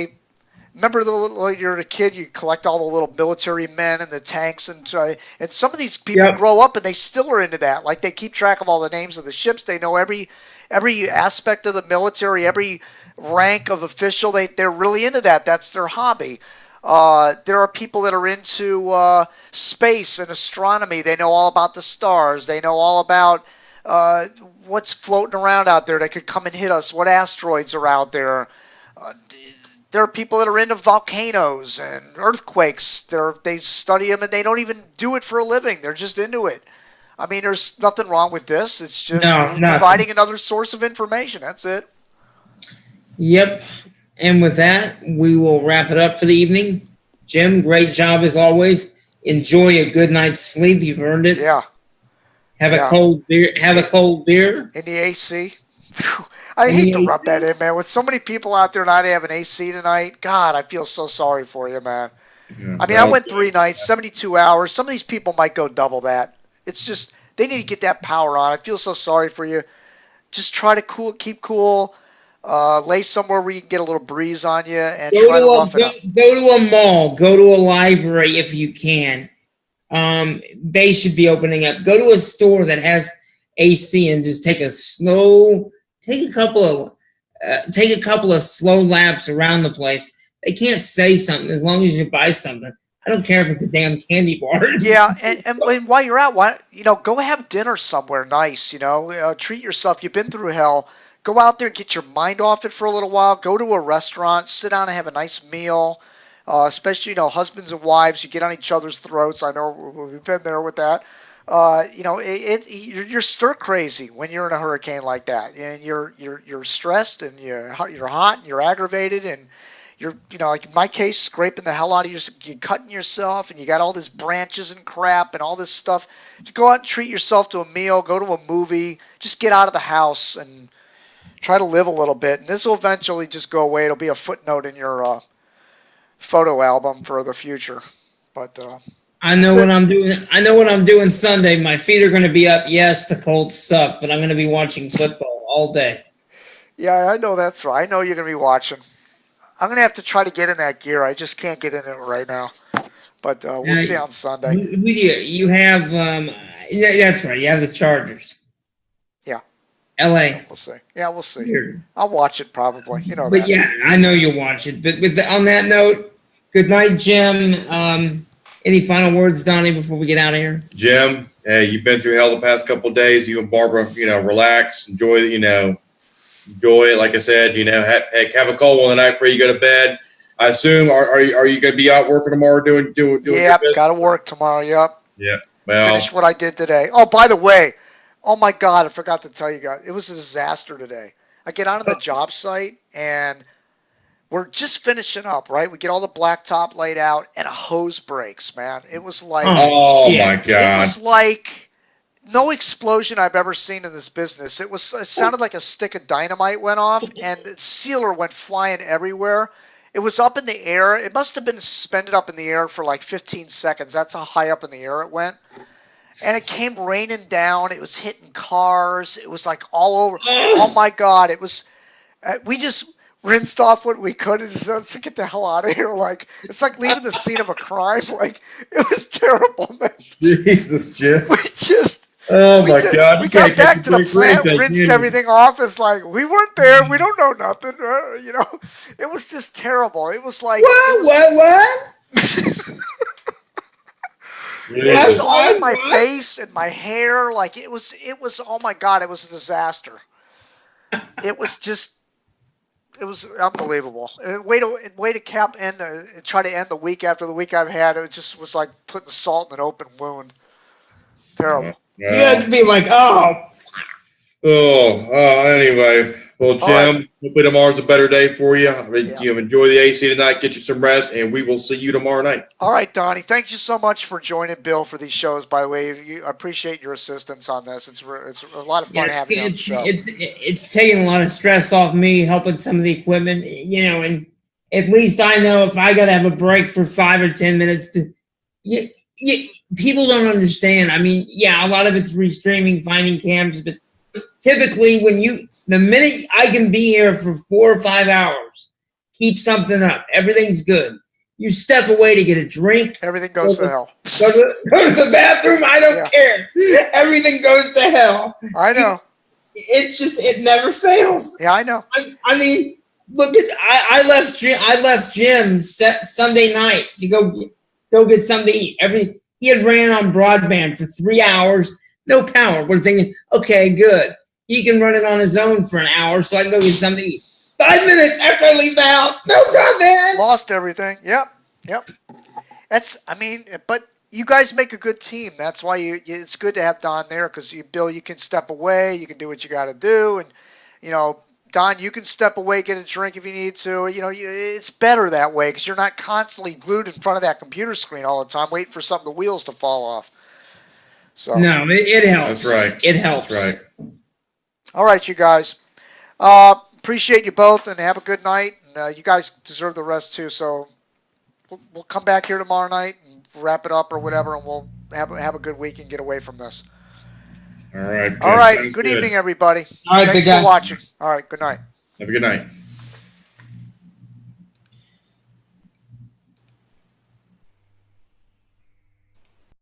remember when you're a kid, you collect all the little military men and the tanks, and some of these people grow up and they still are into that. Like they keep track of all the names of the ships. They know every aspect of the military, every rank of official. They're really into that. That's their hobby. There are people that are into space and astronomy. They know all about the stars. They know all about what's floating around out there that could come and hit us, what asteroids are out there. There are people that are into volcanoes and earthquakes. They study them, and they don't even do it for a living. They're just into it. I mean, there's nothing wrong with this. It's just providing another source of information. That's it. Yep. And with that, we will wrap it up for the evening. Jim, great job as always. Enjoy a good night's sleep. You've earned it. Yeah. Have a cold beer. Have a cold beer. In the AC. I hate to rub that in, man. With so many people out there not having AC tonight, God, I feel so sorry for you, man. Yeah, I mean, I went 3 nights, 72 hours. Some of these people might go double that. It's just, they need to get that power on. I feel so sorry for you. Just try to keep cool. Lay somewhere where you can get a little breeze on you and try to rough it up. Go to a mall. Go to a library if you can. They should be opening up. Go to a store that has AC and just take a couple of slow laps around the place. They can't say something as long as you buy something. I don't care if it's a damn candy bar. Yeah, and while you're out, go have dinner somewhere nice. Treat yourself. You've been through hell. Go out there, get your mind off it for a little while. Go to a restaurant, sit down and have a nice meal. Especially, husbands and wives, you get on each other's throats. I know we've been there with that. You're stir crazy when you're in a hurricane like that, and you're stressed and you're hot and you're aggravated and you're, like in my case, scraping the hell out of you're cutting yourself, and you got all these branches and crap and all this stuff. To go out and treat yourself to a meal, go to a movie, just get out of the house and try to live a little bit. And this will eventually just go away. It'll be a footnote in your photo album for the future. But I know what I'm doing. I know what I'm doing Sunday. My feet are going to be up. Yes, the Colts suck, but I'm going to be watching football all day. Yeah, I know that's right. I know you're going to be watching. I'm going to have to try to get in that gear. I just can't get in it right now. But we'll see on Sunday. Who do you have? That's right. You have the Chargers. Yeah. L.A. We'll see. Yeah, we'll see. Weird. I'll watch it probably. But that. Yeah, I know you'll watch it. But on that note, good night, Jim. Any final words, Donnie, before we get out of here? Jim, hey, you've been through hell the past couple of days. You and Barbara, relax, enjoy it. Like I said, have a cold one the night before you go to bed. I assume, are you going to be out working tomorrow doing? Yep, got to work tomorrow. Yep. Yeah. Well, finish what I did today. Oh, by the way, oh my God, I forgot to tell you guys, it was a disaster today. I get onto the job site and we're just finishing up, right? We get all the blacktop laid out and a hose breaks, man. It was like, oh my God. It was like no explosion I've ever seen in this business. It sounded like a stick of dynamite went off and the sealer went flying everywhere. It was up in the air. It must have been suspended up in the air for like 15 seconds. That's how high up in the air it went. And it came raining down. It was hitting cars. It was like all over. Oh my God. It was, we just rinsed off what we could and just said, let's get the hell out of here. Like, it's like leaving the scene of a crime. Like, it was terrible, man. Jesus, Jim. Oh my God! We got back to the plant, rinsed everything off. It's like we weren't there. We don't know nothing. It was just terrible. It was like what? It was all in my face and my hair. Like it was. Oh my God! It was a disaster. It was unbelievable. Way to try to end the week after the week I've had. It just was like putting salt in an open wound. Terrible. You had to be like, anyway. Well, Jim, hopefully tomorrow's a better day for you. You enjoy the AC tonight, get you some rest, and we will see you tomorrow night. All right, Donnie. Thank you so much for joining Bill for these shows, by the way. I appreciate your assistance on this. It's a lot of fun having you on the show. It's taking a lot of stress off me, helping some of the equipment, and at least I know if I got to have a break for 5 or 10 minutes people don't understand. I mean, a lot of it's restreaming, finding cams, but typically the minute I can be here for 4 or 5 hours, keep something up. Everything's good. You step away to get a drink. Everything goes to hell. Go to the bathroom. I don't care. Everything goes to hell. I know. It's just, it never fails. Yeah, I know. I mean, look at, I left Jim Sunday night to go get something to eat. He had ran on broadband for 3 hours, no power. We're thinking, okay, good. He can run it on his own for an hour, so I can go get something to eat. 5 minutes after I leave the house, no broadband. Lost everything. Yep. But you guys make a good team. That's why it's good to have Don there because Bill, you can step away, you can do what you got to do, and Don, you can step away, get a drink if you need to. It's better that way because you're not constantly glued in front of that computer screen all the time, waiting for the wheels to fall off. So no, it helps. That's right. It helps. That's right. All right, you guys. Appreciate you both, and have a good night. And you guys deserve the rest too. So we'll come back here tomorrow night and wrap it up or whatever, and we'll have a good week and get away from this. All right. All right. Good evening, everybody. All right, Thanks for watching. All right. Good night. Have a good night.